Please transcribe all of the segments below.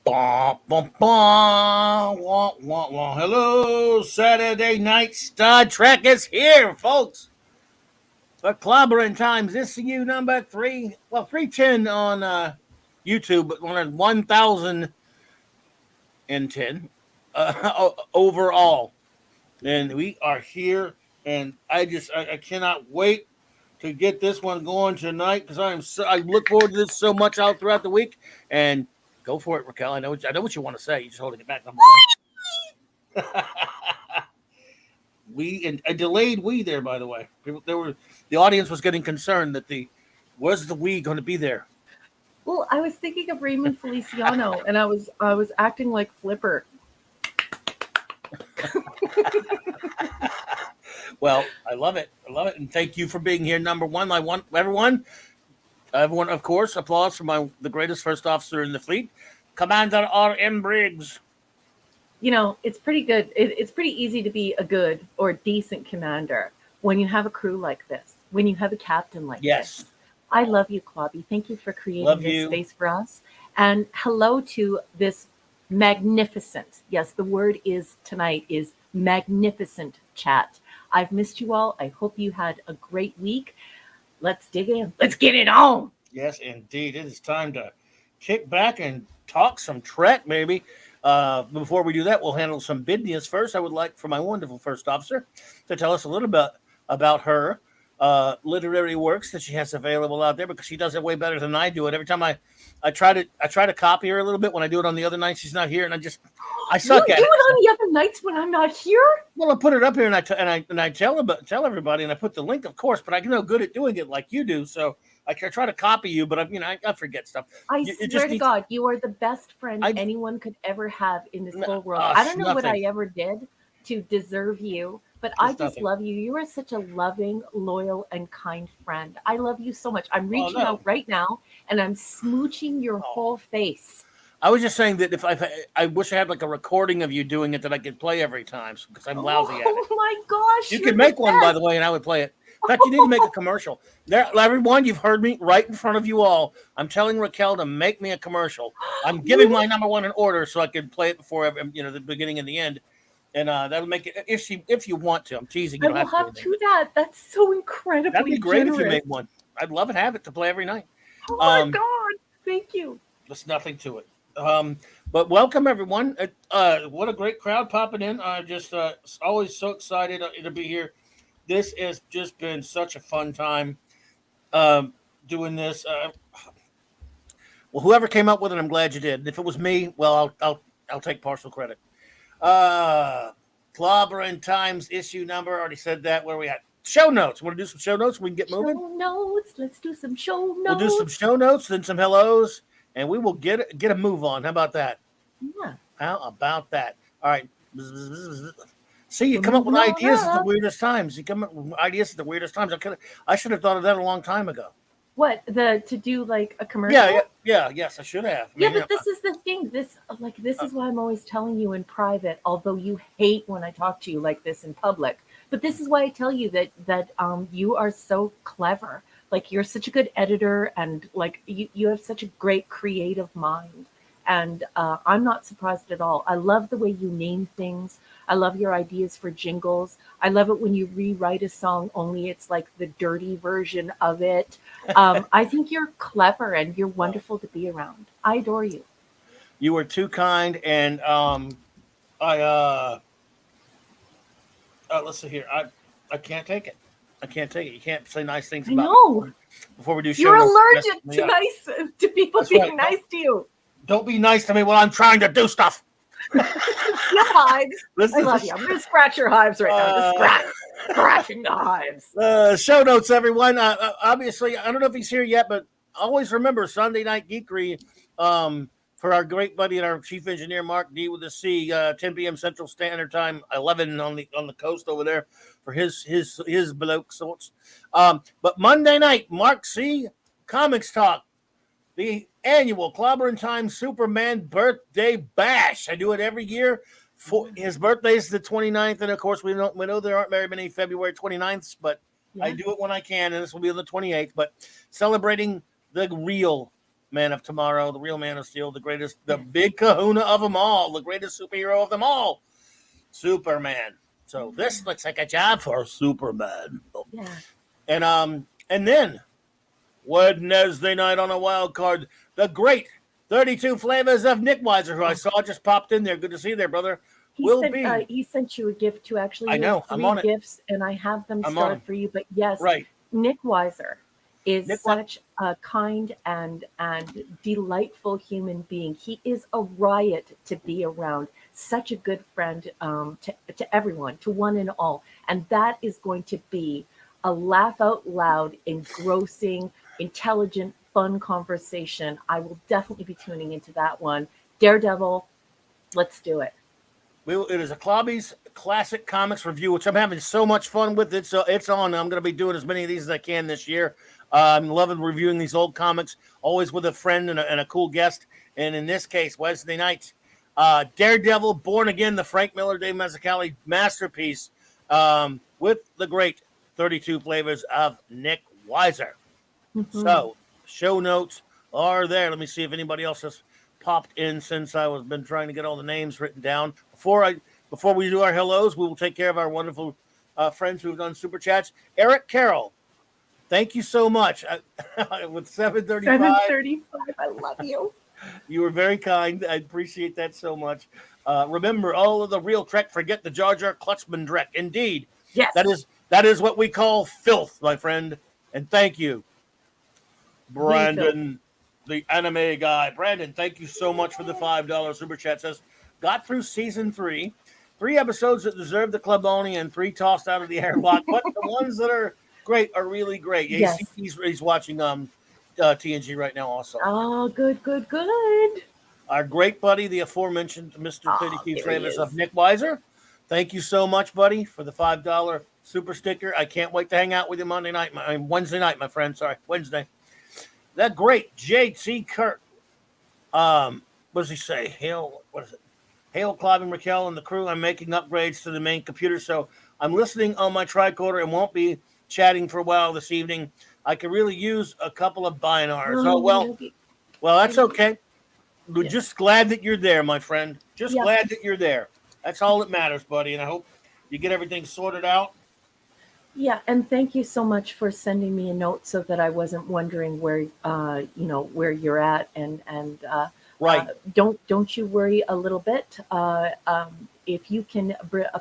Bah, bah, bah, wah, wah, wah. Hello, Saturday Night Star Trek is here, folks. For Clobbering Times, this is you number 310 on YouTube, but on 1010 overall. And we are here, and I cannot wait to get this one going tonight because I look forward to this so much out throughout the week. And go for it, Raquel. I know what you want to say. You're just holding it back. Number one. We and a delayed we there, by the way. The audience was getting concerned that was the we going to be there. Well, I was thinking of Raymond Feliciano, and I was acting like Flipper. Well, I love it. I love it, and thank you for being here. Number one, I want everyone, of course, applause for the greatest first officer in the fleet, Commander R.M. Briggs. You know, it's pretty good. It's pretty easy to be a good or decent commander when you have a crew like this, when you have a captain like this. I love you, Clobby. Thank you for creating this space for us. And hello to this magnificent, yes, the word is tonight is magnificent chat. I've missed you all. I hope you had a great week. Let's dig in. Let's get it on. Yes, indeed. It is time to kick back and talk some Trek, baby. Before we do that, we'll handle some business first. I would like for my wonderful first officer to tell us a little bit about her literary works that she has available out there, because she does it way better than I do it. Every time I try to copy her a little bit when I do it on the other nights she's not here, and I suck at it. You do it on the other nights when I'm not here? Well, I put it up here and I tell everybody, and I put the link, of course, but I'm no good at doing it like you do. So I try to copy you, but I forget stuff. I swear to God, you are the best friend anyone could ever have in this whole world. I don't know what I ever did to deserve you, but I just love you. You are such a loving, loyal, and kind friend. I love you so much. I'm reaching out right now, and I'm smooching your whole face. I was just saying that if I wish I had like a recording of you doing it that I could play every time, because I'm lousy at it. Oh my gosh! You could make one, by the way, and I would play it. In fact, you need to make a commercial. There, everyone, you've heard me right in front of you all. I'm telling Raquel to make me a commercial. I'm giving my number one in order so I can play it before the beginning and the end, and that'll make it if you want to. I'm teasing. You I will have to that. That's so incredibly That'd be great generous. if you make one. I'd love it. Have it to play every night. Oh my God! Thank you. There's nothing to it. But welcome everyone. What a great crowd popping in. I'm just always so excited to be here. This has just been such a fun time doing this. Well, whoever came up with it, I'm glad you did. If it was me, well, I'll take partial credit. Clobbering Times issue number. Already said that. Where are we at? Show notes. Want to do some show notes? We can get moving. Show notes. Let's do some show notes. We'll do some show notes, then some hellos, and we will get a move on. How about that? Yeah. How about that? All right. See, you come up with ideas at the weirdest times. You come up with ideas at the weirdest times. I should have thought of that a long time ago. What, to do like a commercial? Yes, I should have. But this is the thing. This is why I'm always telling you in private, although you hate when I talk to you like this in public. But this is why I tell you that you are so clever. Like, you're such a good editor, and like you have such a great creative mind. And I'm not surprised at all. I love the way you name things. I love your ideas for jingles. I love it when you rewrite a song, only it's like the dirty version of it. I think you're clever and you're wonderful to be around. I adore you. You were too kind, and let's see here. I can't take it. I can't take it. You can't say nice things about me before we do show. You're allergic to people being nice to you. Don't be nice to me while I'm trying to do stuff. Your hives. I love you. I'm going to scratch your hives right now. Scratching the hives. Show notes, everyone. Obviously, I don't know if he's here yet, but always remember Sunday Night Geekery for our great buddy and our chief engineer, Mark D with a C, 10 p.m. Central Standard Time, 11 on the coast over there for his bloke sorts. But Monday night, Mark C, Comics Talk, the annual Clobbering Time Superman Birthday Bash. I do it every year. His birthday is the 29th, and of course we know there aren't very many February 29th, but I do it when I can, and this will be on the 28th. But celebrating the real Man of Tomorrow, the real Man of Steel, the greatest, the big kahuna of them all, the greatest superhero of them all, Superman. So this looks like a job for Superman. Yeah. And then Wednesday night on a wild card, the great 32 flavors of Nick Weiser, who I saw just popped in there. Good to see you there, brother. He sent you a gift too. Actually, I you have know. I'm three on it. gifts, and I have them I'm on starred him. for you. But yes, Right. Nick Weiser is Nick such a kind and delightful human being. He is a riot to be around. Such a good friend to everyone, to one and all. And that is going to be a laugh out loud, engrossing, intelligent, fun conversation. I will definitely be tuning into that one. Daredevil, let's do it. It is a Clobby's Classic Comics review, which I'm having so much fun with. It's on. I'm going to be doing as many of these as I can this year. I'm loving reviewing these old comics, always with a friend and a cool guest. And in this case, Wednesday night, Daredevil, Born Again, the Frank Miller, Dave Mazzucchelli masterpiece, with the great 32 flavors of Nick Weiser. Mm-hmm. So, show notes are there. Let me see if anybody else has popped in since I was been trying to get all the names written down. Before we do our hellos, we will take care of our wonderful friends who have done super chats. Eric Carroll, thank you so much. With 735. 735. I love you. You were very kind. I appreciate that so much. Remember, all of the real Trek forget the Jar Jar Klutzman Drek. Indeed. Yes. That is what we call filth, my friend. And thank you, Brandon, the anime guy. Brandon, thank you so much for the $5 super chat. Says, got through season 3. 3 episodes that deserve the club only and 3 tossed out of the airlock. But the ones that are great are really great. Yes. He's watching TNG right now also. Oh, good. Our great buddy, the aforementioned Mr. 32 there he Travis is. of Nick Weiser. Thank you so much, buddy, for the $5 super sticker. I can't wait to hang out with you Wednesday night, my friend. Sorry, Wednesday. That great JT Kirk. What does he say? Hail, Clive, Raquel, and the crew. I'm making upgrades to the main computer, so I'm listening on my tricorder and won't be chatting for a while this evening. I could really use a couple of binars. Well, that's okay. We're just glad that you're there, my friend. Glad that you're there. That's all that matters, buddy. And I hope you get everything sorted out. Yeah, and thank you so much for sending me a note so that I wasn't wondering where where you're at and right. Don't you worry a little bit. If you can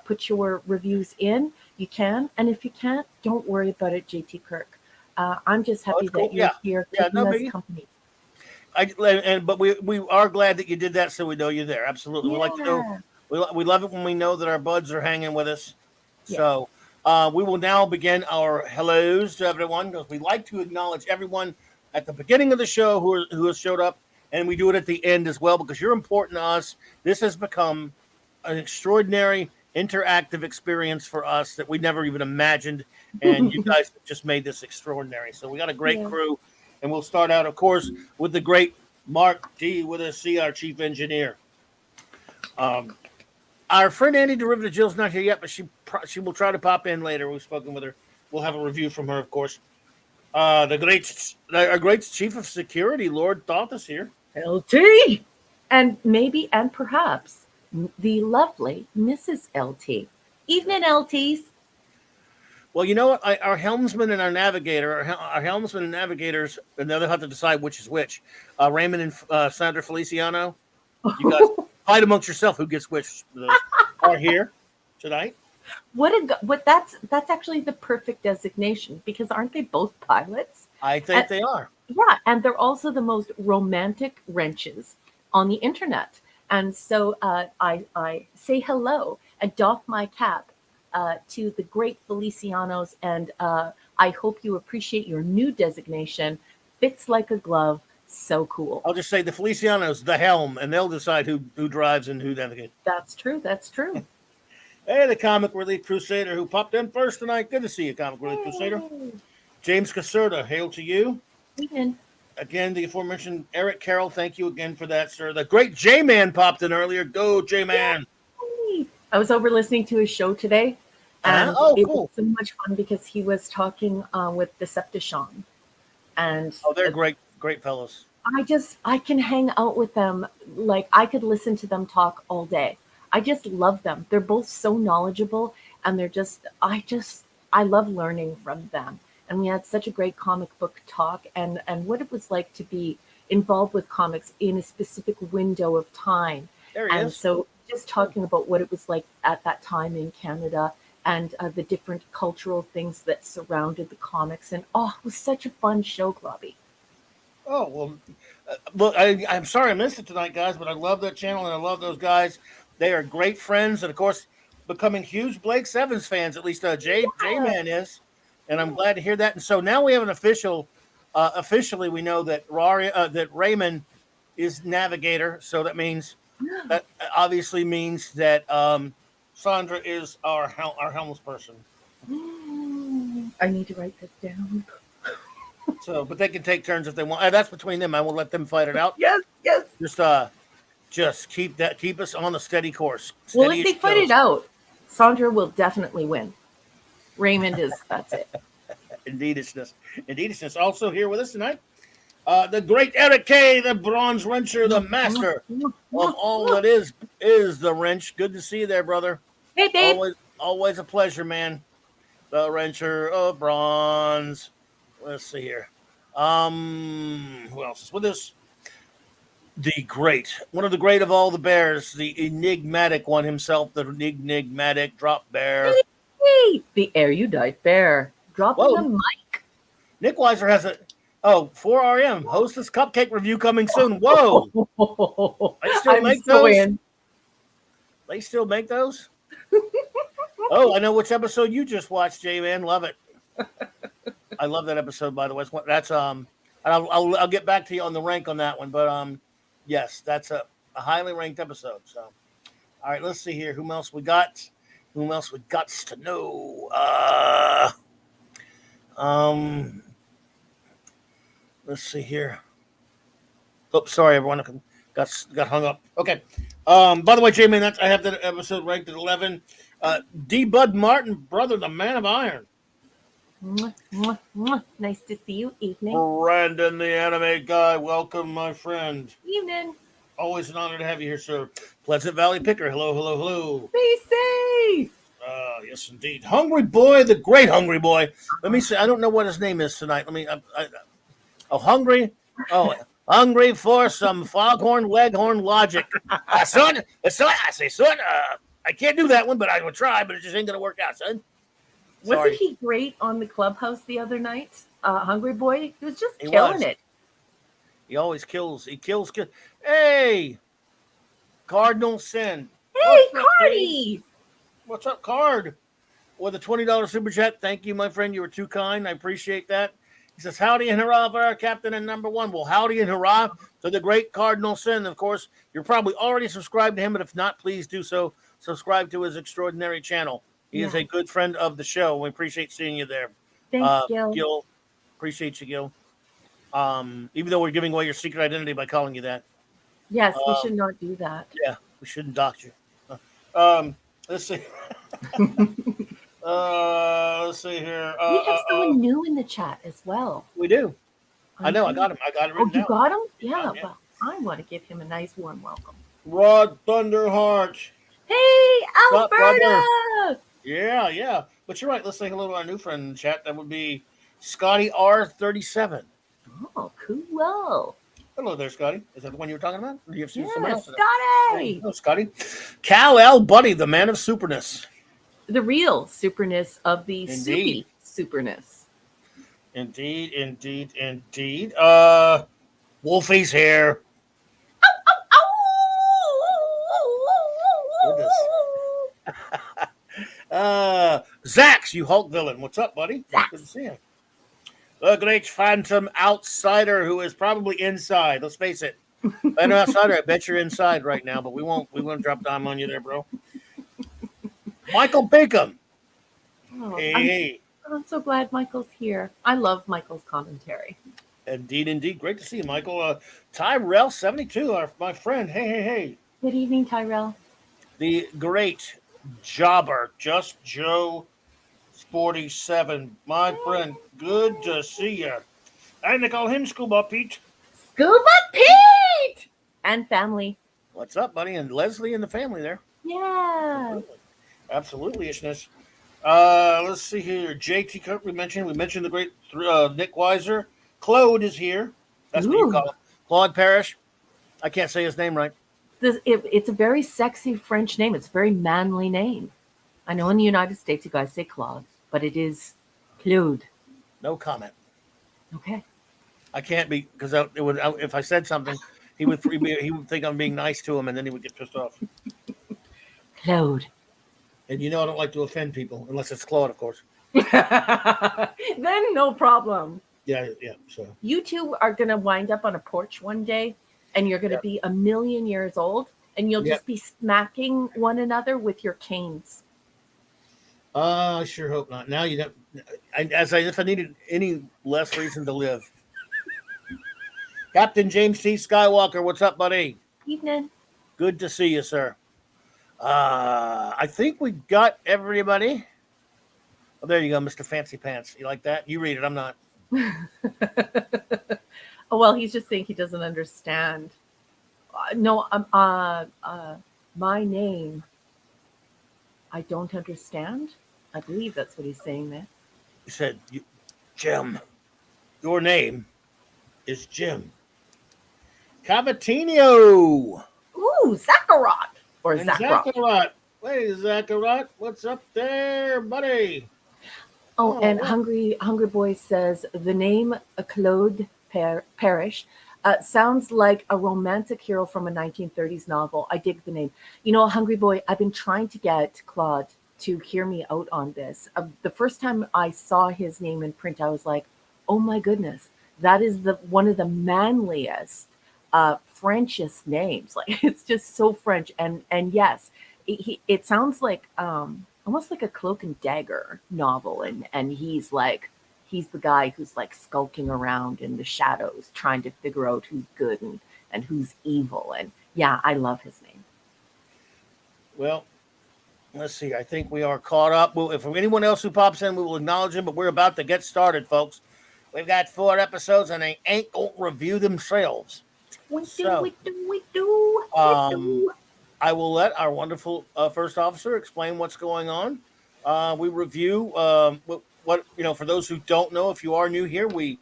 put your reviews in, you can, and if you can't, don't worry about it, JT Kirk. I'm just happy that you're here keeping us company. But we are glad that you did that, so we know you're there. Absolutely, we like to know. We love it when we know that our buds are hanging with us. So we will now begin our hellos to everyone, because we like to acknowledge everyone at the beginning of the show who has showed up, and we do it at the end as well, because you're important to us. This has become an extraordinary interactive experience for us that we never even imagined, and you guys just made this extraordinary. So we got a great crew, and we'll start out, of course, with the great Mark D with a C, our chief engineer. Our friend Andy Derivative Jill's not here yet, but she will try to pop in later. We've spoken with her. We'll have a review from her, of course. Our great chief of security, Lord Thoth, is here. LT, and perhaps the lovely Mrs. LT. Evening, LTs. Well, you know what? Our helmsman and our navigator, our helmsman and navigators, and they'll have to decide which is which. Raymond and Sandra Feliciano. You guys fight amongst yourself who gets which. Are here tonight. That's actually the perfect designation, because aren't they both pilots? I think they are. Yeah, and they're also the most romantic wrenches on the internet. And so I say hello and doff my cap to the great Felicianos, and I hope you appreciate your new designation. Fits like a glove. So cool. I'll just say the Felicianos, the helm, and they'll decide who drives and who navigates. That's true. Hey, the Comic Relief Crusader who popped in first tonight. Good to see you, Comic Relief Crusader. James Caserta, hail to you. Again, the aforementioned Eric Carroll, thank you again for that, sir. The great J-Man popped in earlier. Go, J-Man. I was over listening to his show today, and it was so much fun because he was talking with Decepticon. And they're great fellows. I can hang out with them. Like I could listen to them talk all day. I just love them. They're both so knowledgeable and I love learning from them. And we had such a great comic book talk and what it was like to be involved with comics in a specific window of time. There he And is. so just talking about what it was like at that time in Canada and the different cultural things that surrounded the comics. And oh, it was such a fun show, Clubby. Oh well, look, I'm sorry I missed it tonight, guys, but I love that channel and I love those guys. They are great friends, and of course, becoming huge Blake Sevens fans. At least J Yeah. Man is, and I'm glad to hear that. And so now we have an official. Officially, we know that that Raymond is navigator. So that obviously means that Sandra is our helmets person. I need to write this down. So, but they can take turns if they want. That's between them. I will let them fight it out. Yes, yes. Just keep us on a steady course. Well, Steady if as they she fight goes. it out, Sandra will definitely win. Raymond is that's it. Indeedishness. Also here with us tonight, the great Eric K, the bronze wrencher, the master of all that is the wrench. Good to see you there, brother. Hey, babe. Always a pleasure, man. The wrencher of bronze. Let's see here. Who else is with us? One of the great of all the bears, the enigmatic one himself, the enigmatic drop bear. Hey, the erudite bear. Dropping Whoa, the mic. Nick Weiser has a 4RM hostess cupcake review coming soon. Whoa, they still I'm make so those? in. They still make those? Oh, I know which episode you just watched, J Man. Love it. I love that episode, by the way. That's I'll get back to you on the rank on that one, but yes, that's a highly ranked episode. So, all right, let's see here. Whom else we got? Whom else we got to know? Let's see here. Oh, sorry, everyone. Got hung up. Okay. By the way, Jamie, I have that episode ranked at 11. D. Bud Martin, brother, the man of iron. Mwah, mwah, mwah. Nice to see you. Evening. Brandon, the anime guy. Welcome, my friend. Evening. Always an honor to have you here, sir. Pleasant Valley Picker. Hello, hello, hello. Be safe. Yes, indeed. Hungry Boy, the great Hungry Boy. Let me see. I don't know what his name is tonight. Let me. Hungry. Oh, hungry for some foghorn leghorn logic. Son, I say, son, I can't do that one, but I will try, but it just ain't going to work out, son. Wasn't he great on the clubhouse the other night? Hungry Boy? He was just killing it. He always kills. He kills. Hey, Cardinal Sin. Hey, Cardi. What's up, Card? With a $20 super chat. Thank you, my friend. You were too kind. I appreciate that. He says, howdy and hurrah for our captain and number one. Well, howdy and hurrah to the great Cardinal Sin. Of course, you're probably already subscribed to him, but if not, please do so. Subscribe to his extraordinary channel. He is a good friend of the show. We appreciate seeing you there. Thanks, Gil. Gil. Appreciate you, Gil. Even though we're giving away your secret identity by calling you that. Yes, we should not do that. Yeah, we shouldn't dox you. Let's see. Let's see here. We have someone new in the chat as well. We do. I know. I got him. I got it written down. You got him? Yeah. Well, I want to give him a nice warm welcome. Rod Thunderheart. Hey, Alberta. Yeah. But you're right. Let's say hello to our new friend in the chat. That would be Scotty R37. Oh, cool. Hello there, Scotty. Is that the one you were talking about? Or do you have seen someone else? Scotty. Hello, Scotty. Cal L. Buddy, the man of superness. The real superness of the soupy superness. Indeed. Wolfie's here. Zax, you Hulk villain. What's up, buddy? Zax. Good to see you. The great phantom outsider who is probably inside. Let's face it. Phantom outsider, I bet you're inside right now, but we won't drop dime on you there, bro. Michael Bacon. Oh, Hey. I'm so glad Michael's here. I love Michael's commentary. Indeed. Great to see you, Michael. Tyrell 72, my friend. Hey. Good evening, Tyrell. The great jobber, Just Joe 47. My friend, good to see you. And they call him Scuba Pete. Scuba Pete and family. What's up, buddy? And Leslie and the family there. Yeah. Absolutely, ishness. Let's see here. JT Cook, we mentioned the great Nick Weiser. Claude is here. That's what you Ooh. call him. Claude Parrish. I can't say his name right. It's a very sexy French name. It's a very manly name. I know in the United States you guys say Claude, but it is Claude. No comment. Okay. I can't be because if I said something, he would think I'm being nice to him, and then he would get pissed off. Claude. And I don't like to offend people unless it's Claude, of course. Then no problem. Yeah. So You two are going to wind up on a porch one day, and you're going to be 1,000,000 years old, and you'll just be smacking one another with your canes. I sure hope not. Now you don't. If I needed any less reason to live. Captain James T. Skywalker, what's up, buddy? Evening. Good to see you, sir. I think we got everybody. Oh, there you go, Mr. Fancy Pants. You like that? You read it. I'm not. Oh, well, he's just saying he doesn't understand. No, my name, I don't understand. I believe that's what he's saying there. He said, Jim, your name is Jim. Cavatino. Ooh, Zakarot. Or Zakarot. Zakarot. Hey, Zakarot, what's up there, buddy? Oh, and Hungry Boy says the name Claude Parrish sounds like a romantic hero from a 1930s novel. I dig the name. Hungry Boy, I've been trying to get Claude to hear me out on this. The first time I saw his name in print, I was like, oh my goodness, that is one of the manliest, Frenchest names. Like, it's just so French. And yes, it sounds like almost like a Cloak and Dagger novel, and he's the guy who's like skulking around in the shadows trying to figure out who's good and who's evil. And yeah, I love his name. Well, let's see. I think we are caught up. If anyone else who pops in, we will acknowledge him, but we're about to get started, folks. We've got 4 episodes, and they ain't going to review themselves. We do. I will let our wonderful first officer explain what's going on. We review what for those who don't know, if you are new here, we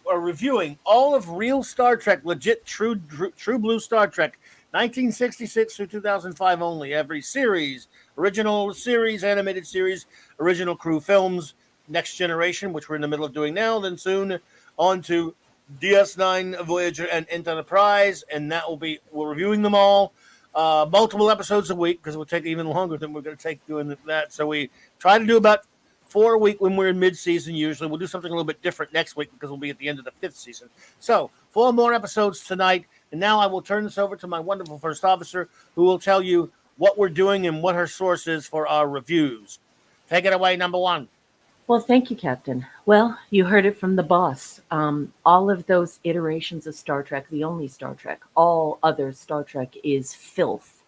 are reviewing all of real Star Trek, legit, true blue Star Trek, 1966 through 2005 only. Every series, original series, animated series, original crew films, Next Generation, which we're in the middle of doing now, then soon on to DS9, Voyager, and Enterprise, and we're reviewing them all. Multiple episodes a week because it will take even longer than we're going to take doing that. So we try to do about 4 a week when we're in mid-season usually. We'll do something a little bit different next week because we'll be at the end of the 5th season. So 4 more episodes tonight. And now I will turn this over to my wonderful first officer who will tell you what we're doing and what her source is for our reviews. Take it away, number 1. Well, thank you, Captain. Well, you heard it from the boss. All of those iterations of Star Trek, the only Star Trek, all other Star Trek is filth.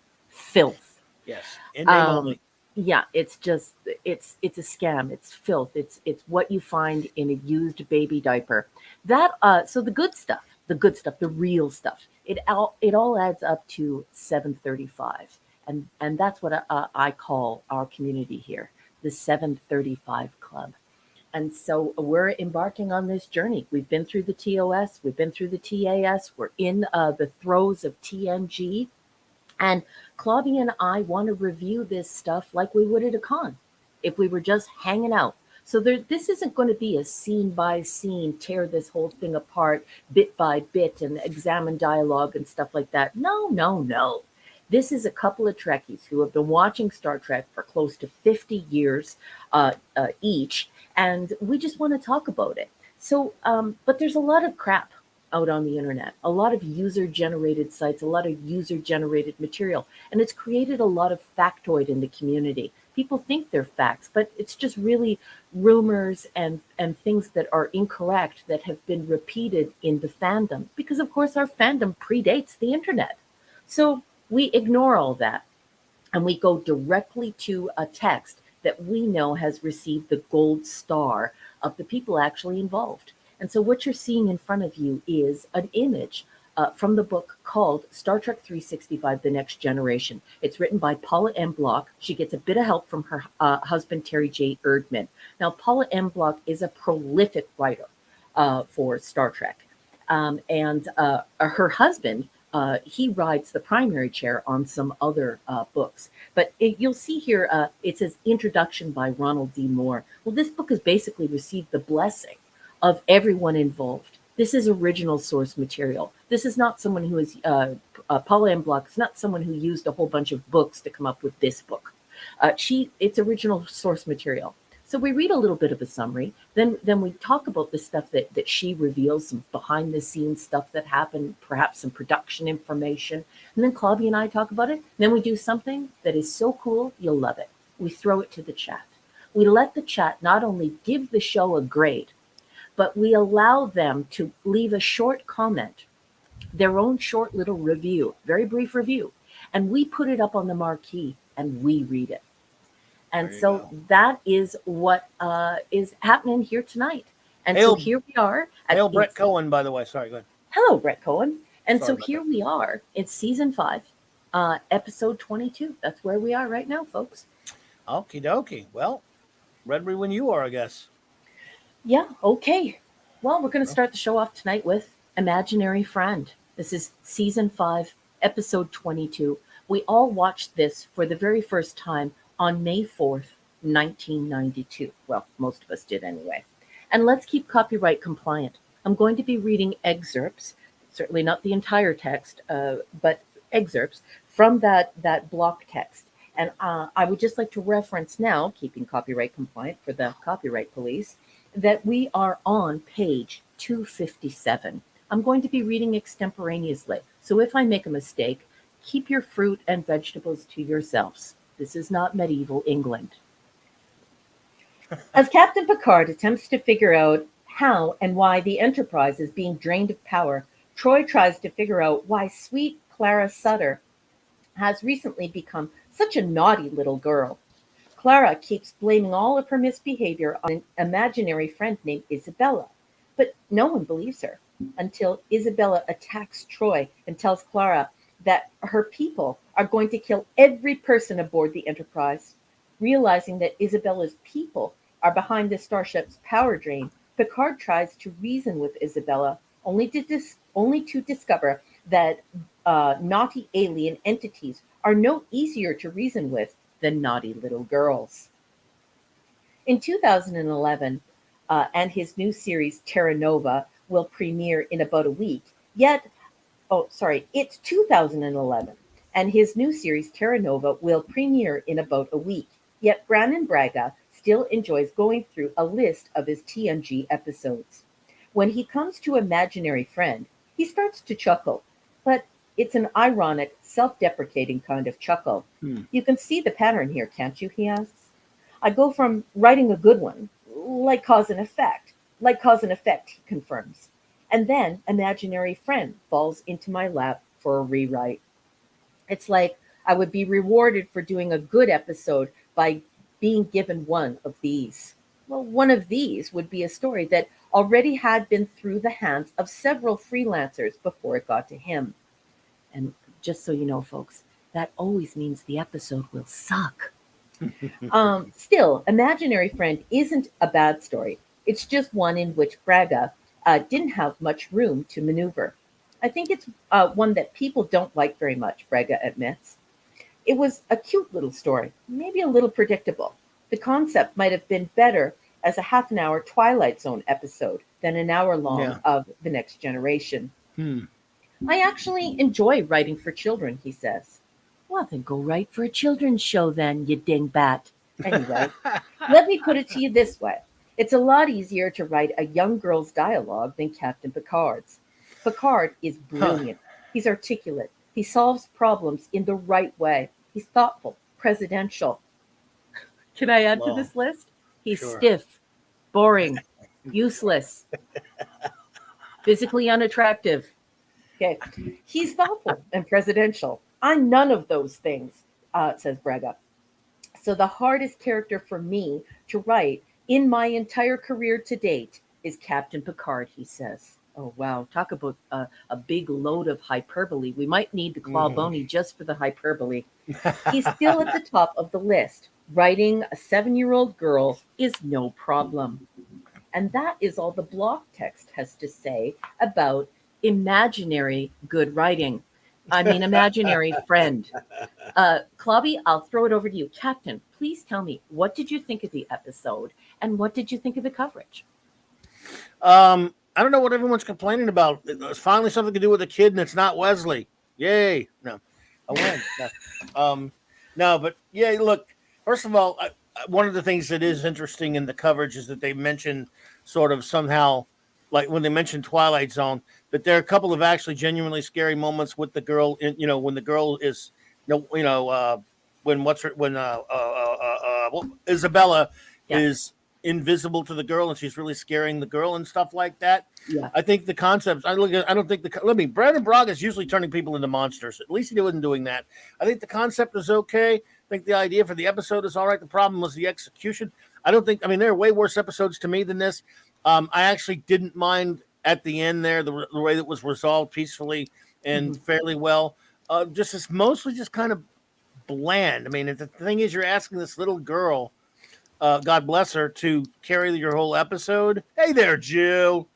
Yes, in name only. Yeah, it's a scam. It's filth. It's what you find in a used baby diaper. So the good stuff, the real stuff, it all adds up to 735, and that's what I call our community here, the 735 Club. And so we're embarking on this journey. We've been through the TOS, we've been through the TAS, we're in the throes of TNG. And Claudia and I want to review this stuff like we would at a con, if we were just hanging out. So this isn't going to be a scene by scene, tear this whole thing apart bit by bit and examine dialogue and stuff like that. No. This is a couple of Trekkies who have been watching Star Trek for close to 50 years each, and we just want to talk about it. So, but there's a lot of crap out on the internet, a lot of user-generated sites, a lot of user-generated material, and it's created a lot of factoid in the community. People think they're facts, but it's just really rumors and things that are incorrect that have been repeated in the fandom, because of course our fandom predates the internet. So we ignore all that and we go directly to a text that we know has received the gold star of the people actually involved. And so what you're seeing in front of you is an image from the book called Star Trek 365: The Next Generation. It's written by Paula M. Block. She gets a bit of help from her husband, Terry J. Erdman. Now, Paula M. Block is a prolific writer for Star Trek. And her husband, he rides the primary chair on some other books. But you'll see here, it says Introduction by Ronald D. Moore. Well, this book has basically received the blessing of everyone involved. This is original source material. This is not someone who is, Paula M. Block is not someone who used a whole bunch of books to come up with this book. It's original source material. So we read a little bit of a summary, then we talk about the stuff that she reveals, some behind the scenes stuff that happened, perhaps some production information, and then Clobby and I talk about it. Then we do something that is so cool, you'll love it. We throw it to the chat. We let the chat not only give the show a grade, but we allow them to leave a short comment, their own short little review, very brief review, and we put it up on the marquee and we read it. And so that is what is happening here tonight. And so here we are. Hail Brett Cohen, by the way. Sorry, go ahead. Hello, Brett Cohen. And so here we are. It's season 5, episode 22. That's where we are right now, folks. Okie dokie. Well, ready when you are, I guess. Yeah, okay. Well, we're going to start the show off tonight with Imaginary Friend. This is season 5, episode 22. We all watched this for the very first time on May 4th, 1992. Well, most of us did anyway. And let's keep copyright compliant. I'm going to be reading excerpts, certainly not the entire text, but excerpts from that block text. And I would just like to reference now, keeping copyright compliant for the copyright police, that we are on page 257. I'm going to be reading extemporaneously. So if I make a mistake, keep your fruit and vegetables to yourselves. This is not medieval England. As Captain Picard attempts to figure out how and why the Enterprise is being drained of power, Troy tries to figure out why sweet Clara Sutter has recently become such a naughty little girl. Clara keeps blaming all of her misbehavior on an imaginary friend named Isabella, but no one believes her until Isabella attacks Troy and tells Clara that her people are going to kill every person aboard the Enterprise. Realizing that Isabella's people are behind the starship's power drain, Picard tries to reason with Isabella, only to discover that naughty alien entities are no easier to reason with than naughty little girls. In 2011, and his new series Terra Nova will premiere in about a week. It's 2011, and his new series Terra Nova will premiere in about a week. Yet Brannon Braga still enjoys going through a list of his TNG episodes. When he comes to Imaginary Friend, he starts to chuckle, but it's an ironic, self-deprecating kind of chuckle. You can see the pattern here, can't you, he asks. I go from writing a good one, like cause and effect, he confirms. And then Imaginary Friend falls into my lap for a rewrite. It's like I would be rewarded for doing a good episode by being given one of these. Well, one of these would be a story that already had been through the hands of several freelancers before it got to him. And just so you know, folks, that always means the episode will suck. Still, Imaginary Friend isn't a bad story. It's just one in which Braga didn't have much room to maneuver. I think it's one that people don't like very much, Braga admits. It was a cute little story, maybe a little predictable. The concept might have been better as a half-an-hour Twilight Zone episode than an hour-long of The Next Generation. I actually enjoy writing for children, he says. Well, then go write for a children's show then, you dingbat. Anyway, let me put it to you this way. It's a lot easier to write a young girl's dialogue than Captain Picard's. Picard is brilliant. He's articulate. He solves problems in the right way. He's thoughtful, presidential. Can I add to this list? He's stiff, boring, useless, physically unattractive. Okay. He's thoughtful and presidential. I'm none of those things, says Braga. So the hardest character for me to write in my entire career to date is Captain Picard, he says. Oh, wow. Talk about a big load of hyperbole. We might need the Claw Mhm. Boney just for the hyperbole. He's still at the top of the list. Writing a 7-year-old girl is no problem. And that is all the block text has to say about imaginary good writing. I mean, imaginary friend. Clobby, I'll throw it over to you. Captain, please tell me, what did you think of the episode and what did you think of the coverage? I don't know what everyone's complaining about. It's finally something to do with a kid, and it's not Wesley. Yay! No, a win. No, no, but yeah. Look, first of all, one of the things that is interesting in the coverage is that they mention sort of somehow, like when they mention Twilight Zone, that there are a couple of actually genuinely scary moments with the girl. When the girl is, when what's her when Isabella Yeah, is invisible to the girl and she's really scaring the girl and stuff like that. yeah, I think the concepts. I don't think the. Let me. Brandon Braga is usually turning people into monsters. At least he wasn't doing that. I think the concept is okay. I think the idea for the episode is all right. The problem was the execution. I don't think. I mean, there are way worse episodes to me than this. I actually didn't mind at the end there the way that was resolved peacefully and hmm fairly well. Just it's mostly just kind of bland. I mean, the thing is, you're asking this little girl, God bless her, to carry your whole episode. Hey there, Jill.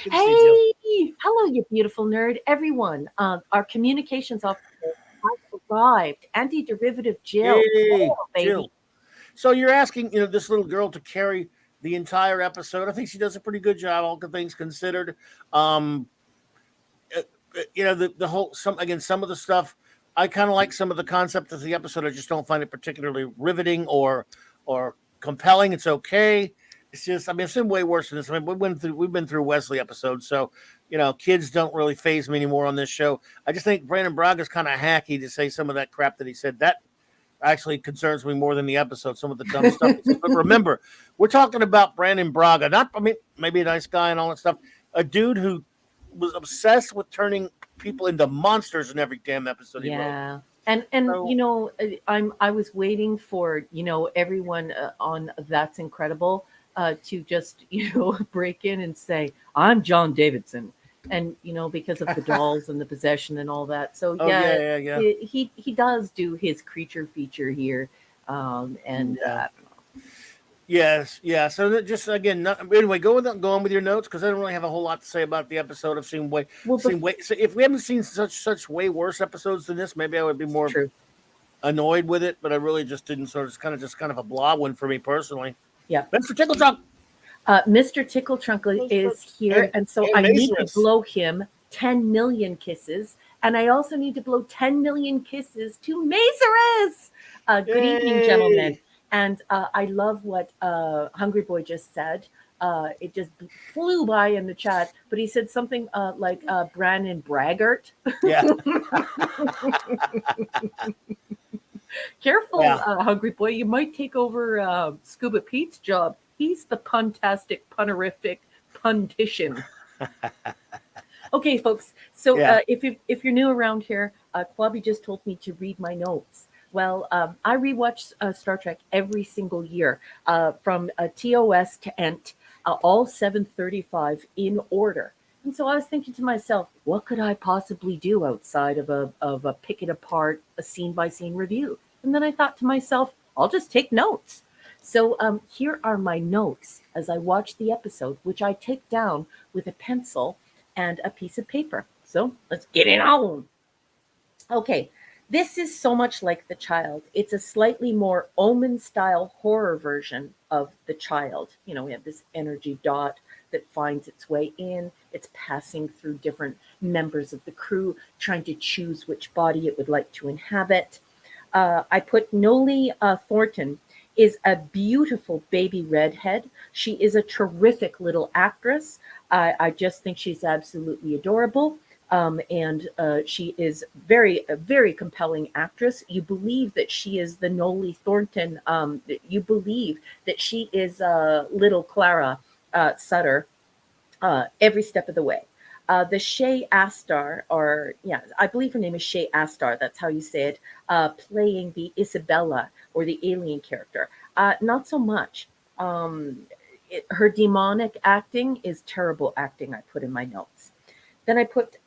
Good to see you, Jill. Hey, hello, you beautiful nerd. Everyone, our communications officer has arrived. Anti-derivative Jill. Hey, Oh, baby. Jill. So you're asking, this little girl to carry the entire episode. I think she does a pretty good job, all good things considered. Um, the whole some of the stuff. I kind of like some of the concept of the episode. I just don't find it particularly riveting or compelling. It's okay. It's just, I mean, it's been way worse than this. I mean, we've been through Wesley episodes, so kids don't really phase me anymore on this show. I just think Brandon Braga's kind of hacky to say some of that crap that he said. That actually concerns me more than the episode. Some of the dumb stuff. But remember, we're talking about Brandon Braga. Not, I mean, maybe a nice guy and all that stuff. A dude who was obsessed with turning people into monsters in every damn episode he wrote. Yeah. And So, I was waiting for everyone on That's Incredible to just break in and say I'm John Davidson, and because of the dolls and the possession and all that. So oh yeah, yeah. he does do his creature feature here, and Yeah. Yes, yeah. So that just again, anyway, go on with your notes because I don't really have a whole lot to say about the episode. I've well, seen way. So if we haven't seen such way worse episodes than this, maybe I would be more true. annoyed with it. But I really just didn't. So it's just kind of a blah one for me personally. Yeah. Mr. Tickle Trunk Mr. Tickle Trunk is here, and so and I need to Macerus. blow him 10 million kisses, and I also need to blow 10 million kisses to Macerus. Good evening, gentlemen. Yay! And I love what Hungry Boy just said. It just flew by in the chat, but he said something like Brandon Braggart. Yeah, Careful, yeah. Hungry Boy. You might take over Scuba Pete's job. He's the puntastic, punerific, puntition. Okay, folks. So Yeah. if you're new around here, Clubby just told me to read my notes. Well, I rewatch Star Trek every single year, from TOS to ENT, all 735 in order. And so I was thinking to myself, what could I possibly do outside of a pick it apart, a scene by scene review? And then I thought to myself, I'll just take notes. So here are my notes as I watch the episode, which I take down with a pencil and a piece of paper. So let's get it on. Okay, this is so much like The Child. It's a slightly more Omen style horror version of The Child. We have this energy dot that finds its way in. It's passing through different members of the crew, trying to choose which body it would like to inhabit. I put Noli Thornton is a beautiful baby redhead. She is a terrific little actress. I just think she's absolutely adorable. And she is a very compelling actress. You believe that she is the Noli Thornton. You believe that she is little Clara Sutter every step of the way. The Shay Astar, I believe her name is Shay Astar. That's how you say it. Playing the Isabella or the alien character. Not so much. her demonic acting is terrible acting, I put in my notes. Then I put,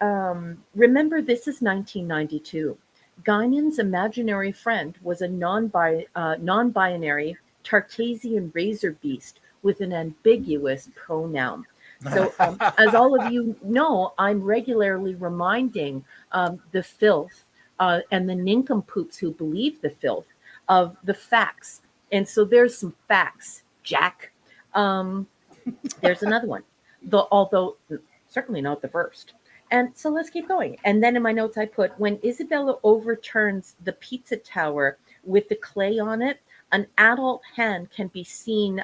remember, this is 1992. Guinan's imaginary friend was a non-binary Tartessian razor beast with an ambiguous pronoun. So, as all of you know, I'm regularly reminding the filth and the nincompoops who believe the filth of the facts. And so there's some facts, Jack. Um, there's another one, although certainly not the first. And so let's keep going. And then in my notes, I put, when Isabella overturns the pizza tower with the clay on it, an adult hand can be seen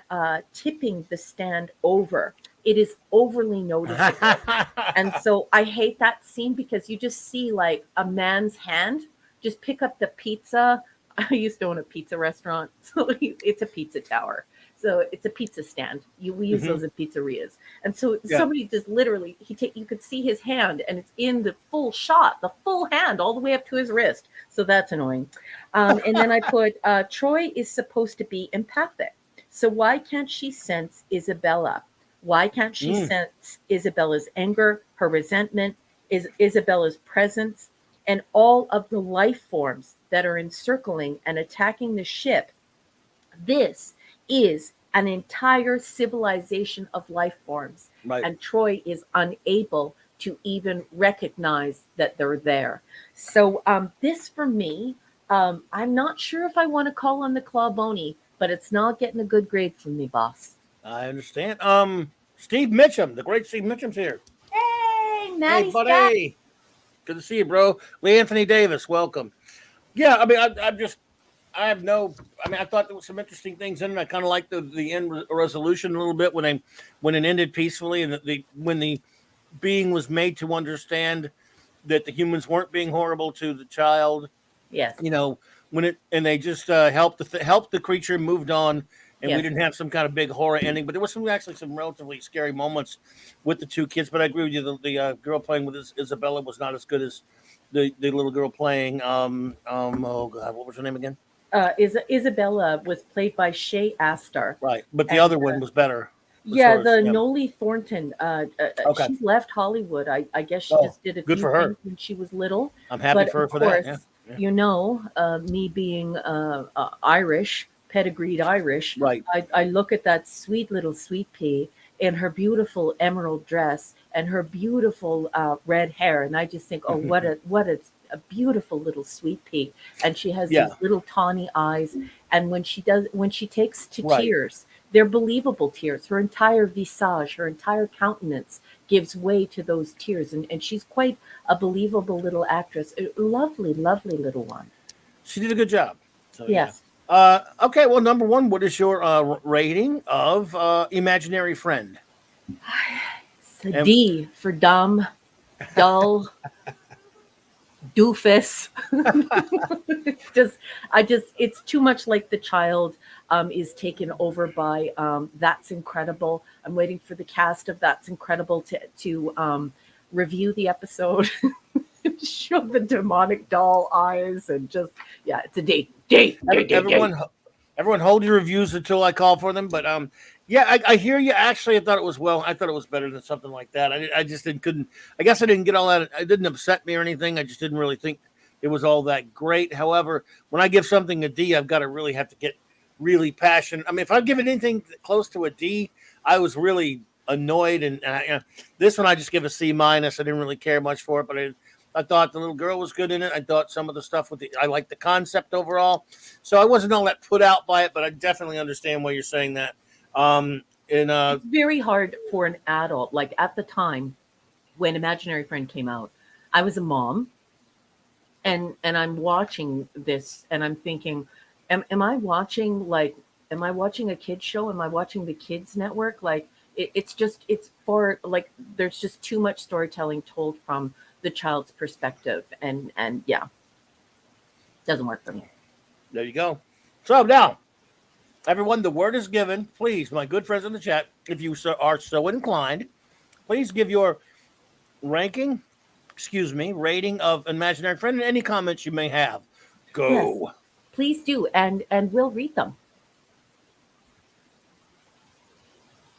tipping the stand over. It is overly noticeable. And so I hate that scene because you just see like a man's hand just pick up the pizza. I used to own a pizza restaurant, so it's a pizza tower. So it's a pizza stand. We use those in pizzerias. And so somebody just literally, you could see his hand and it's in the full shot, the full hand all the way up to his wrist. So that's annoying. And then I put, Troy is supposed to be empathic. So why can't she sense Isabella? Why can't she sense Isabella's anger, her resentment, Isabella's presence, and all of the life forms that are encircling and attacking the ship? This is an entire civilization of life forms, right. And Troy is unable to even recognize that they're there. So this for me, I'm not sure if I want to call on the Clawbony, but it's not getting a good grade from me, boss. I understand. Steve Mitchum, the great Steve Mitchum's here. Hey, Maddie, hey, buddy. Scott. Good to see you, bro. Lee Anthony Davis, welcome. Yeah, I mean, I thought there was some interesting things in it. I kind of liked the end resolution a little bit when it ended peacefully, and when the being was made to understand that the humans weren't being horrible to the child. Yes. And they just helped the creature, moved on, and we didn't have some kind of big horror ending. But there was some relatively scary moments with the two kids. But I agree with you. The girl playing with Isabella was not as good as the little girl playing. Oh God, what was her name again? Isabella was played by Shay Astar. Right, but the other one was better. Noli Thornton. Okay. She's left Hollywood. I guess she just did a few things when she was little. I'm happy for her for that. Yeah. Me being Irish, pedigreed Irish, right? I look at that sweet little sweet pea in her beautiful emerald dress and her beautiful red hair, and I just think, oh, what a beautiful little sweet pea. And she has these little tawny eyes, and when she takes to tears, they're believable tears. Her entire visage, her entire countenance gives way to those tears, and she's quite a believable little actress. A lovely, lovely little one. She did a good job. So, yes. Okay, well, number one, what is your rating of Imaginary Friend? It's a D for dumb, dull, doofus. It's too much like the child is taken over by That's Incredible. I'm waiting for the cast of That's Incredible to review the episode. Show the demonic doll eyes and it's a D. Everyone hold your reviews until I call for them. But I hear you. Actually, I thought it was better than something like that. I just couldn't. I guess I didn't get all that. It didn't upset me or anything. I just didn't really think it was all that great. However, when I give something a D, I've got to really have to get really passionate. I mean, if I give it anything close to a D, I was really annoyed. And this one, I just give a C-. I didn't really care much for it, but I thought the little girl was good in it. I thought some of the stuff I liked the concept overall. So I wasn't all that put out by it, but I definitely understand why you're saying that. It's very hard for an adult. Like at the time when Imaginary Friend came out, I was a mom, and I'm watching this, and I'm thinking, am I watching a kids show? Am I watching the Kids Network? Like it's for like there's just too much storytelling told from the child's perspective, and doesn't work for me. There you go. So now, everyone, the word is given. Please, my good friends in the chat, if you are so inclined, please give your rating of Imaginary Friend, and any comments you may have. Go. Yes, please do, and we'll read them.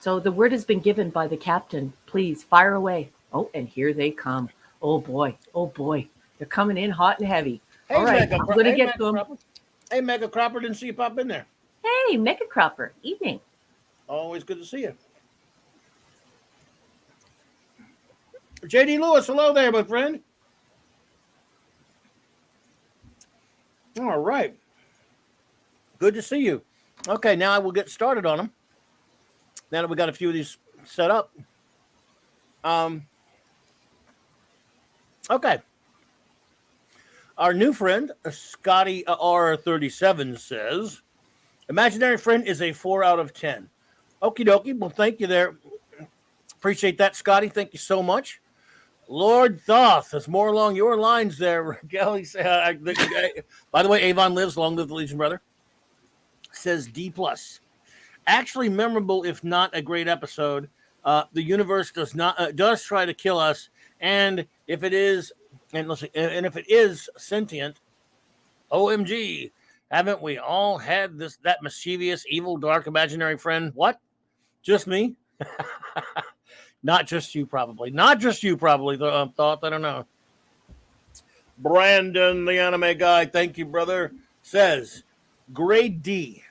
So the word has been given by the captain. Please fire away. Oh, and here they come. Oh boy. Oh boy. They're coming in hot and heavy. All right, I'm going to get to them. Hey, Mega Cropper, didn't see you pop in there. Hey, Mega Cropper. Evening. Always good to see you. JD Lewis, hello there, my friend. All right. Good to see you. Okay, now I will get started on them. Now that we got a few of these set up. Okay. Our new friend, Scotty R37, says, imaginary friend is a 4 out of 10. Okie dokie. Well, thank you there. Appreciate that, Scotty. Thank you so much. Lord Thoth, there's more along your lines there, Raquel. By the way, Avon lives. Long live the Legion, brother. Says D+. Actually memorable, if not a great episode. The universe does try to kill us, and if it is, and if it is sentient, OMG, haven't we all had that mischievous, evil, dark, imaginary friend? What? Just me? Not just you, probably. Not just you, probably. Thought. I don't know. Brandon, the anime guy, thank you, brother, says, grade D.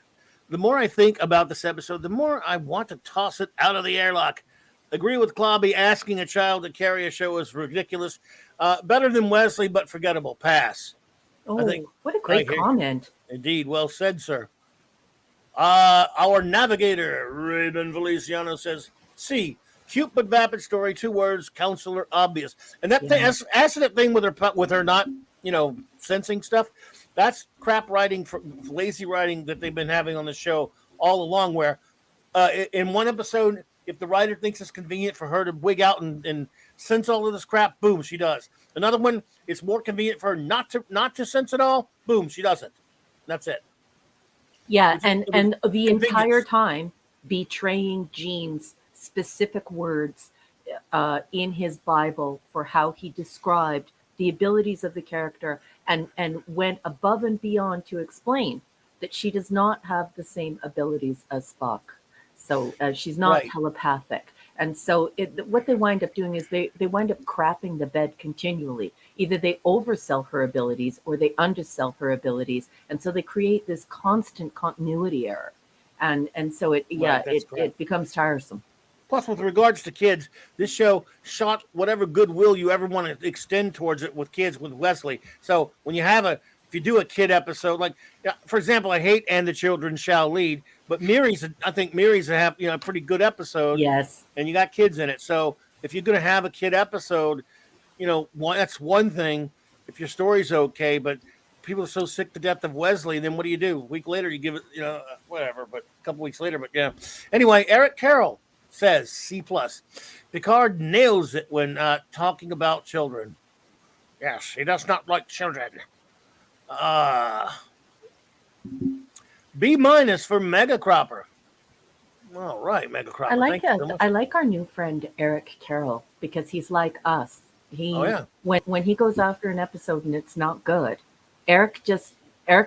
The more I think about this episode, the more I want to toss it out of the airlock. Agree with Clobby, asking a child to carry a show is ridiculous. Better than Wesley, but forgettable. Pass. Oh, what a great comment. Indeed. Well said, sir. Our navigator, Raymond Feliciano, says, C. Cute but vapid story, 2 words, counselor, obvious. And that accident thing with her not, sensing stuff, that's crap writing, lazy writing that they've been having on the show all along, where in one episode, if the writer thinks it's convenient for her to wig out and sense all of this crap, boom, she does. Another one, it's more convenient for her not to sense it all, boom, she doesn't. That's it. Yeah, and the entire time betraying Gene's specific words in his Bible for how he described the abilities of the character and went above and beyond to explain that she does not have the same abilities as Spock. So she's not telepathic. And so what they wind up doing is they wind up crapping the bed continually. Either they oversell her abilities or they undersell her abilities. And so they create this constant continuity error. And so it becomes tiresome. Plus, with regards to kids, this show shot whatever goodwill you ever want to extend towards it with kids with Wesley. So when you have if you do a kid episode, like, for example, I hate And the Children Shall Lead, but I think Miri's a pretty good episode. Yes. And you got kids in it. So if you're going to have a kid episode, that's one thing if your story's okay, but people are so sick to death of Wesley, then what do you do? A week later, you give it, whatever, but a couple weeks later, but yeah. Anyway, Eric Carroll says C+. Picard nails it when talking about children. Yes, he does not like children. B- for Mega Cropper. All right, Mega Cropper. I like our new friend Eric Carroll because he's like us. When he goes after an episode and it's not good, Eric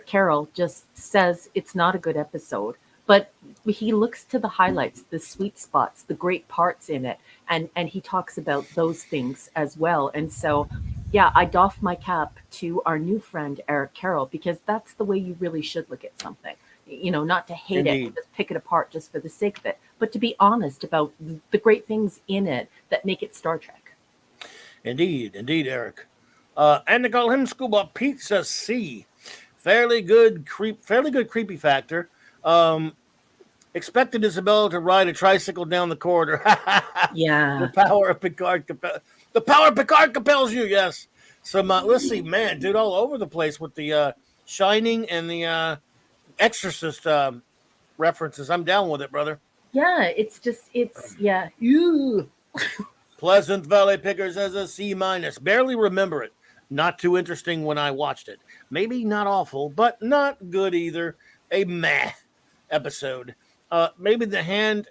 Carroll just says it's not a good episode. But he looks to the highlights, the sweet spots, the great parts in it, and he talks about those things as well. And so, yeah, I doff my cap to our new friend, Eric Carroll, because that's the way you really should look at something. Not to hate it, just pick it apart just for the sake of it, but to be honest about the great things in it that make it Star Trek. Indeed, Eric. And to call him Scuba Pizza C. Fairly good creepy factor. Expected Isabella to ride a tricycle down the corridor. Yeah. The power of Picard compels you, yes. So let's see, man, dude, all over the place with the Shining and the Exorcist references. I'm down with it, brother. Yeah, yeah. Pleasant Valley Pickers as a C-. Barely remember it. Not too interesting when I watched it. Maybe not awful, but not good either. A meh episode. Maybe the hand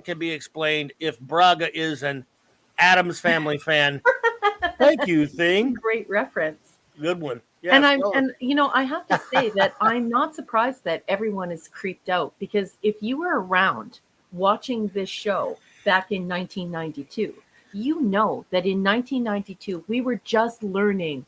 can be explained if Braga is an Addams Family fan. Thank you, Thing. Great reference. Good one. Yeah, and I have to say that I'm not surprised that everyone is creeped out, because if you were around watching this show back in 1992, you know that in 1992 we were just learning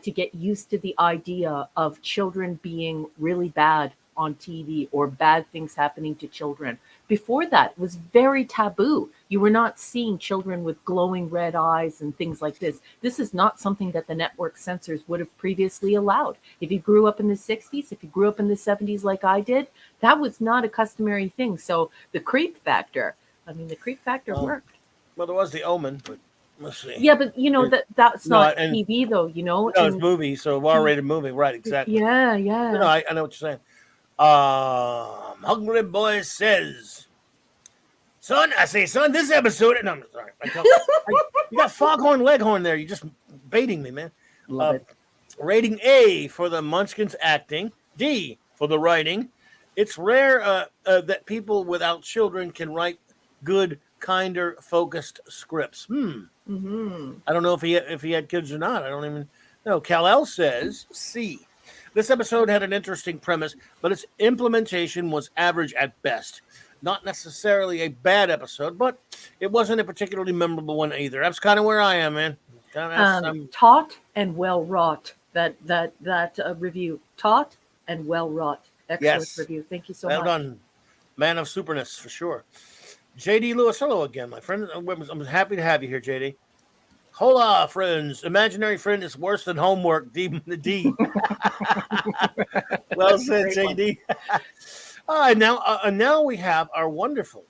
to get used to the idea of children being really bad on TV or bad things happening to children. Before that, it was very taboo. You were not seeing children with glowing red eyes and things like this. This is not something that the network censors would have previously allowed. If you grew up in the 60s, if you grew up in the 70s like I did, that was not a customary thing. So the creep factor, the creep factor worked. Well, there was The Omen, but let's see. Yeah, but that's No, not and- TV though, you know. No, it's movie, so R-rated movie, right? Exactly. Yeah. No, I know what you're saying. Hungry Boy says, son, this episode. No, I'm sorry. You got Foghorn Leghorn there. You're just baiting me, man. Love it. Rating A for the Munchkins acting, D for the writing. It's rare that people without children can write good, kinder, focused scripts. Mm-hmm. I don't know if he had kids or not. I don't even know. Kal-El says C. This episode had an interesting premise, but its implementation was average at best. Not necessarily a bad episode, but it wasn't a particularly memorable one either. That's kind of where I am, man. Taut and well wrought. That review. Taut and well wrought. Excellent review. Thank you so much. Well done. Man of superness, for sure. JD Lewis, hello again, my friend. I'm happy to have you here, JD. Hola, friends. Imaginary friend is worse than homework. D. Well said, JD. Now we have our wonderful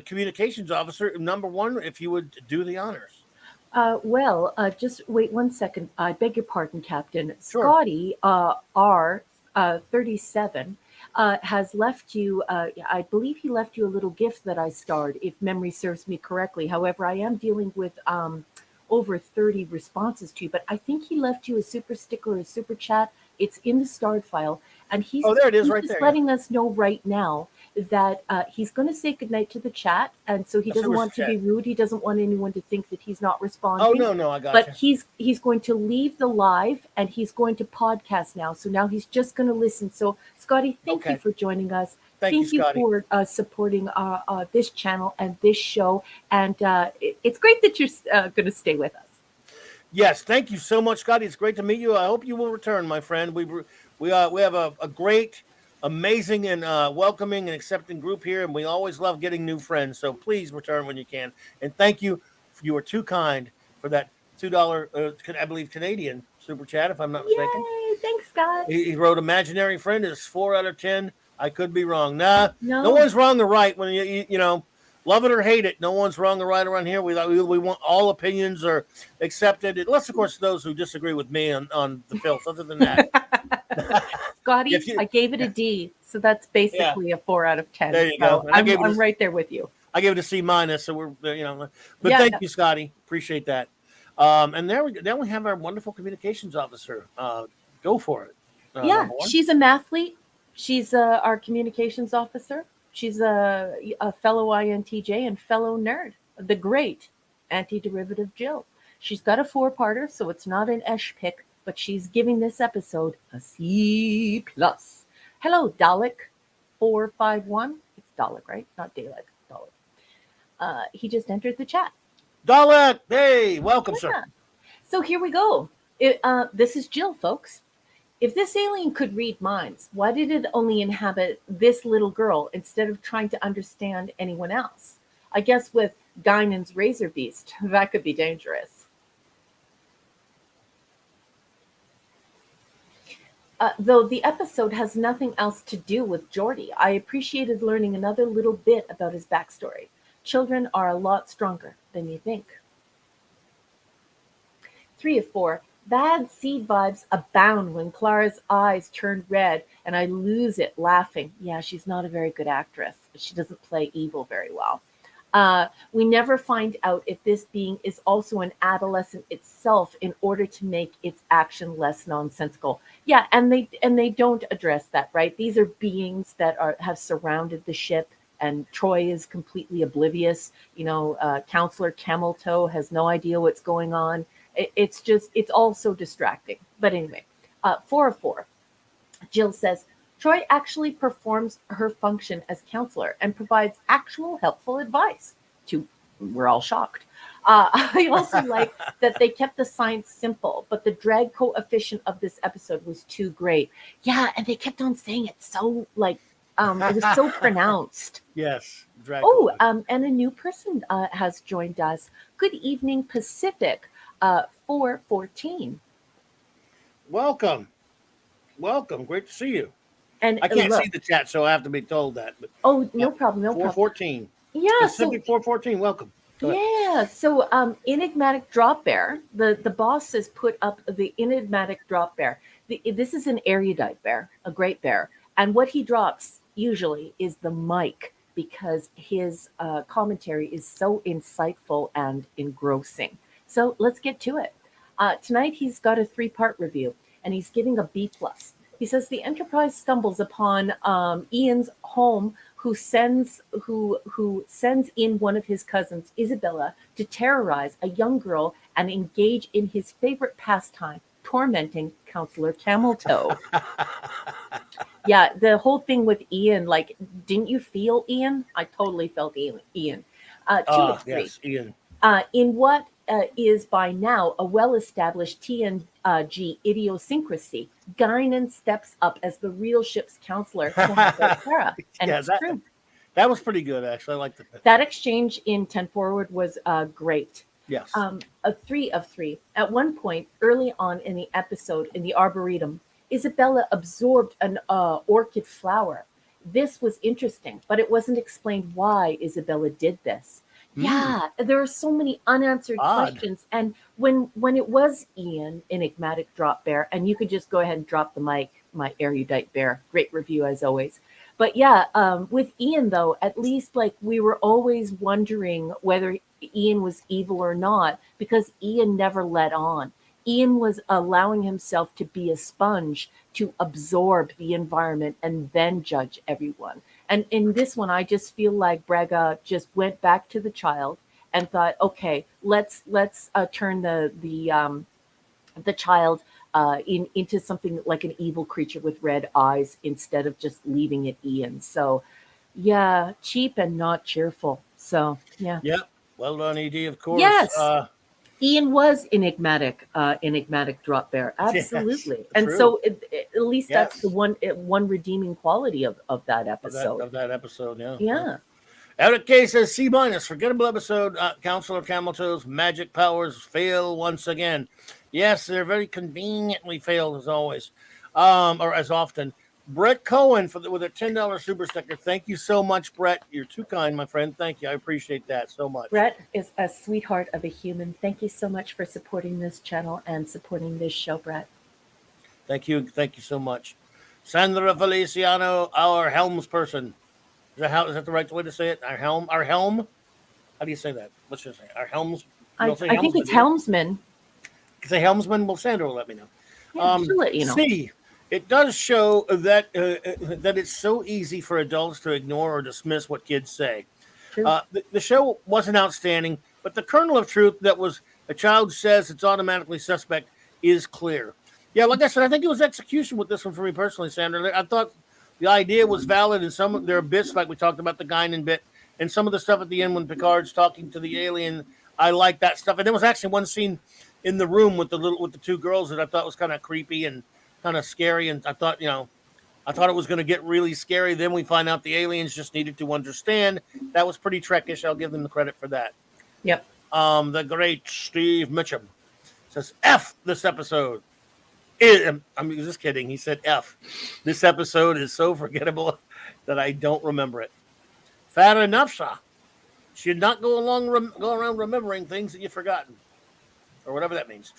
communications officer, number one, if you would do the honors. Just wait 1 second. I beg your pardon, Captain. Sure. Scotty, R37, has left you, I believe he left you a little gift that I starred, if memory serves me correctly. However, I am dealing with over 30 responses to you, but I think he left you a super sticker or a super chat. It's in the starred file. And he's, there it is, right just there, letting us know right now that he's going to say goodnight to the chat. And so he doesn't want to be rude. He doesn't want anyone to think that he's not responding. Oh, no, I got But he's going to leave the live and he's going to podcast now. So now he's just going to listen. So, Scotty, thank you for joining us. Thank you, Scotty. for supporting this channel and this show. And it's great that you're going to stay with us. Yes, thank you so much, Scotty. It's great to meet you. I hope you will return, my friend. We have a great, amazing, and welcoming and accepting group here, and we always love getting new friends. So please return when you can. And thank you. You were too kind for that $2, I believe, Canadian super chat, if I'm not mistaken. Yay! Thanks, Scott. He wrote imaginary friend is 4 out of 10. I could be wrong. No one's wrong or right. When you know, love it or hate it, no one's wrong or right around here. We want all opinions are accepted, unless of course those who disagree with me on the filth. Other than that, Scotty, I gave it a D, so that's basically a 4 out of 10. There you go. I'm right there with you. I gave it a C minus, so we're But thank you, Scotty. Appreciate that. And then we have our wonderful communications officer. Go for it. She's a mathlete. She's our communications officer. She's a fellow INTJ and fellow nerd, the great anti-derivative Jill. She's got a 4-parter, so it's not an Esh pick, but she's giving this episode a C+. Hello, Dalek451. It's Dalek, right? Not Dalek. Dalek. He just entered the chat. Dalek, hey, welcome, sir. So here we go. This is Jill, folks. If this alien could read minds, why did it only inhabit this little girl instead of trying to understand anyone else? I guess with Guinan's razor beast, that could be dangerous. Though the episode has nothing else to do with Geordi, I appreciated learning another little bit about his backstory. Children are a lot stronger than you think. 3 of 4. Bad seed vibes abound when Clara's eyes turn red and I lose it laughing. Yeah, she's not a very good actress. She doesn't play evil very well. We never find out if this being is also an adolescent itself in order to make its action less nonsensical. Yeah, and they don't address that, right? These are beings that have surrounded the ship, and Troy is completely oblivious. Counselor Cameltoe has no idea what's going on. It's all so distracting. But anyway, 4 of 4. Jill says, Troy actually performs her function as counselor and provides actual helpful advice. To We're all shocked. I also like that they kept the science simple, but the drag coefficient of this episode was too great. Yeah, and they kept on saying it so like it was so pronounced. Yes, Oh, Draco. and a new person has joined us. Good evening, Pacific 414. Welcome. Welcome. Great to see you. And I can't see look, the chat, so I have to be told that. But oh, no problem, no problem. 414. Yeah, so Pacific 414. Welcome. Go ahead. yeah, so enigmatic drop bear. The boss has put up the enigmatic drop bear. This is an erudite bear, a great bear, and what he drops usually is the mic because his commentary is so insightful and engrossing. So let's get to it. Tonight he's got a three-part review, and he's giving a B plus. He says the Enterprise stumbles upon Ian's home, who sends in one of his cousins, Isabella, to terrorize a young girl and engage in his favorite pastime, tormenting Counselor Cameltoe. Yeah, the whole thing with Ian, like, didn't you feel Ian? I totally felt Ian. Two of three. Yes, Ian. In what is by now a well-established TNG idiosyncrasy, Guinan steps up as the real ship's counselor to help Sarah, and Yeah, it's that- true. That was pretty good, actually. I liked it. That exchange in 10 Forward was great. Yes. A 3 of 3. At one point, early on in the episode, in the Arboretum, Isabella absorbed an orchid flower. This was interesting, but it wasn't explained why Isabella did this. Yeah, there are so many unanswered Odd. questions. And when it was Ian, enigmatic drop bear, and you could just go ahead and drop the mic, my erudite bear. Great review as always. But yeah, with Ian though, at least like we were always wondering whether Ian was evil or not, because Ian never let on. Ian was allowing himself to be a sponge to absorb the environment and then judge everyone. And in this one, I just feel like Braga just went back to the child and thought, okay, let's turn the child into something like an evil creature with red eyes instead of just leaving it Ian. So, yeah, cheap and not cheerful. So, yeah. Yep. Well done, ED, of course. Yes. Ian was enigmatic drop bear, absolutely, and true. so at least that's Yes. the one redeeming quality of that episode. Of that episode, yeah. Yeah. Out K says C minus. Forgettable episode. Counselor Cameltoe's magic powers fail once again. Yes, they're very conveniently failed as always, or as often. Brett Cohen with a $10 super sticker. Thank you so much, Brett. You're too kind, my friend. Thank you. I appreciate that so much. Brett is a sweetheart of a human. Thank you so much for supporting this channel and supporting this show, Brett. Thank you. Thank you so much. Sandra Feliciano, our helms person. Is that the right way to say it? Our helm? How do you say that? Let's just say our helms. I think it's helmsman. Say helmsman. Well, Sandra will let me know. Yeah, she'll let you know. C. It does show that that it's so easy for adults to ignore or dismiss what kids say. The show wasn't outstanding, but the kernel of truth that was a child says it's automatically suspect is clear. Yeah, like I said, I think it was execution with this one for me personally, Sandra. I thought the idea was valid, and some of their bits, like we talked about the Guinan bit, and some of the stuff at the end when Picard's talking to the alien, I like that stuff. And there was actually one scene in the room with the two girls that I thought was kind of creepy and kind of scary, and I thought it was going to get really scary. Then we find out the aliens just needed to understand. That was pretty Trekkish. I'll give them the credit for that. Yep. The great Steve Mitchum says F this episode. I'm just kidding. He said F. This episode is so forgettable that I don't remember it. Fat enough, sir. Should not go around remembering things that you've forgotten, or whatever that means.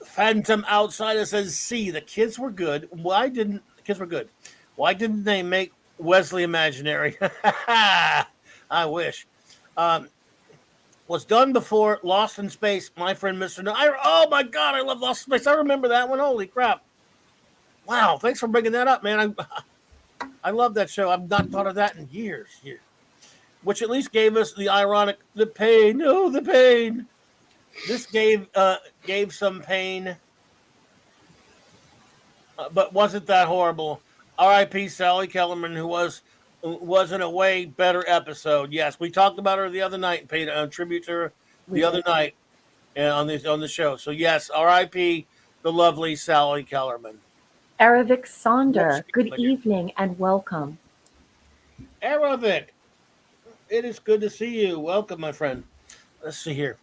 Phantom Outsider says, "See, the kids were good. Why didn't they make Wesley imaginary?" I wish. Was done before Lost in Space. My friend, Mr. No. Oh my God, I love Lost in Space. I remember that one. Holy crap! Wow, thanks for bringing that up, man. I love that show. I've not thought of that in years. Which at least gave us the ironic, the pain. Oh, the pain. This gave some pain, but wasn't that horrible. R.I.P. Sally Kellerman, who was in a way better episode. Yes, we talked about her the other night and paid a tribute to her We the other did. night on the show. So yes, R.I.P. the lovely Sally Kellerman. Aravic Next, Sonder, good my dear. evening and welcome. Aravic, it is good to see you. Welcome, my friend. Let's see here.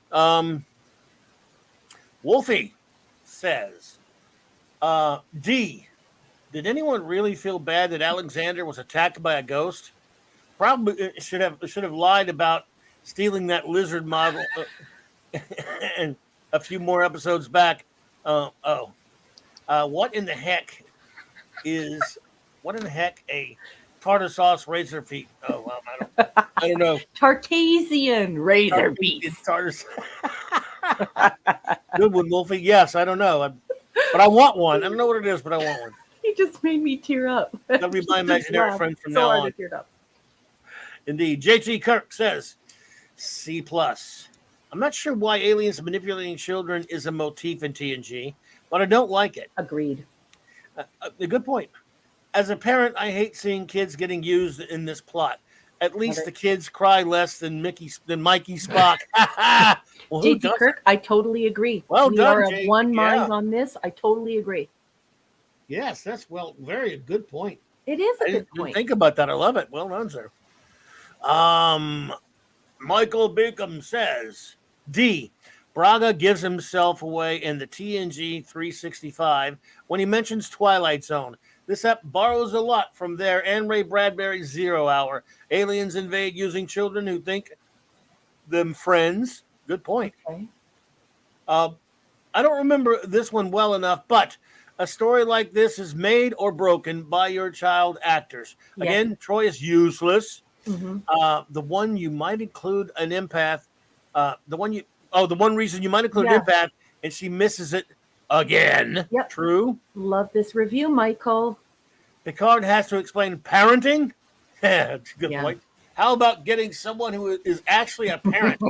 Wolfie says, D, did anyone really feel bad that Alexander was attacked by a ghost? Probably should have lied about stealing that lizard model and a few more episodes back. What in the heck is a tartar sauce razor feet? Oh, I don't know. Tartesian razor It's beast. tartar. Good one, Wolfie. Yes, I don't know, but I want one. I don't know what it is, but I want one. He just made me tear up. That'll be my imaginary friend from now on. Teared up. Indeed. JT Kirk says C+. I'm not sure why aliens manipulating children is a motif in TNG, but I don't like it. Agreed. A good point. As a parent, I hate seeing kids getting used in this plot. At least the kids cry less than Mikey Spock. Well, who JT Kirk, I totally agree. Well we done, are Jay. of one mind Yeah. on this. I totally agree. Yes, that's very good point. It is a I good didn't point. think about that. I love it. Well done, sir. Michael Beacom says D. Braga gives himself away in the TNG 365 when he mentions Twilight Zone. This app borrows a lot from there and Ray Bradbury's 0 Hour. Aliens invade using children who think them friends. Good point. Okay. I don't remember this one well enough, but a story like this is made or broken by your child actors. Yes. Again, Troy is useless. Mm-hmm. The one you might include an empath. The one reason you might include an empath, and she misses it again. Yep. True. Love this review, Michael. Picard has to explain parenting. That's a good Yeah. point. How about getting someone who is actually a parent?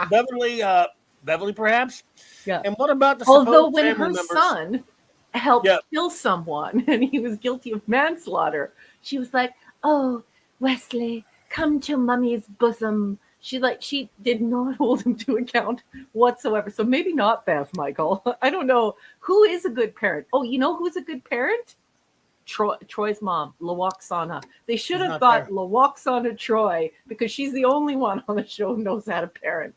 Beverly, perhaps. Yeah. And what about the Although supposed when family her members? son helped Yeah. kill someone and he was guilty of manslaughter, she was like, "Oh, Wesley, come to mummy's bosom." She did not hold him to account whatsoever. So maybe not Beth, Michael. I don't know who is a good parent. Oh, you know who's a good parent? Troy's mom, Lawaksana. They should She's have not got there. Lawaksana Troy because she's the only one on the show who knows how to parent.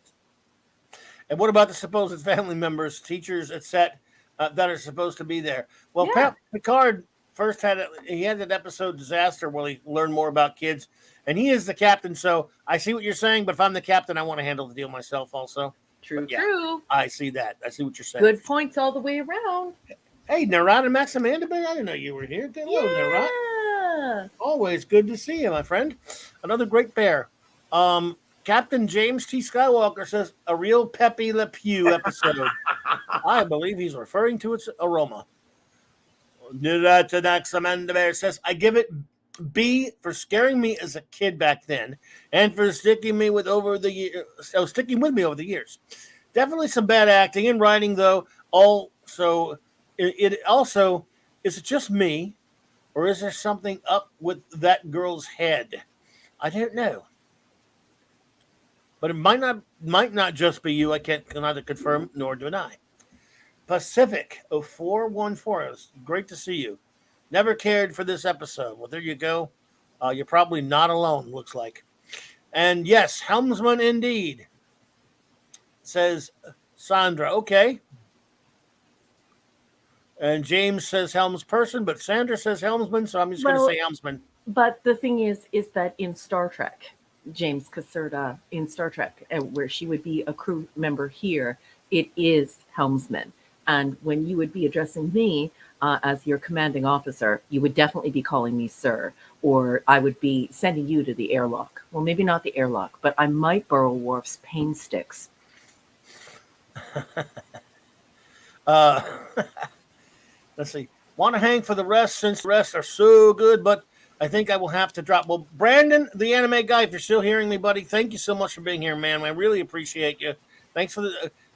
And what about the supposed family members, teachers, etc., that are supposed to be there? Well, Yeah. Picard first had that episode Disaster where he learned more about kids, and he is the captain. So I see what you're saying, but if I'm the captain, I want to handle the deal myself also. True, Yeah. true. I see that. I see what you're saying. Good points all the way around. Hey, Narat and Maximanda, I didn't know you were here. Hello, Narat. Yeah. Always good to see you, my friend. Another great pair. Captain James T. Skywalker says a real Pepe Le Pew episode. I believe he's referring to its aroma. Narat says I give it B for scaring me as a kid back then, and for sticking with me over the years. Definitely some bad acting and writing, though. Also, it also is it just me, or is there something up with that girl's head? I don't know, but it might not just be you. I can neither confirm nor deny. Pacific 0414. It's great to see you. Never cared for this episode. Well, there you go. You're probably not alone, looks like. And yes, helmsman indeed, says Sandra. Okay. And James says helmsperson, but Sandra says helmsman, so I'm just going to say helmsman. But the thing is that in Star Trek, James Caserta in Star Trek, where she would be a crew member here, it is helmsman. And when you would be addressing me as your commanding officer, you would definitely be calling me sir, or I would be sending you to the airlock. Well, maybe not the airlock, but I might borrow Worf's pain sticks. Let's see. Want to hang for the rest since the rest are so good, but I think I will have to drop. Well, Brandon, the anime guy, if you're still hearing me, buddy, thank you so much for being here, man. I really appreciate you. Thanks for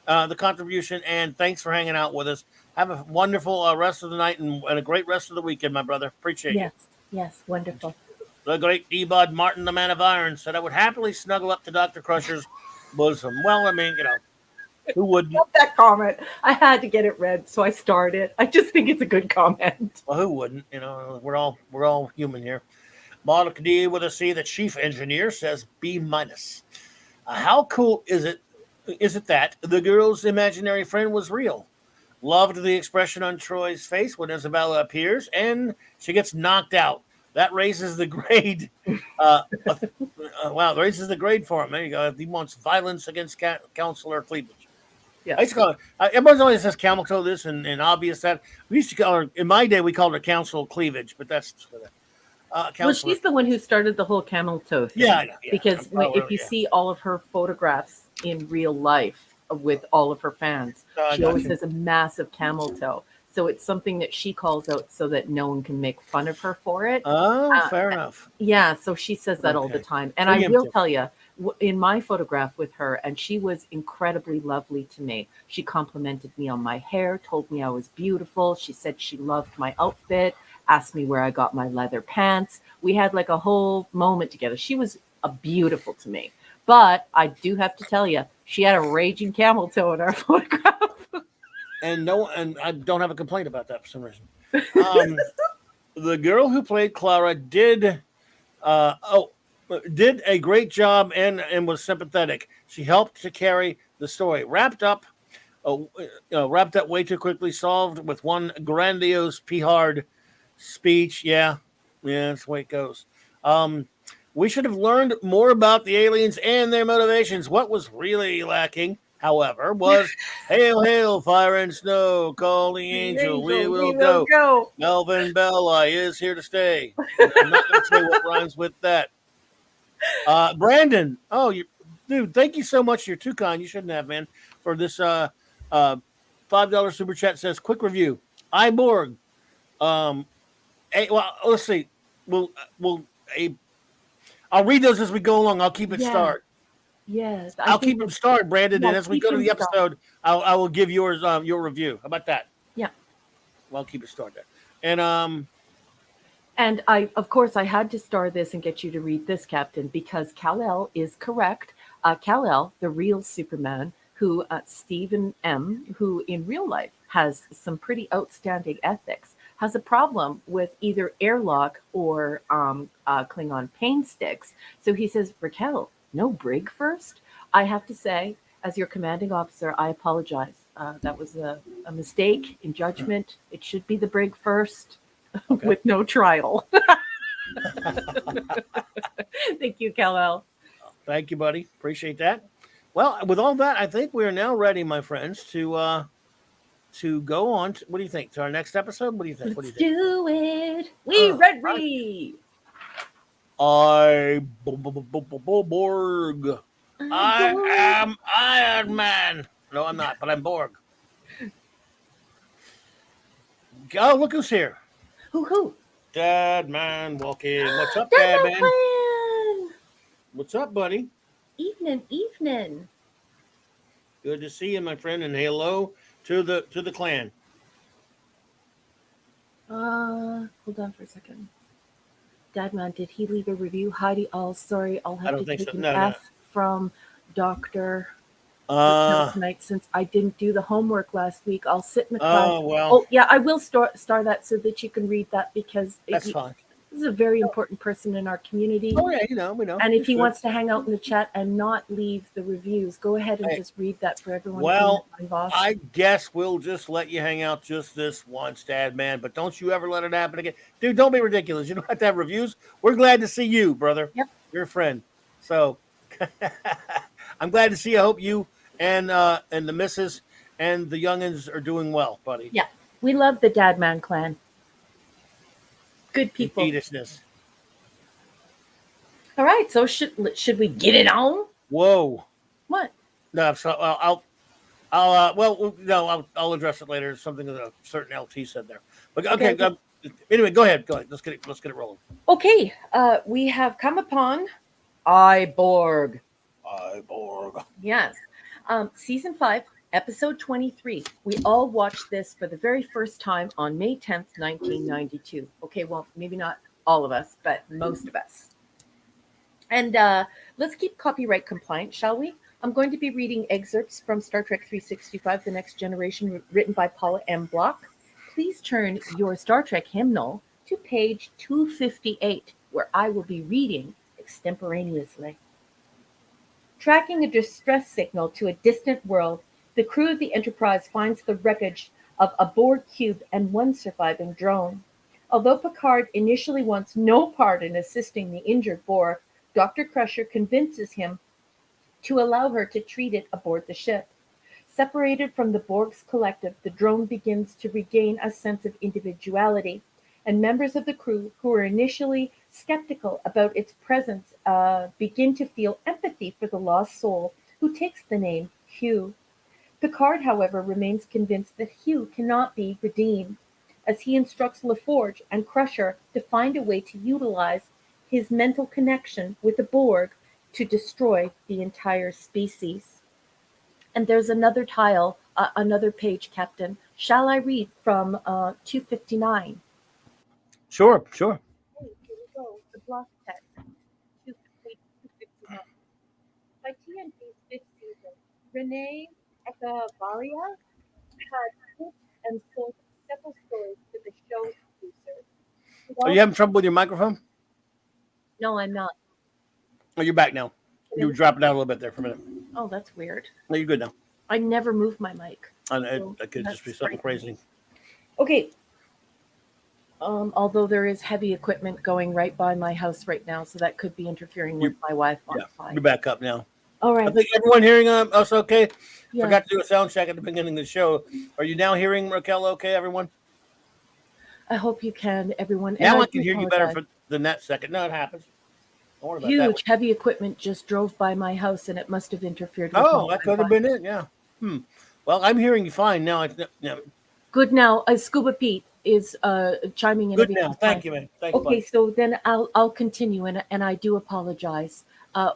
the contribution, and thanks for hanging out with us. Have a wonderful rest of the night and a great rest of the weekend, my brother. Appreciate you. Yes, yes, wonderful. The great D-Bud Martin, the man of iron, said I would happily snuggle up to Dr. Crusher's bosom. Well, I mean, who wouldn't? Love that comment. I had to get it read, so I started. I just think it's a good comment. Well, who wouldn't? We're all human here. Monica D with a C, the chief engineer, says B minus. How cool is it? Is it that the girl's imaginary friend was real? Loved the expression on Troy's face when Isabella appears and she gets knocked out. That raises the grade. Wow, raises the grade for him. There you go. He wants violence against Counselor Cleavage. Yeah. I used to call it, everybody always says camel toe this and obvious that. We used to call her, in my day, we called her Counsel Cleavage, but that's Well, she's the one who started the whole camel toe thing. Yeah, I know. Yeah. Because if you see all of her photographs in real life with all of her fans, she always has a massive camel toe. So it's something that she calls out so that no one can make fun of her for it. Oh, fair enough. Yeah, so she says that all the time. And I will tell you, in my photograph with her, and she was incredibly lovely to me. She complimented me on my hair, told me I was beautiful. She said she loved my outfit, asked me where I got my leather pants. We had like a whole moment together. She was beautiful to me. But I do have to tell you, she had a raging camel toe in our photograph. And I don't have a complaint about that for some reason. The girl who played Clara did a great job and was sympathetic. She helped to carry the story. Wrapped up way too quickly. Solved with one grandiose P-hard speech. Yeah, that's the way it goes. We should have learned more about the aliens and their motivations. What was really lacking, however, was hail, hail, fire and snow, call the angel, we will go. Melvin Bella is here to stay. I'm not going to say what rhymes with that. Brandon, dude, thank you so much. You're too kind. You shouldn't have, man. For this $5 super chat says, quick review. Iborg. Let's see. I'll read those as we go along. I'll keep it starred. Yes, I'll keep them starred, Brandon. And as we go to the episode, I will give yours your review. How about that? Yeah. Well, I'll keep it starred there. And I, of course, I had to star this and get you to read this, Captain, because Kal-El is correct. Kal-El, the real Superman, who Stephen M., who in real life has some pretty outstanding ethics, has a problem with either airlock or Klingon pain sticks. So he says, Raquel, no brig first? I have to say, as your commanding officer, I apologize. That was a mistake in judgment. It should be the brig first. Okay. With no trial. Thank you, Kal-El. Thank you, buddy. Appreciate that. Well, with all that, I think we are now ready, my friends, to go on. What do you think? To our next episode? What do you think? Let's do it. We ready. Borg. I am Iron Man. No, I'm not, but I'm Borg. Oh, look who's here. Who? Dad Man walking. What's up, Dad Man? What's up, buddy? Evening. Good to see you, my friend, and hello to the clan. Hold on for a second. Dad Man, did he leave a review? Heidi, sorry, I'll have to take an F from Dr. Tonight, since I didn't do the homework last week. I'll sit in the class. Oh, well. Oh, yeah, I will star that so that you can read that, because that's fine. This is a very important person in our community. Oh, yeah, we know. And if he wants to hang out in the chat and not leave the reviews, go ahead and just read that for everyone. Well, I guess we'll just let you hang out just this once, Dad Man, but don't you ever let it happen again. Dude, don't be ridiculous. You don't have to have reviews. We're glad to see you, brother. Yep. You're a friend. So I'm glad to see you. I hope you and the missus and the youngins are doing well, buddy. Yeah, we love the Dad Man clan. Good people. Fetusness. All right, so should we get it on? Whoa. What? No, so I'll address it later. Something that a certain LT said there. But okay. Anyway, go ahead. Let's get it rolling. Okay. We have come upon Iborg. Iborg. Yes. Season 5, Episode 23. We all watched this for the very first time on May 10th, 1992. Okay, well, maybe not all of us, but most of us. And let's keep copyright compliant, shall we? I'm going to be reading excerpts from Star Trek 365 The Next Generation, written by Paula M. Block. Please turn your Star Trek hymnal to page 258, where I will be reading extemporaneously. Tracking a distress signal to a distant world, the crew of the Enterprise finds the wreckage of a Borg cube and one surviving drone. Although Picard initially wants no part in assisting the injured Borg, Dr. Crusher convinces him to allow her to treat it aboard the ship. Separated from the Borg's collective, the drone begins to regain a sense of individuality, and members of the crew who were initially skeptical about its presence begin to feel empathy for the lost soul who takes the name Hugh. Picard, however, remains convinced that Hugh cannot be redeemed, as he instructs LaForge and Crusher to find a way to utilize his mental connection with the Borg to destroy the entire species. And there's another tile, another page, Captain. Shall I read from 259? Sure, sure. Hey, here we go. The block text, page 259. By TNG's fifth season, Renee Echevarria had pitched and sold several stories to the show's producers. Are you having trouble with your microphone? No, I'm not. Oh, you're back now. You were dropping down a little bit there for a minute. Oh, that's weird. No, you're good now. I never move my mic. That could just be something crazy. Okay. Although there is heavy equipment going right by my house right now, so that could be interfering with my Wi-Fi. Yeah, you're back up now. All right. I think everyone hearing us okay? Yeah. Forgot to do a sound check at the beginning of the show. Are you now hearing Raquel okay, everyone? I hope you can, everyone. Now I can hear you better than that second. No, it happens. Don't worry about that. Huge heavy equipment just drove by my house, and it must have interfered with Oh, that could have been it, yeah. Well, I'm hearing you fine now. Good now. Scuba Pete is chiming in. Good now. Thank you, man. Thanks, okay, so then I'll continue, and I do apologize.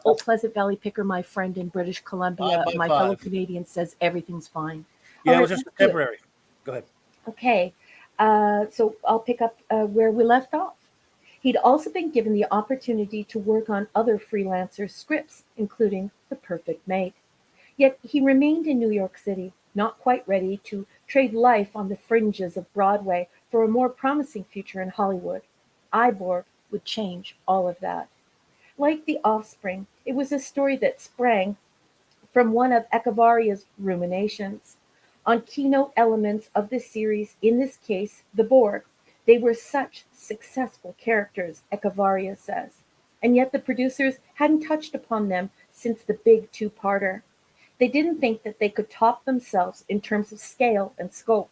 Old Pleasant Valley Picker, my friend in British Columbia, my fellow Canadian, says everything's fine. Yeah, it was just temporary. Go ahead. Okay, so I'll pick up where we left off. He'd also been given the opportunity to work on other freelancer scripts, including The Perfect Mate. Yet he remained in New York City, not quite ready to trade life on the fringes of Broadway for a more promising future in Hollywood. Iborg would change all of that. Like The Offspring, it was a story that sprang from one of Echevaria's ruminations on keynote elements of the series, in this case, the Borg. They were such successful characters, Echevarria says, and yet the producers hadn't touched upon them since the big two-parter. They didn't think that they could top themselves in terms of scale and scope.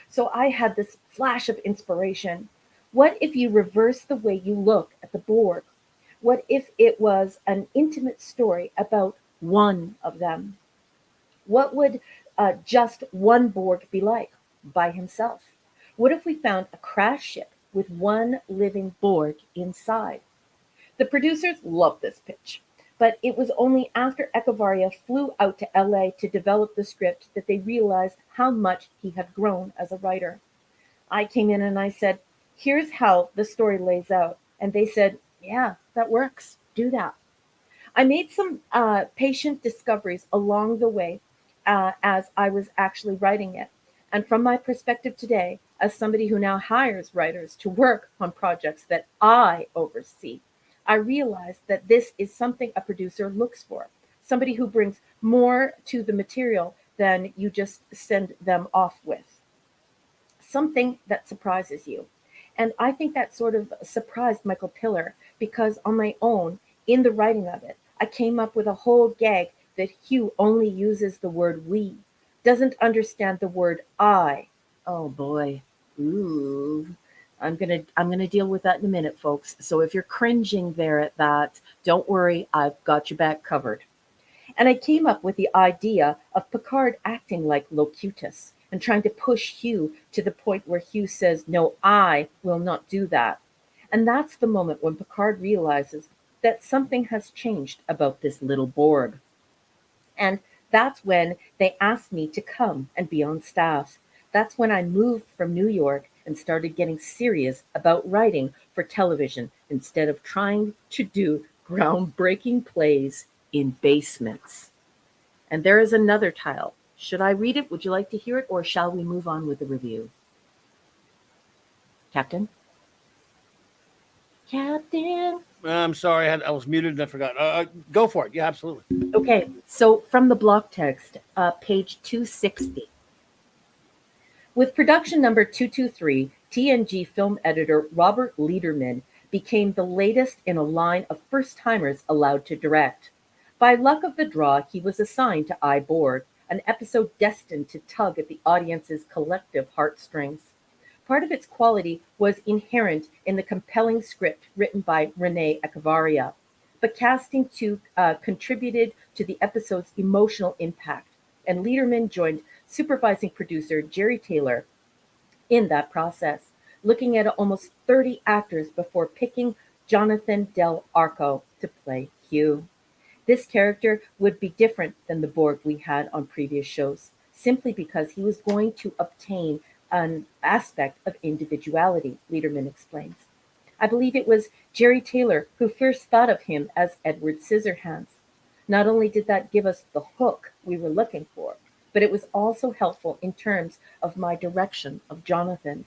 So I had this flash of inspiration. What if you reverse the way you look at the Borg? What if it was an intimate story about one of them? What would just one Borg be like by himself? What if we found a crash ship with one living Borg inside? The producers loved this pitch, but it was only after Echevarria flew out to LA to develop the script that they realized how much he had grown as a writer. I came in and I said, here's how the story lays out. And they said, yeah, that works. Do that. I made some patient discoveries along the way as I was actually writing it. And from my perspective today, as somebody who now hires writers to work on projects that I oversee, I realize that this is something a producer looks for. Somebody who brings more to the material than you just send them off with. Something that surprises you. And I think that sort of surprised Michael Piller, because on my own, in the writing of it, I came up with a whole gag that Hugh only uses the word we, doesn't understand the word I. Oh boy. Ooh. I'm gonna deal with that in a minute, folks. So if you're cringing there at that, don't worry, I've got your back covered. And I came up with the idea of Picard acting like Locutus and trying to push Hugh to the point where Hugh says, no, I will not do that. And that's the moment when Picard realizes that something has changed about this little Borg. And That's when they asked me to come and be on staff. That's when I moved from New York and started getting serious about writing for television instead of trying to do groundbreaking plays in basements. And there is another tile. Should I read it? Would you like to hear it, or shall we move on with the review? Captain? Captain? I'm sorry, I was muted and I forgot. Go for it. Yeah, absolutely. Okay, so from the block text, page 260. With production number 223, TNG film editor Robert Lederman became the latest in a line of first-timers allowed to direct. By luck of the draw, he was assigned to I, Borg, an episode destined to tug at the audience's collective heartstrings. Part of its quality was inherent in the compelling script written by Renee Echevarria, but casting too contributed to the episode's emotional impact, and Lederman joined supervising producer Jerry Taylor in that process, looking at almost 30 actors before picking Jonathan Del Arco to play Hugh. This character would be different than the Borg we had on previous shows, simply because he was going to obtain an aspect of individuality, Lederman explains. I believe it was Jerry Taylor who first thought of him as Edward Scissorhands. Not only did that give us the hook we were looking for, but it was also helpful in terms of my direction of Jonathan.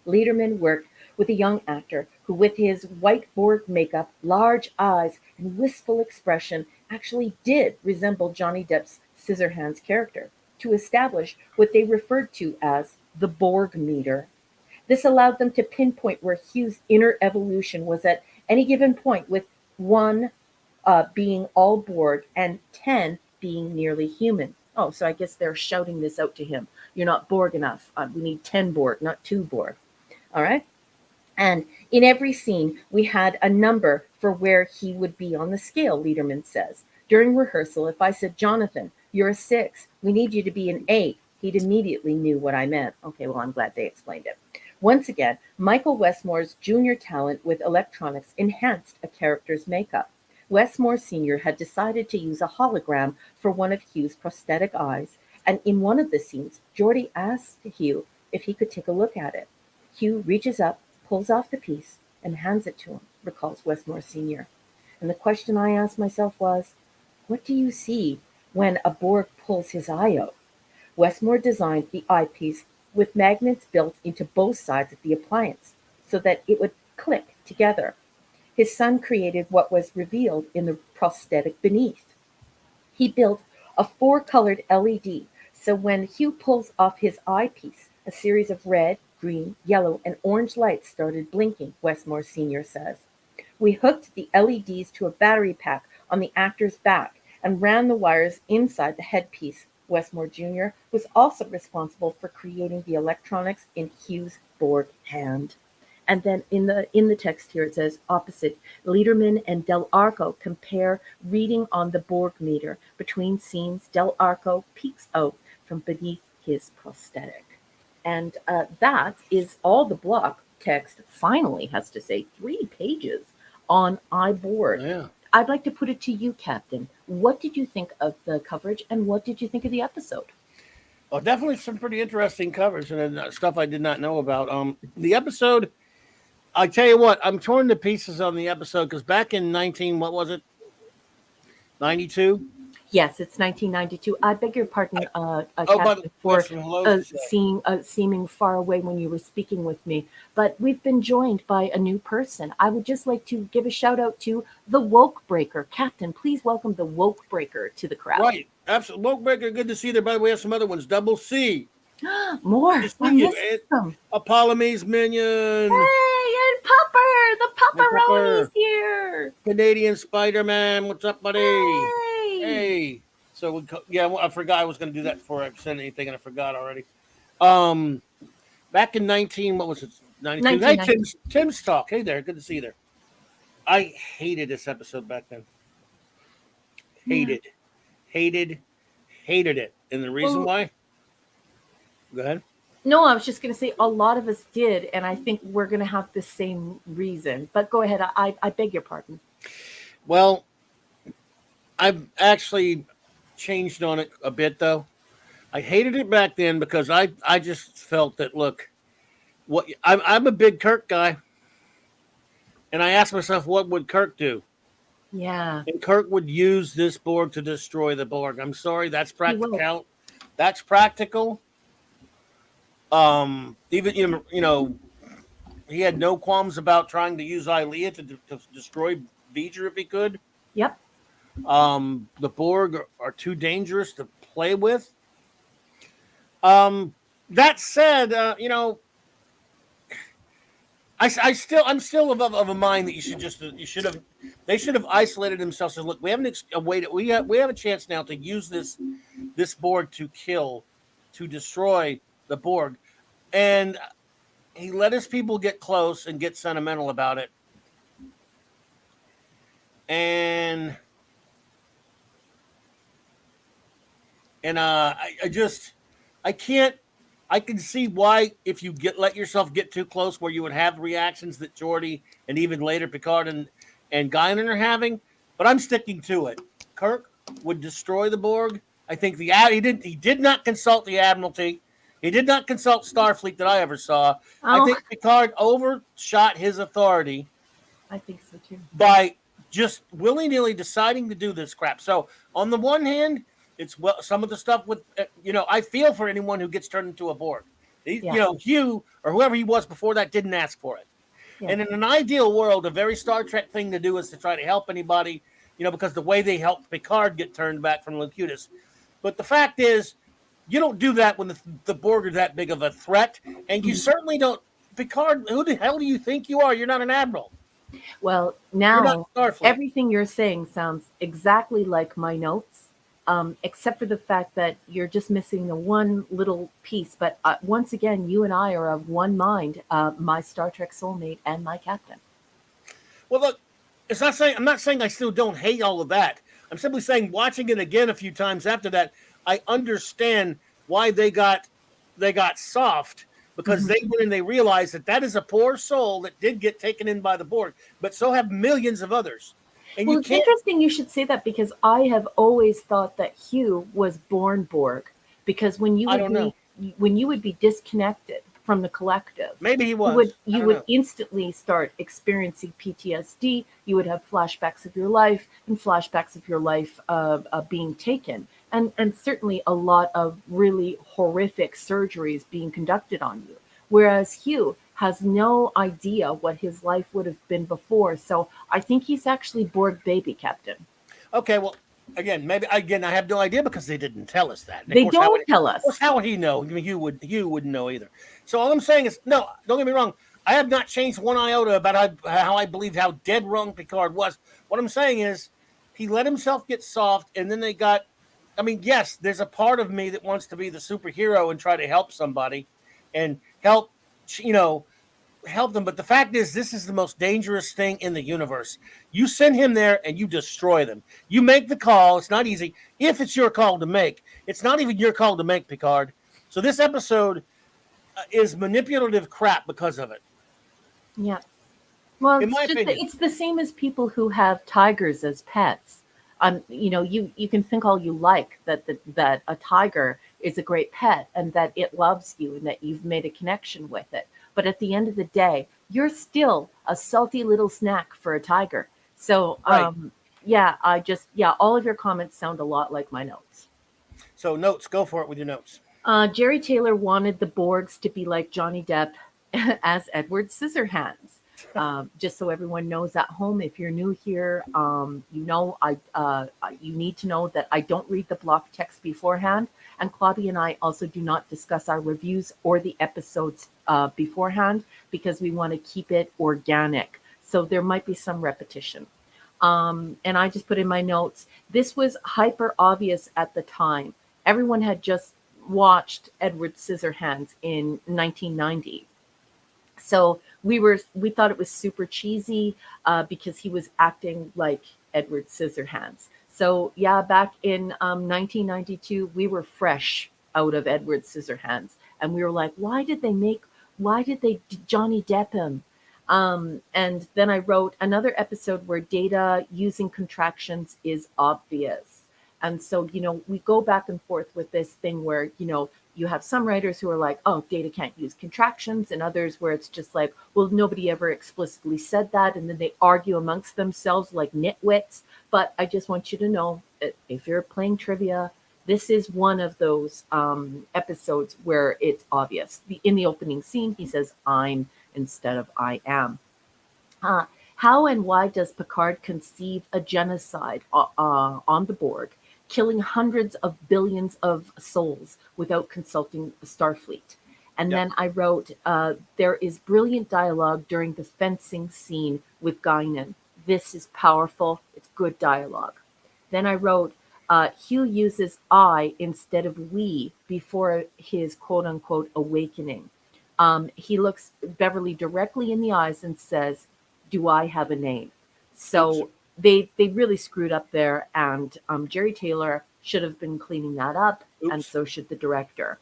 Lederman worked with a young actor who, with his white Borg makeup, large eyes, and wistful expression, actually did resemble Johnny Depp's Scissorhands character, to establish what they referred to as the Borg meter. This allowed them to pinpoint where Hugh's inner evolution was at any given point, with 1 being all Borg and 10 being nearly human. Oh, so I guess they're shouting this out to him. You're not Borg enough. We need 10 Borg, not 2 Borg. All right? And in every scene, we had a number for where he would be on the scale, Lederman says. During rehearsal, if I said, Jonathan, you're a 6, we need you to be an 8, he'd immediately knew what I meant. Okay, well, I'm glad they explained it. Once again, Michael Westmore's junior talent with electronics enhanced a character's makeup. Westmore Sr. had decided to use a hologram for one of Hugh's prosthetic eyes, and in one of the scenes, Geordi asked Hugh if he could take a look at it. Hugh reaches up, pulls off the piece, and hands it to him, recalls Westmore Sr. And the question I asked myself was, what do you see when a Borg pulls his eye out? Westmore designed the eyepiece with magnets built into both sides of the appliance so that it would click together. His son created what was revealed in the prosthetic beneath. He built a 4-colored LED, so when Hugh pulls off his eyepiece, a series of red, green, yellow, and orange lights started blinking, Westmore Sr. says. We hooked the LEDs to a battery pack on the actor's back and ran the wires inside the headpiece. Westmore Jr. was also responsible for creating the electronics in Hugh's Borg hand. And then in the text here it says, opposite, Lederman and Del Arco compare reading on the Borg meter. Between scenes, Del Arco peeks out from beneath his prosthetic. And that is all the block text finally has to say. 3 pages on iBoard. Yeah. I'd like to put it to you, Captain. What did you think of the coverage, and what did you think of the episode? Well, definitely some pretty interesting coverage and stuff I did not know about. The episode, I tell you what, I'm torn to pieces on the episode because back in what was it? 92? Yes, it's 1992. I beg your pardon, Captain, for seeming far away when you were speaking with me. But we've been joined by a new person. I would just like to give a shout out to the Woke Breaker. Captain, please welcome the Woke Breaker to the crowd. Right. Absolutely. Woke Breaker, good to see you there. By the way, we have some other ones. Double C. More. Apollome's Minion. Hey, and Pupper. The Pupperoni's here. Canadian Spider-Man. What's up, buddy? Hey. So, I forgot I was going to do that before I said anything, and I forgot already. Back in 92. Hey, Tim's Talk. Hey there. Good to see you there. I hated this episode back then. Hated it. And the reason why? Go ahead. No, I was just going to say a lot of us did, and I think we're going to have the same reason. But go ahead. I beg your pardon. Well, I've actually changed on it a bit though. I hated it back then because I just felt that look, I'm a big Kirk guy, and I asked myself what would Kirk do, Yeah, and Kirk would use this Borg to destroy the Borg. I'm sorry, that's he will. practical. That's practical. Even he had no qualms about trying to use Ilea to destroy V'ger if he could. Yep. The Borg are too dangerous to play with. Um, that said, I'm still of a mind that you should have they should have isolated themselves and look, we have a way that we have a chance now to use this Borg to destroy the Borg, and he let his people get close and get sentimental about it, and I just I can't. I can see why if you let yourself get too close, where you would have reactions that Geordi and even later Picard and Guinan are having. But I'm sticking to it. Kirk would destroy the Borg. I think he did not consult the Admiralty. He did not consult Starfleet that I ever saw. I Oh, think Picard overshot his authority I think so too. by just willy-nilly deciding to do this crap. So on the one hand, it's some of the stuff with I feel for anyone who gets turned into a Borg. Yeah. Hugh or whoever he was before that didn't ask for it. Yeah. And in an ideal world, a very Star Trek thing to do is to try to help anybody, because the way they helped Picard get turned back from Locutus. But the fact is, you don't do that when the Borg are that big of a threat, and you certainly don't. Picard, who the hell do you think you are? You're not an admiral. Well, You're not now Starfleet. everything you're saying sounds exactly like my notes, except for the fact that you're just missing the one little piece. But once again, you and I are of one mind, my Star Trek soulmate and my captain. Well, look, I'm not saying I still don't hate all of that. I'm simply saying watching it again a few times after that, I understand why they got soft because they went and they realized that is a poor soul that did get taken in by the Borg, but so have millions of others. And Well, you it's can't. interesting you should say that because I have always thought that Hugh was born Borg because I don't know. when you would be disconnected from the collective, Maybe he you was. would I you don't would know. instantly start experiencing PTSD. You would have flashbacks of your life and flashbacks of your life being taken, and certainly a lot of really horrific surgeries being conducted on you. Whereas Hugh has no idea what his life would have been before. So I think he's actually Borg baby captain. Okay, well, maybe I have no idea because they didn't tell us that. And of They course, don't tell us. how would he know? I mean, Hugh wouldn't know either. So all I'm saying is, no, don't get me wrong. I have not changed one iota about how I believed how dead wrong Picard was. What I'm saying is, he let himself get soft, and then they got. I mean, yes, there's a part of me that wants to be the superhero and try to help somebody, and you know, help them. But the fact is, this is the most dangerous thing in the universe. You send him there and you destroy them. You make the call. It's not easy. If it's your call to make, it's not even your call to make, Picard. So this episode is manipulative crap because of it. Yeah. Well, In my opinion. it's the same as people who have tigers as pets. You can think all you like that a tiger is a great pet and that it loves you and that you've made a connection with it. But at the end of the day, you're still a salty little snack for a tiger. So, Right. all of your comments sound a lot like my notes. So notes, go for it with your notes. Jerry Taylor wanted the Borgs to be like Johnny Depp as Edward Scissorhands. Just so everyone knows at home, if you're new here, you need to know that I don't read the block text beforehand, and Claudia and I also do not discuss our reviews or the episodes beforehand because we want to keep it organic. So there might be some repetition. And I just put in my notes, this was hyper obvious at the time. Everyone had just watched Edward Scissorhands in 1990. So we thought it was super cheesy because he was acting like Edward Scissorhands. So yeah, back in 1992, we were fresh out of Edward Scissorhands, and we were like, why did they Johnny Depp him? And then I wrote another episode where Data using contractions is obvious. And so, we go back and forth with this thing where, you have some writers who are like, oh, Data can't use contractions, and others where it's just like, well, nobody ever explicitly said that. And then they argue amongst themselves like nitwits. But I just want you to know, if you're playing trivia, this is one of those episodes where it's obvious. In the opening scene, he says, I'm instead of I am. How and why does Picard conceive a genocide on the Borg, killing hundreds of billions of souls without consulting Starfleet? And then I wrote, there is brilliant dialogue during the fencing scene with Guinan. This is powerful. It's good dialogue. Then I wrote, Hugh uses I instead of we before his quote-unquote awakening. He looks Beverly directly in the eyes and says, do I have a name? So they really screwed up there, and Jerry Taylor should have been cleaning that up, and so should the director.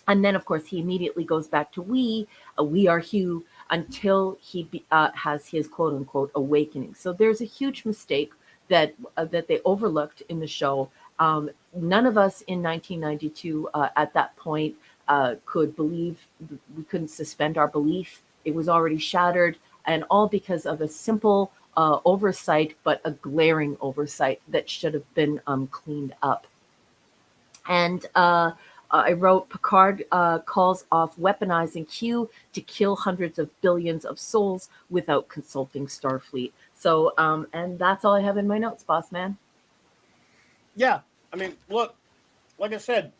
And then, of course, he immediately goes back to we are Hugh, until he has his quote-unquote awakening. So there's a huge mistake that they overlooked in the show. None of us in 1992 at that point could believe, we couldn't suspend our belief. It was already shattered, and all because of a simple oversight, but a glaring oversight that should have been cleaned up. And I wrote, Picard calls off weaponizing Q to kill hundreds of billions of souls without consulting Starfleet. So, and that's all I have in my notes, boss man. Yeah. I mean, look, like I said,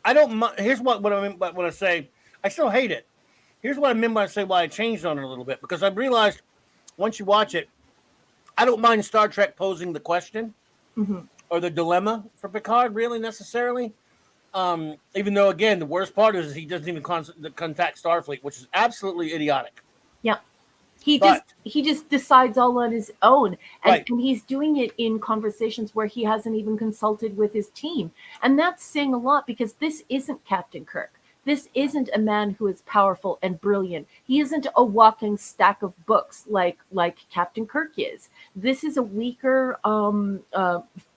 I don't mind. Here's what I mean when I say I still hate it. Here's what I mean when I say why I changed on it a little bit, because I realized once you watch it, I don't mind Star Trek posing the question or the dilemma for Picard, really, necessarily. Even though, again, the worst part is he doesn't even contact Starfleet, which is absolutely idiotic. Yeah. He just decides all on his own, and he's doing it in conversations where he hasn't even consulted with his team. And that's saying a lot, because this isn't Captain Kirk. This isn't a man who is powerful and brilliant. He isn't a walking stack of books like Captain Kirk is. This is a weaker,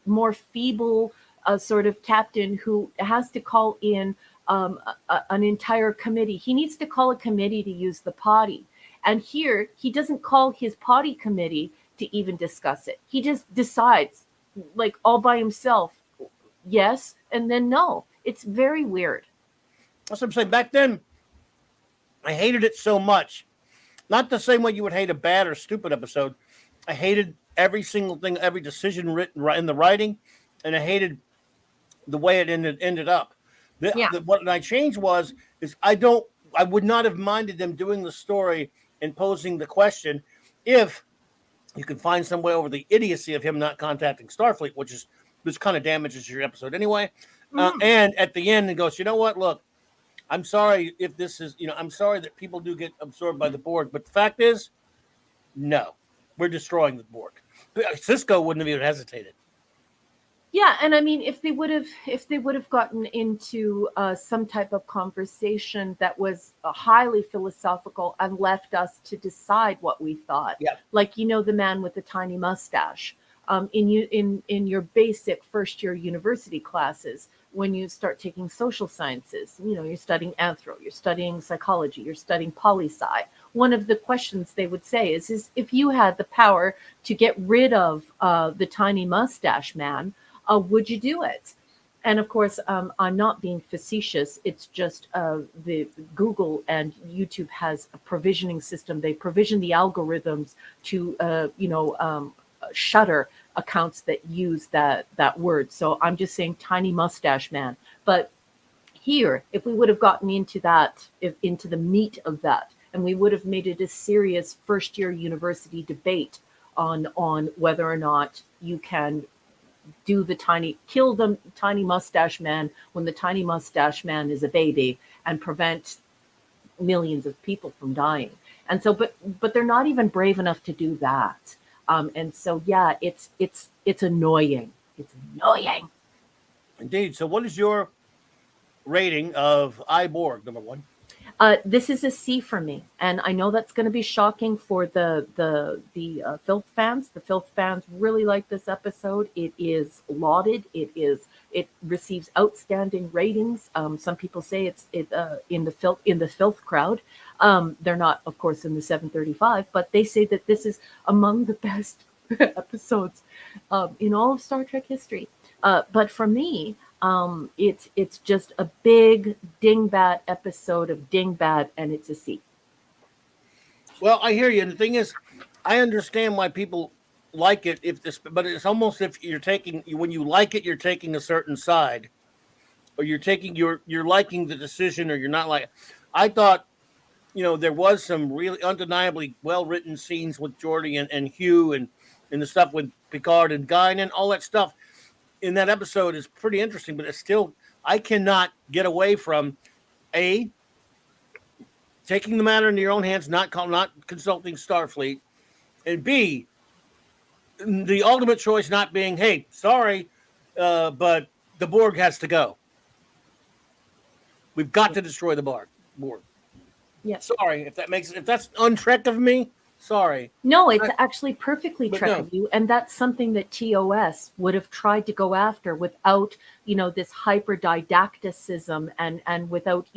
more feeble sort of captain who has to call in an entire committee. He needs to call a committee to use the potty. And here, he doesn't call his potty committee to even discuss it. He just decides, like, all by himself, yes, and then no. It's very weird. That's what I'm saying. Back then, I hated it so much. Not the same way you would hate a bad or stupid episode. I hated every single thing, every decision written in the writing, and I hated the way it ended up. What I changed is I would not have minded them doing the story and posing the question if you could find some way over the idiocy of him not contacting Starfleet, which kind of damages your episode anyway. And at the end, it goes, you know what? Look, I'm sorry if this is, I'm sorry that people do get absorbed by the Borg, but the fact is, no, we're destroying the Borg. Cisco wouldn't have even hesitated. Yeah, and I mean, if they would have gotten into some type of conversation that was highly philosophical and left us to decide what we thought, like the man with the tiny mustache, in your basic first year university classes, when you start taking social sciences, you're studying anthro, you're studying psychology, you're studying poli-sci. One of the questions they would say is if you had the power to get rid of the tiny mustache man, would you do it? And of course, I'm not being facetious. It's just the Google and YouTube has a provisioning system. They provision the algorithms to, shutter accounts that use that word. So I'm just saying tiny mustache man. But here, if we would have gotten into that, into the meat of that, and we would have made it a serious first year university debate on whether or not you can kill the tiny mustache man when the tiny mustache man is a baby and prevent millions of people from dying. And so, but they're not even brave enough to do that. And so, yeah, it's annoying. It's annoying. Indeed. So what is your rating of I, Borg, number one? This is a C for me, and I know that's going to be shocking for the filth fans. The filth fans really like this episode. It is lauded. It receives outstanding ratings. Some people say it's in the filth crowd. They're not, of course, in the 735, but they say that this is among the best episodes in all of Star Trek history. But for me, it's just a big dingbat episode of dingbat, and it's a C. Well, I hear you. And the thing is, I understand why people like it. If this, but it's almost if you're taking when you like it, you're taking a certain side, or you're liking the decision, or you're not like. I thought, there was some really undeniably well written scenes with Geordi and Hugh and the stuff with Picard and Guy and all that stuff in that episode is pretty interesting, but it's still, I cannot get away from A, taking the matter into your own hands, not consulting Starfleet, and B, the ultimate choice not being, hey, sorry, but the Borg has to go. We've got to destroy the Borg. Yeah. Sorry if that's untrek of me. Sorry. No, it's actually perfectly But Trek no. of you, and that's something that TOS would have tried to go after without, this hyper didacticism and without,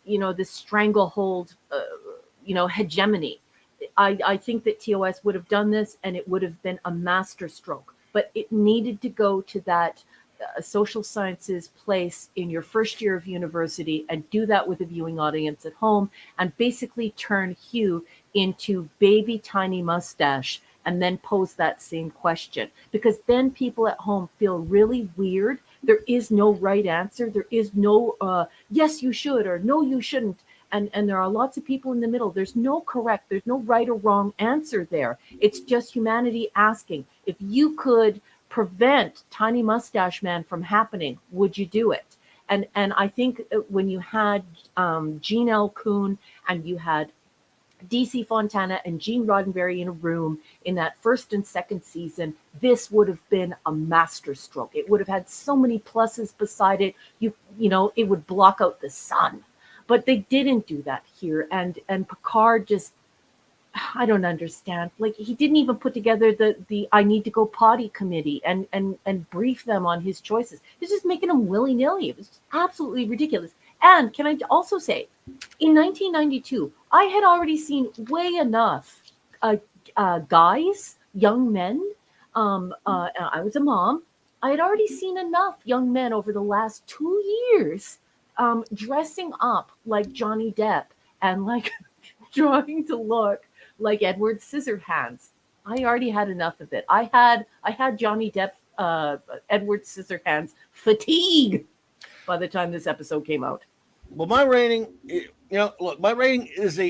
this stranglehold, hegemony. I think that TOS would have done this, and it would have been a masterstroke. But it needed to go to that social sciences place in your first year of university and do that with a viewing audience at home, and basically turn Hugh into baby tiny mustache and then pose that same question, because then people at home feel really weird. There is no right answer. There is no yes you should or no you shouldn't, and there are lots of people in the middle. There's no correct, there's no right or wrong answer there. It's just humanity asking, if you could prevent Tiny Mustache Man from happening, would you do it? And I think when you had Gene L. Kuhn and you had DC Fontana and Gene Roddenberry in a room in that first and second season, this would have been a masterstroke. It would have had so many pluses beside it. It would block out the sun. But they didn't do that here, and Picard just, I don't understand. Like, he didn't even put together the I need to go potty committee and brief them on his choices. He's just making them willy-nilly. It was absolutely ridiculous. And can I also say, in 1992, I had already seen way enough guys, young men. I was a mom. I had already seen enough young men over the last 2 years dressing up like Johnny Depp and like trying to look like Edward Scissorhands. I already had enough of it. I had Johnny Depp, Edward Scissorhands fatigue by the time this episode came out. Well, my rating, look, my rating is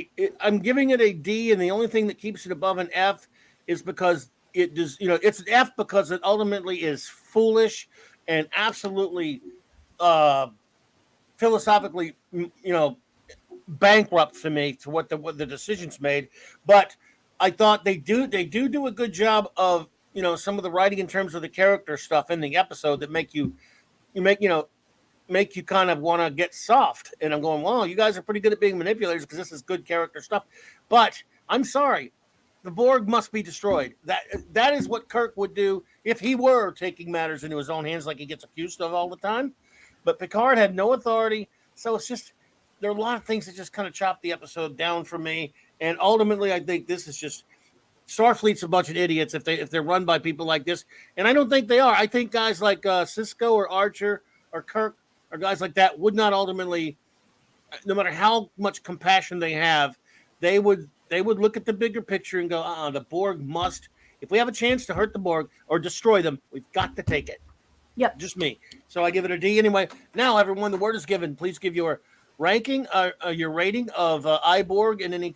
I'm giving it a D, and the only thing that keeps it above an F is because it does, it's an F because it ultimately is foolish and absolutely philosophically, bankrupt to me to what the decisions made. But I thought they do a good job of some of the writing in terms of the character stuff in the episode that make you kind of want to get soft. And I'm going, well, you guys are pretty good at being manipulators because this is good character stuff. But I'm sorry, the Borg must be destroyed. That is what Kirk would do if he were taking matters into his own hands, like he gets accused of all the time. But Picard had no authority, so it's just there are a lot of things that just kind of chop the episode down for me. And ultimately, I think this is just Starfleet's a bunch of idiots if they're run by people like this. And I don't think they are. I think guys like Cisco or Archer or Kirk or guys like that would not ultimately, no matter how much compassion they have, they would look at the bigger picture and go, the Borg must, if we have a chance to hurt the Borg or destroy them, we've got to take it. Yep. Just me. So I give it a D anyway. Now, everyone, the word is given. Please give your ranking, your rating of iBorg and any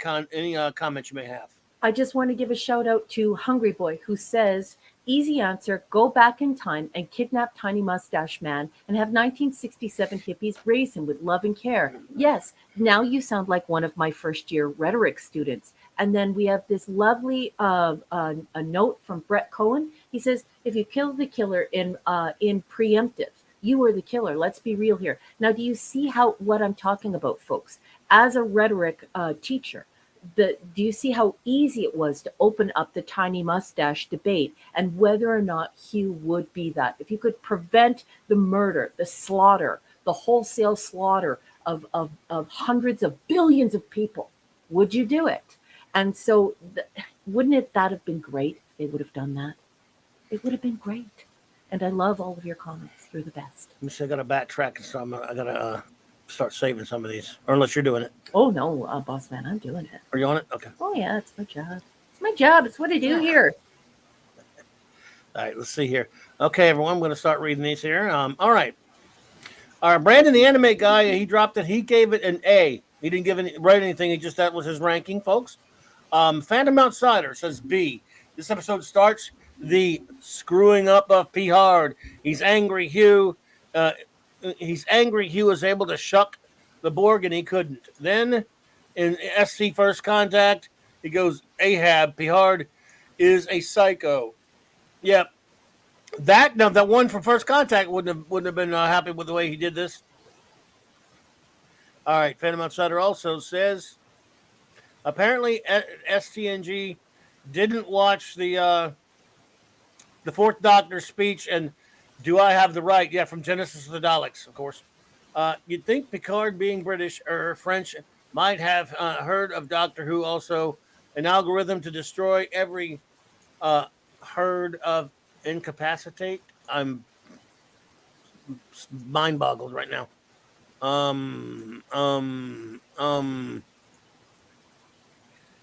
comments you may have. I just want to give a shout out to Hungry Boy, who says, easy answer, go back in time and kidnap Tiny Mustache Man and have 1967 hippies raise him with love and care. Yes, now you sound like one of my first year rhetoric students. And then we have this lovely a note from Brett Cohen. He says, if you kill the killer in preemptive, You were the killer. Let's be real here. Now, do you see what I'm talking about, folks? As a rhetoric teacher, do you see how easy it was to open up the tiny mustache debate and whether or not Hugh would be that? If you could prevent the murder, the slaughter, the wholesale slaughter of hundreds of billions of people, would you do it? And so, wouldn't that have been great if they would have done that? It would have been great. And I love all of your comments. You're the best. Let me see. I got to backtrack, so I got to start saving some of these. Or unless you're doing it. Oh, no, boss man, I'm doing it. Are you on it? Okay. Oh, yeah, it's my job. It's my job. It's what I do here. All right, let's see here. Okay, everyone, I'm going to start reading these here. All right. Brandon, the anime guy, he dropped it. He gave it an A. He didn't write anything. That was his ranking, folks. Phantom Outsider says B. This episode starts the screwing up of P. Hard. He's angry Hugh. He's angry Hugh was able to shuck the Borg and he couldn't. Then in SC First Contact, he goes, Ahab, P. Hard is a psycho. Yep. That one from First Contact wouldn't have been happy with the way he did this. All right, Phantom Outsider also says apparently STNG didn't watch the Fourth Doctor's speech and do I have the right? Yeah, from Genesis of the Daleks, of course. You'd think Picard, being British or French, might have heard of Doctor Who. Also, an algorithm to destroy every herd of incapacitate. I'm mind boggled right now.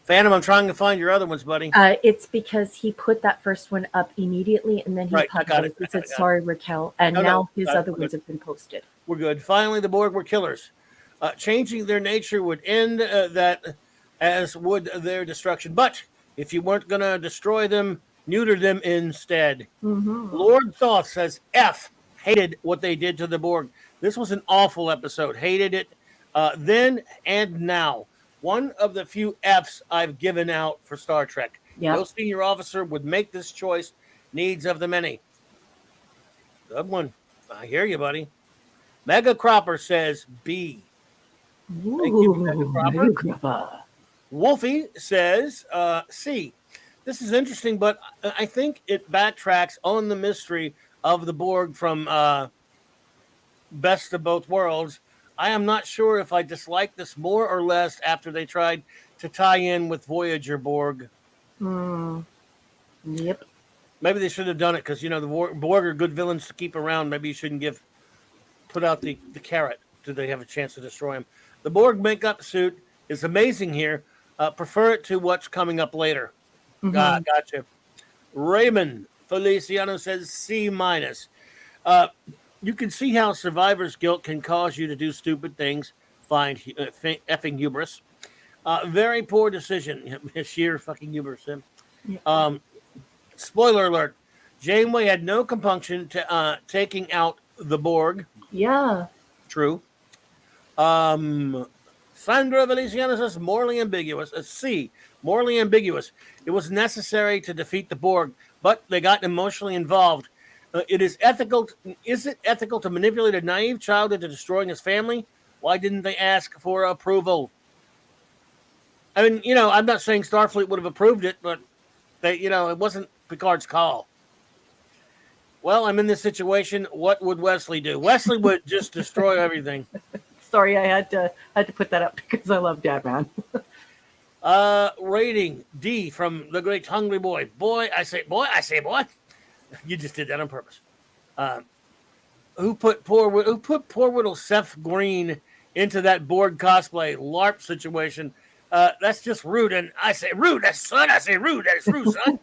Phantom, I'm trying to find your other ones, buddy. It's because he put that first one up immediately, and then he said, sorry, Raquel, and now his other ones have been posted. We're good. Finally, the Borg were killers. Changing their nature would end that, as would their destruction. But if you weren't going to destroy them, neuter them instead. Mm-hmm. Lord Thoth says F. Hated what they did to the Borg. This was an awful episode. Hated it then and now. One of the few F's I've given out for Star Trek. Yep. No senior officer would make this choice. Needs of the many. Good one. I hear you, buddy. Mega Cropper says B. Ooh, thank you, Mega Cropper. Mega Cropper. Wolfie says C. This is interesting, but I think it backtracks on the mystery of the Borg from Best of Both Worlds. I am not sure if I dislike this more or less after they tried to tie in with Voyager Borg. Yep. Maybe they should have done it because, the Borg are good villains to keep around. Maybe you shouldn't put out the carrot. Do they have a chance to destroy him? The Borg makeup suit is amazing here. Prefer it to what's coming up later. Mm-hmm. Gotcha. Raymond Feliciano says C-. You can see how survivor's guilt can cause you to do stupid things. Find effing hubris. Very poor decision. Sheer fucking hubris. Yeah. Spoiler alert. Janeway had no compunction to taking out the Borg. Yeah. True. Sandra Feliciano says morally ambiguous. C. Morally ambiguous. It was necessary to defeat the Borg, but they got emotionally involved. Is it ethical to manipulate a naive child into destroying his family? Why didn't they ask for approval? I mean, I'm not saying Starfleet would have approved it, but it wasn't Picard's call. Well, I'm in this situation. What would Wesley do? Wesley would just destroy everything. Sorry, I had to put that up because I love Dad, man. Rating D from the Great Hungry Boy. Boy. You just did that on purpose. Who put poor little Seth Green into that Borg cosplay LARP situation? That's just rude. And I say rude. That's son. I say rude. That is rude, son.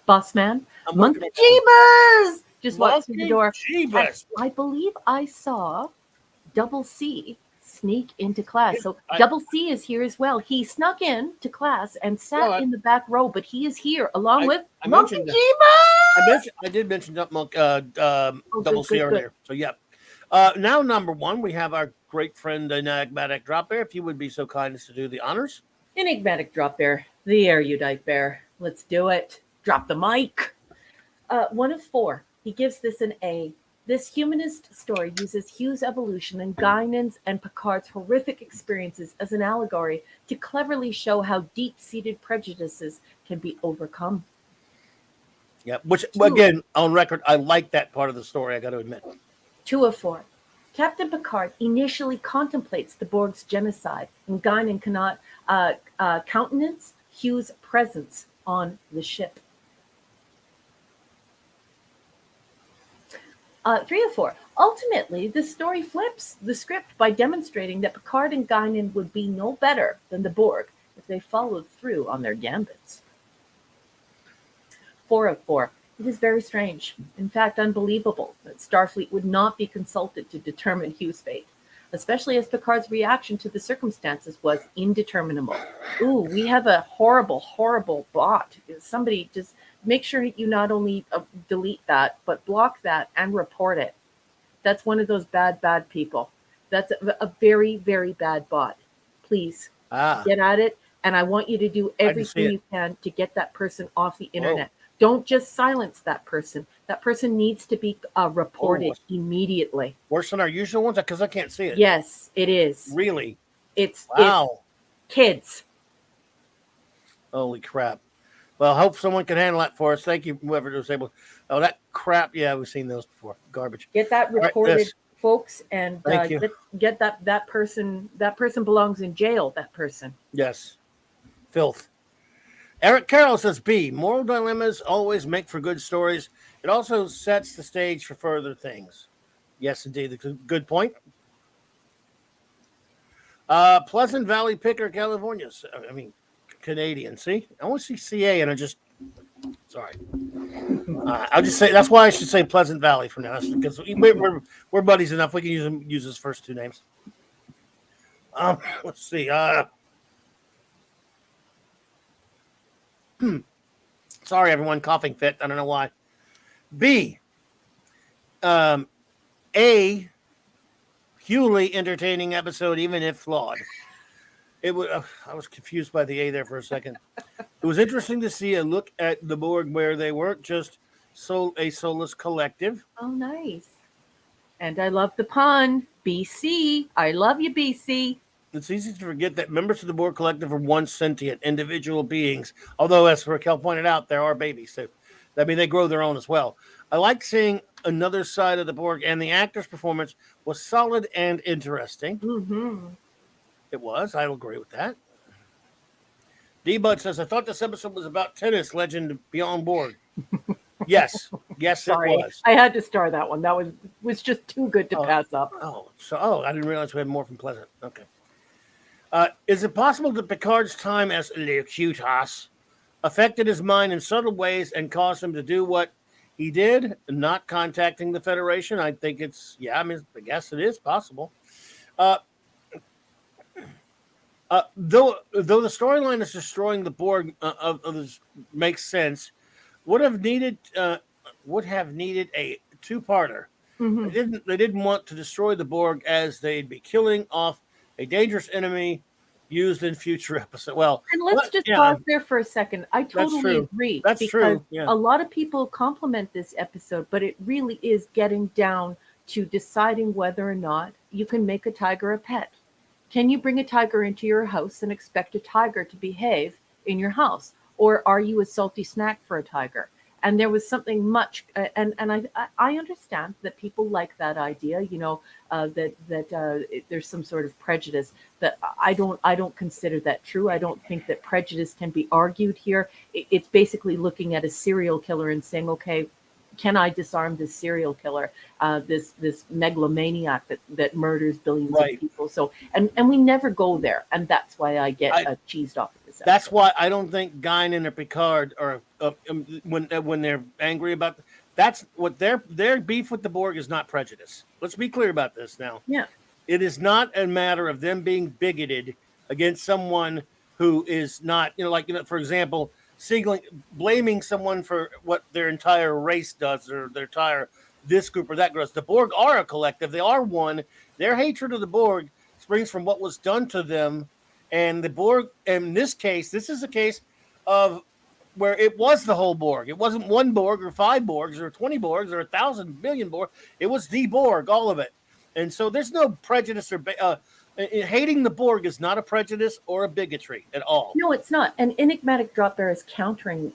Boss man. Monkey Jeebers just walked through the door. I believe I saw Double C sneak into class. So Double C is here as well. He snuck in to class and sat in the back row, but he is here along with Monkey Jeebers. I did mention Double C earlier. So yeah. Now number one, we have our great friend Enigmatic Drop Bear. If you would be so kind as to do the honors. Enigmatic Drop Bear, the erudite bear. Let's do it. Drop the mic. 1 of 4. He gives this an A. This humanist story uses Hugh's evolution and Guinan's and Picard's horrific experiences as an allegory to cleverly show how deep-seated prejudices can be overcome. Yeah, which again, on record, I like that part of the story. I got to admit. 2 of 4. Captain Picard initially contemplates the Borg's genocide, and Guinan cannot countenance Hugh's presence on the ship. 3 of 4. Ultimately, the story flips the script by demonstrating that Picard and Guinan would be no better than the Borg if they followed through on their gambits. 4 of 4. It is very strange, in fact unbelievable, that Starfleet would not be consulted to determine Hugh's fate, especially as Picard's reaction to the circumstances was indeterminable. Ooh, we have a horrible, horrible bot. Somebody just make sure you not only delete that, but block that and report it. That's one of those bad people. That's a very, very bad bot. Please get at it. And I want you to do everything you can to get that person off the internet. Whoa. Don't just silence that person. That person needs to be reported immediately. Worse than our usual ones? Because I can't see it. Yes, it is. Really? It's wow. It's kids. Holy crap. Well, I hope someone can handle that for us. Thank you, whoever was able. Oh, that crap. Yeah, we've seen those before. Garbage. Get that reported, folks, and get that person. That person belongs in jail, that person. Yes. Filth. Eric Carroll says, B, moral dilemmas always make for good stories. It also sets the stage for further things. Yes, indeed. That's a good point. Pleasant Valley Picker, California. I mean, Canadian. See? I want to see CA, and I just... Sorry. I'll just say... That's why I should say Pleasant Valley from now. Because we're buddies enough. We can use his first two names. Let's see. Sorry, everyone. Coughing fit. I don't know why. B. A. Hugely entertaining episode, even if flawed. It was. I was confused by the A there for a second. It was interesting to see a look at the Borg where they weren't just a soulless collective. Oh, nice. And I love the pun. BC. I love you, BC. It's easy to forget that members of the Borg collective are once sentient individual beings. Although, as Raquel pointed out, there are babies too. I mean, they grow their own as well. I like seeing another side of the Borg, and the actor's performance was solid and interesting. Mm-hmm. It was. I'll agree with that. D-Bud says, I thought this episode was about tennis legend Beyond Borg. Yes. Yes, sorry. It was. I had to star that one. That was just too good to pass up. I didn't realize we had more from Pleasant. Okay. Is it possible that Picard's time as Locutus affected his mind in subtle ways and caused him to do what he did, not contacting the Federation? I think it's, I guess it is possible. Though the storyline is destroying the Borg makes sense, would have needed a two-parter. Mm-hmm. They didn't want to destroy the Borg as they'd be killing off a dangerous enemy used in future episodes. Well, and let's just pause there for a second. I totally agree. That's true. Yeah. A lot of people compliment this episode, but it really is getting down to deciding whether or not you can make a tiger a pet. Can you bring a tiger into your house and expect a tiger to behave in your house? Or are you a salty snack for a tiger? And there was something much, and I understand that people like that idea, that there's some sort of prejudice. That I don't consider that true. I don't think that prejudice can be argued here. It's basically looking at a serial killer and saying, okay, can I disarm this serial killer, this megalomaniac that murders billions of people? So, and we never go there, and that's why I get cheesed off. That's why I don't think Guinan or Picard are when they're angry about that's what their beef with the Borg is not prejudice. Let's be clear about this now. Yeah, it is not a matter of them being bigoted against someone who is not, for example, blaming someone for what their entire race does or their entire this group or that group. The Borg are a collective. They are one. Their hatred of the Borg springs from what was done to them. And the Borg, in this case, this is a case of where it was the whole Borg. It wasn't one Borg or 5 Borgs or 20 Borgs or 1,000 billion Borg. It was the Borg, all of it. And so there's no prejudice or hating the Borg is not a prejudice or a bigotry at all. No, it's not. And Enigmatic Dropbear is countering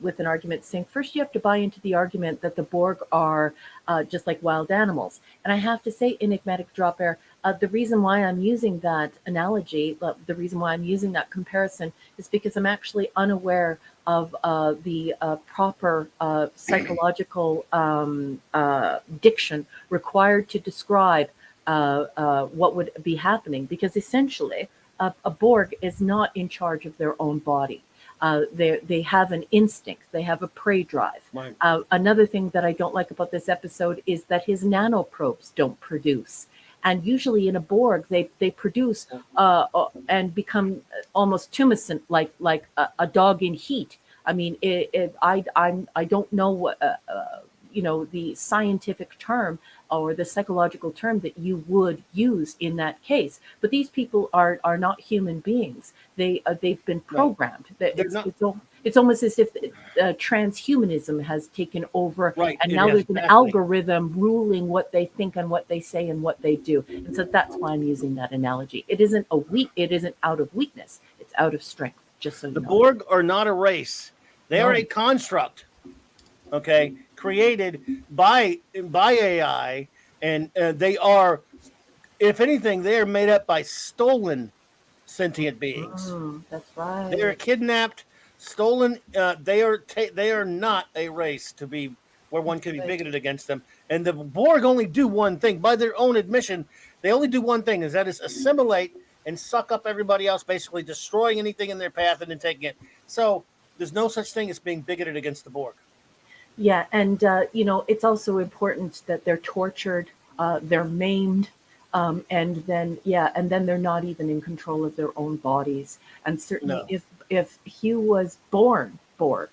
with an argument saying, first you have to buy into the argument that the Borg are just like wild animals. And I have to say, Enigmatic Dropbear, the reason why I'm using that analogy, the reason why I'm using that comparison is because I'm actually unaware of the proper psychological diction required to describe what would be happening. Because essentially, a Borg is not in charge of their own body. They have an instinct. They have a prey drive. Right. Another thing that I don't like about this episode is that his nanoprobes don't produce. And usually in a Borg, they produce and become almost tumescent, like a dog in heat. I mean, I don't know what the scientific term or the psychological term that you would use in that case. But these people are not human beings. They've been programmed. No. It's almost as if transhumanism has taken over, Right. and now there's an algorithm ruling what they think and what they say and what they do. And so that's why I'm using that analogy. It isn't out of weakness. It's out of strength. Just so you know. The Borg are not a race. They are a construct. Okay, created by AI, and they are, if anything, they are made up by stolen sentient beings. That's right. They are kidnapped, stolen. They are not a race to be where one can be bigoted against them. And the Borg only do one thing. By their own admission, they only do one thing, is assimilate and suck up everybody else, basically destroying anything in their path and then taking it. So there's no such thing as being bigoted against the Borg. Yeah, and it's also important that they're tortured, they're maimed, and then they're not even in control of their own bodies. And certainly, if Hugh was born Borg,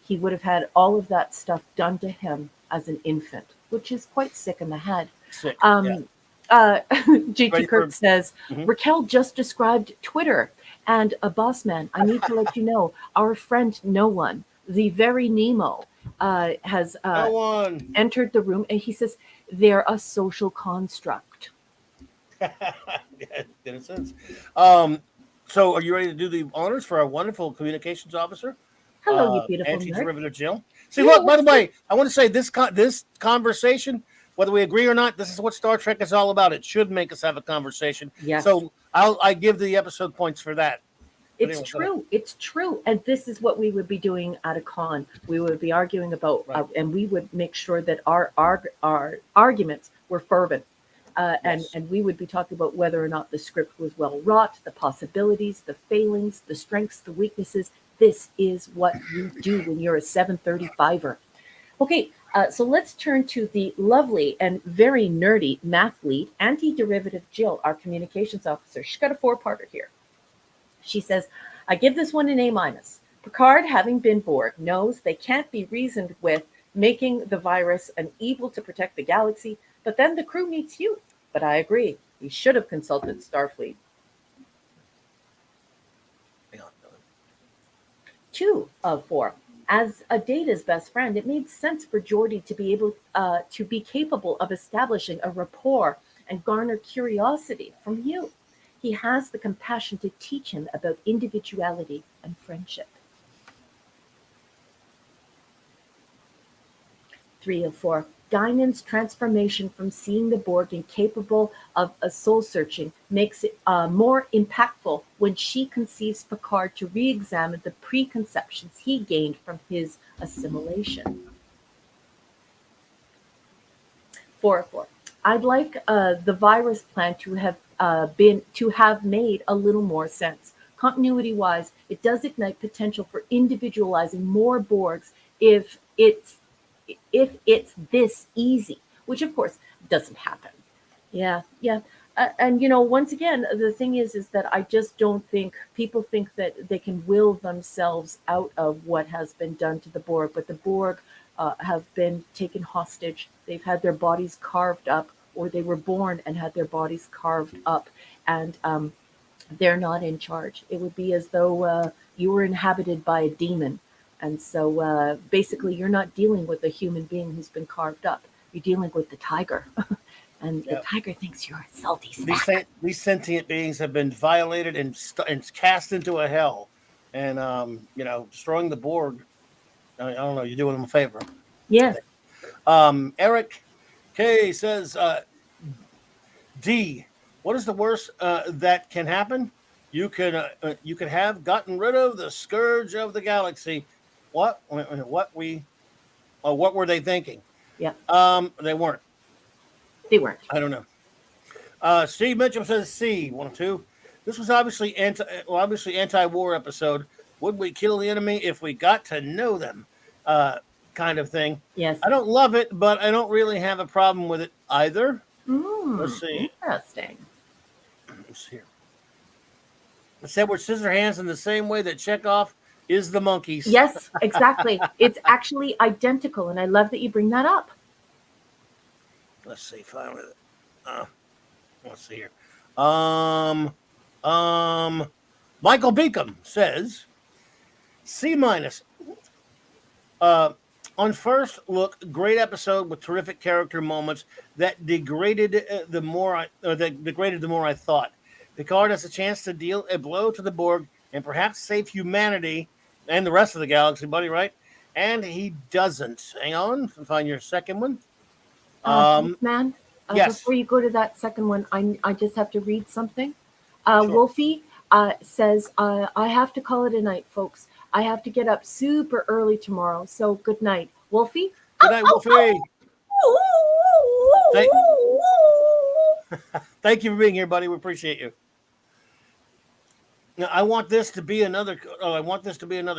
he would have had all of that stuff done to him as an infant, which is quite sick in the head. Sick. JT Kirk says, Raquel just described Twitter, and a boss man, I need to let you know, our friend No One, the very Nemo, has entered the room, and he says they're a social construct. Yeah, in a sense. So are you ready to do the honors for our wonderful communications officer? Hello, you beautiful Anti-Derivative Jill. See, look, by the way, I want to say this conversation, whether we agree or not, this is what Star Trek is all about. It should make us have a conversation. Yes. So I give the episode points for that. It's true. It's true. And this is what we would be doing at a con. We would be arguing about, and we would make sure that our arguments were fervent. And we would be talking about whether or not the script was well wrought, the possibilities, the failings, the strengths, the weaknesses. This is what you do when you're a 735er. Okay, so let's turn to the lovely and very nerdy math lead, Anti-Derivative Jill, our communications officer. She's got a 4-parter here. She says, I give this one an A-. Picard, having been Borg, knows they can't be reasoned with, making the virus an evil to protect the galaxy, but then the crew meets you. But I agree, he should have consulted Starfleet. 2 of 4. As a Data's best friend, it made sense for Geordi to be able to be capable of establishing a rapport and garner curiosity from you. He has the compassion to teach him about individuality and friendship. 3 of 4. Guinan's transformation from seeing the Borg incapable of a soul searching makes it more impactful when she conceives Picard to re-examine the preconceptions he gained from his assimilation. 4 of 4. I'd like the virus plan to have made a little more sense. Continuity-wise, it does ignite potential for individualizing more Borgs if it's this easy, which of course doesn't happen. Yeah. And once again, the thing is that I just don't think people think that they can will themselves out of what has been done to the Borg, but the Borg have been taken hostage. They've had their bodies carved up, or they were born and had their bodies carved up, and they're not in charge. It would be as though you were inhabited by a demon. And so basically, you're not dealing with a human being who's been carved up. You're dealing with the tiger. And the tiger thinks you're a salty snack. These sentient beings have been violated and cast into a hell. And, destroying the Borg, I don't know, you're doing them a favor. Yes. Eric K says, D, what is the worst that can happen? You could have gotten rid of the scourge of the galaxy. What were they thinking? Yeah. They weren't. They weren't. I don't know. Steve Mitchell says C 1-2. This was obviously anti-war episode. Would we kill the enemy if we got to know them? Kind of thing. Yes. I don't love it, but I don't really have a problem with it either. Let's see. Interesting. Let's see here. It's Edward Scissorhands in the same way that Chekhov is the monkeys. Yes, exactly. It's actually identical, and I love that you bring that up. Let's see. Finally, let's see here. Michael Beacom says C-. On first look, great episode with terrific character moments that degraded the more I thought. Picard has a chance to deal a blow to the Borg and perhaps save humanity and the rest of the galaxy, buddy, right? And he doesn't. Hang on, find your second one. Man, yes. Before you go to that second one, I just have to read something. Sure. Wolfie says, I have to call it a night, folks. I have to get up super early tomorrow. So good night. Wolfie? Good night, Wolfie. Thank you for being here, buddy. We appreciate you. Now, I want this to be another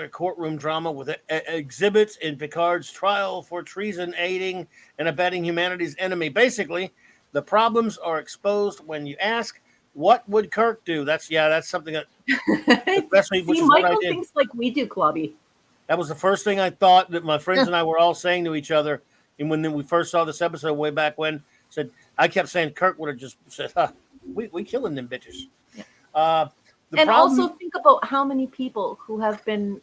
courtroom drama with exhibits in Picard's trial for treason, aiding and abetting humanity's enemy. Basically, the problems are exposed when you ask, what would Kirk do? That's something that especially which is what I did. Michael thinks like we do, Clubby. That was the first thing I thought that my friends and I were all saying to each other. And when we first saw this episode way back when, I kept saying Kirk would have just said, we killing them bitches. Yeah. Also think about how many people who have been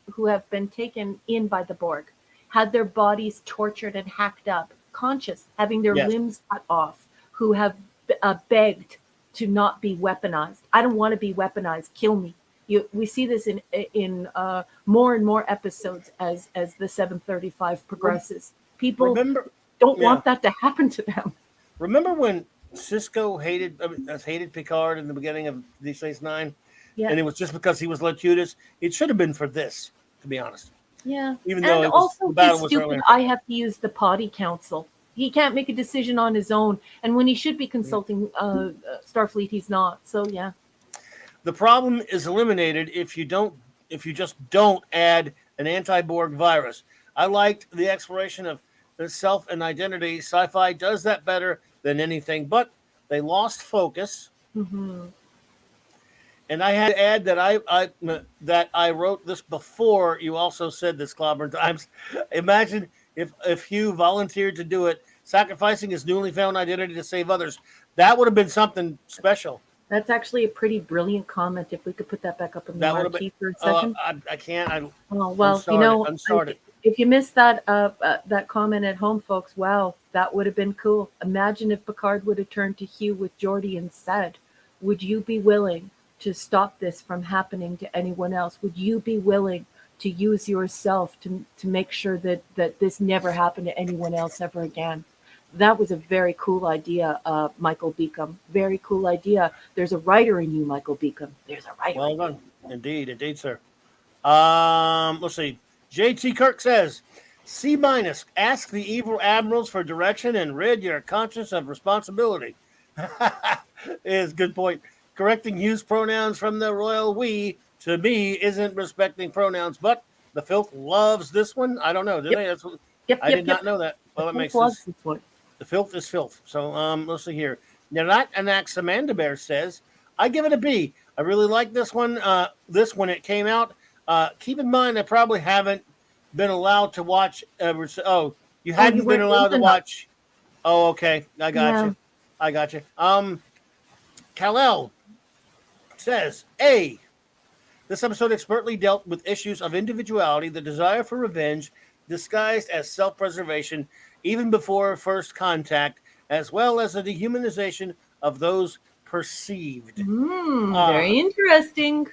taken in by the Borg, had their bodies tortured and hacked up, conscious, having their limbs cut off, who have begged to not be weaponized. I don't want to be weaponized. Kill me. We see this in more and more episodes as the 735 progresses. People don't want that to happen to them. Remember when Sisko hated Picard in the beginning of Deep Space Nine? Yeah. And it was just because he was Locutus. It should have been for this, to be honest. Yeah. Even though and also he's stupid. I have to use the potty council. He can't make a decision on his own. And when he should be consulting Starfleet, he's not. So yeah. The problem is eliminated if you just don't add an anti-Borg virus. I liked the exploration of the self and identity. Sci-fi does that better than anything, but they lost focus. Mm-hmm. And I had to add that I wrote this before you also said this, Clobbering Times. Imagine if Hugh volunteered to do it, sacrificing his newly found identity to save others. That would have been something special. That's actually a pretty brilliant comment. If we could put that back up in the marquee for a second. I can't. Well, if you missed that comment at home, folks, wow, that would have been cool. Imagine if Picard would have turned to Hugh with Geordi and said, would you be willing to stop this from happening to anyone else? Would you be willing to use yourself to make sure that this never happened to anyone else ever again? That was a very cool idea, Michael Beacom. Very cool idea. There's a writer in you, Michael Beacom. There's a writer. Well done. Indeed, sir. Let's see. JT Kirk says, C-. Ask the evil admirals for direction and rid your conscience of responsibility. Is a good point. Correcting Hugh's pronouns from the royal we to me isn't respecting pronouns, but the filth loves this one. I don't know. Did they? I did not know that. Well, it makes sense. The filth is filth. So let's see here. Nanat Anaximanda says, I give it a B. I really like this one. This when it came out. Keep in mind, I probably haven't been allowed to watch ever. You hadn't been allowed to watch. Oh, okay. I got you. Kal-El says, A. This episode expertly dealt with issues of individuality, the desire for revenge, disguised as self-preservation, even before first contact, as well as the dehumanization of those perceived. Very interesting.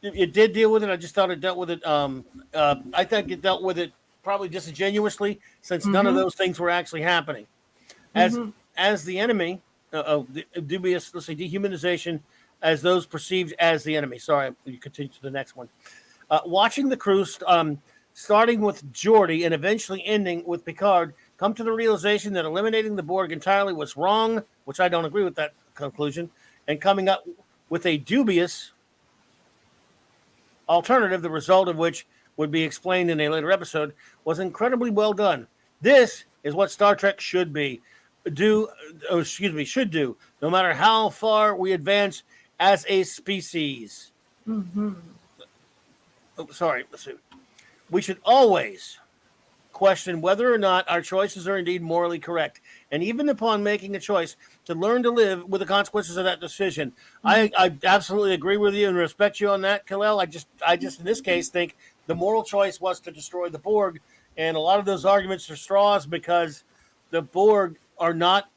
It did deal with it. I just thought it dealt with it. I think it dealt with it probably disingenuously, since none of Mm-hmm. those things were actually happening. As Mm-hmm. as the enemy, the dubious, let's say, dehumanization as those perceived as the enemy. Sorry, you continue to the next one. Watching the crew, starting with Geordi and eventually ending with Picard, come to the realization that eliminating the Borg entirely was wrong, which I don't agree with that conclusion, and coming up with a dubious alternative, the result of which would be explained in a later episode, was incredibly well done. This is what Star Trek should be. Should do, no matter how far we advance as a species. Mm-hmm. Oh, sorry, let's see. We should always question whether or not our choices are indeed morally correct, and even upon making a choice, to learn to live with the consequences of that decision. I absolutely agree with you and respect you on that, Khalil. I just in this case think the moral choice was to destroy the Borg, and a lot of those arguments are straws because the Borg are not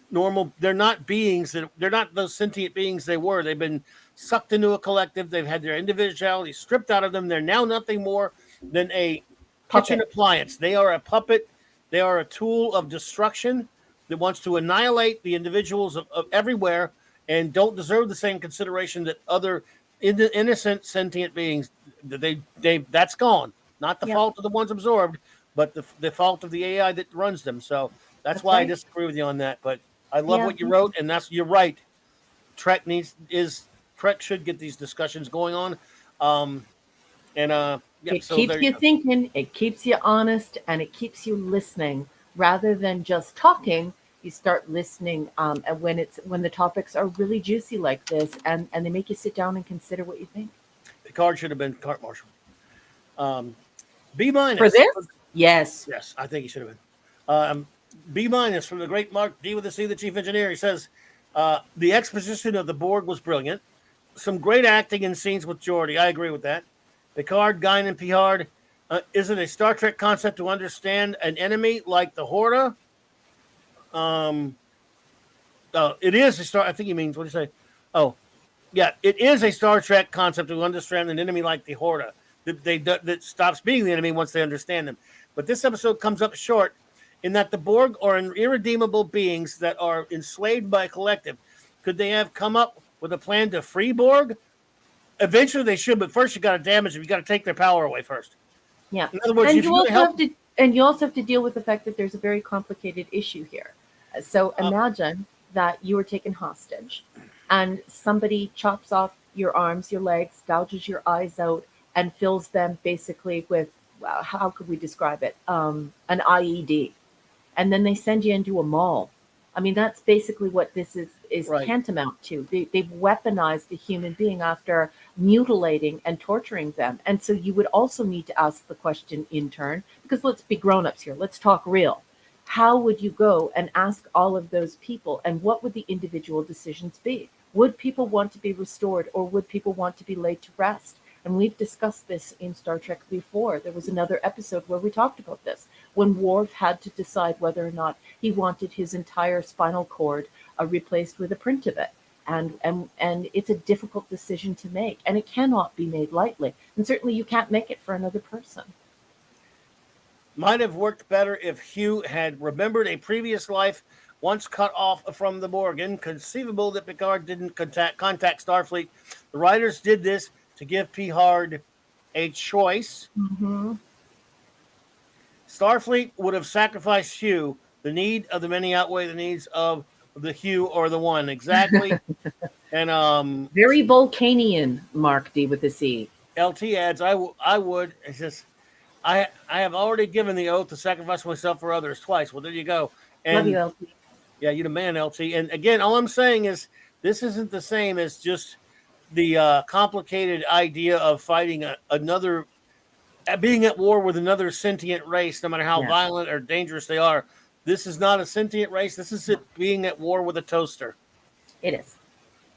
normal. They're not beings that they're not those sentient beings they were. They've been sucked into a collective. They've had their individuality stripped out of them. They're now nothing more than a kitchen Puppet. appliance. They are a puppet. They are a tool of destruction that wants to annihilate the individuals of everywhere and don't deserve the same consideration that other innocent sentient beings. That's gone. Not the Yep. fault of the ones absorbed, but the fault of the AI that runs them. So that's That's why I right. disagree with you on that. But I love Yeah. what you wrote, and you're right. Trek should get these discussions going on. Yeah, It so keeps there you you go. thinking, it keeps you honest, and it keeps you listening rather than just talking. You start listening, and when the topics are really juicy like this, and they make you sit down and consider what you think. Picard should have been cart marshal. B For minus. this, yes. Yes, I think he should have been. B minus from the great Mark D with the C, the chief engineer. He says the exposition of the Borg was brilliant. Some great acting in scenes with Geordi. I agree with that. Picard, Guinan, and Picard. Is it a Star Trek concept to understand an enemy like the Horta? Um, it is a Star. I think he means what do you say? Oh, yeah, it is a Star Trek concept to understand an enemy like the Horta. That stops being the enemy once they understand them. But this episode comes up short in that the Borg are irredeemable beings that are enslaved by a collective. Could they have come up with a plan to free Borg? Eventually they should, but first you got to damage them. You got to take their power away first. Yeah. In other words, And if you you're going to also help, have to and you also have to deal with the fact that there's a very complicated issue here. So imagine that you were taken hostage and somebody chops off your arms, your legs, gouges your eyes out, and fills them basically with, well, how could we describe it? An IED. And then they send you into a mall. I mean, that's basically what this is right? tantamount to. They've weaponized a human being after mutilating and torturing them. And so you would also need to ask the question in turn, because let's be grown-ups here. Let's talk real. How would you go and ask all of those people, and what would the individual decisions be? Would people want to be restored, or would people want to be laid to rest? And we've discussed this in Star Trek before. There was another episode where we talked about this, when Worf had to decide whether or not he wanted his entire spinal cord replaced with a print of it. And it's a difficult decision to make, and it cannot be made lightly. And certainly you can't make it for another person. Might have worked better if Hugh had remembered a previous life once cut off from the Borg. Inconceivable that Picard didn't contact Starfleet. The writers did this to give Picard a choice. Mm-hmm. Starfleet would have sacrificed Hugh. The need of the many outweigh the needs of the Hugh or the one. Exactly. And Very Vulcanian, Mark D with a C. LT adds, I would. It's just I have already given the oath to sacrifice myself for others twice. Well, there you go. Love you, And LT. yeah, you the man, LT. And again, all I'm saying is this isn't the same as just the complicated idea of fighting another, being at war with another sentient race, no matter how Yeah. violent or dangerous they are. This is not a sentient race. This is it being at war with a toaster. It is.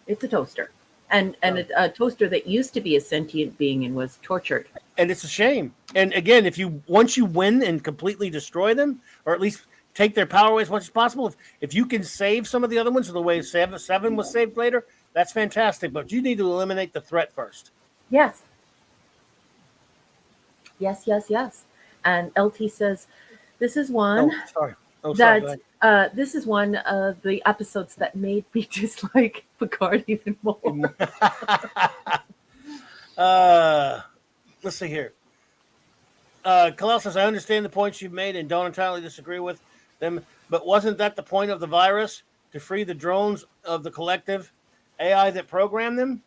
It's a toaster. And a toaster that used to be a sentient being and was tortured. And it's a shame. And again, once you win and completely destroy them, or at least take their power away as much as possible, if you can save some of the other ones, the way seven was saved later, that's fantastic. But you need to eliminate the threat first. Yes. Yes, yes, yes. And LT says, this is one Sorry. that this is one of the episodes that made me dislike Picard even more. Let's see here. Kalel says, I understand the points you've made and don't entirely disagree with them, but wasn't that the point of the virus, to free the drones of the collective AI that programmed them?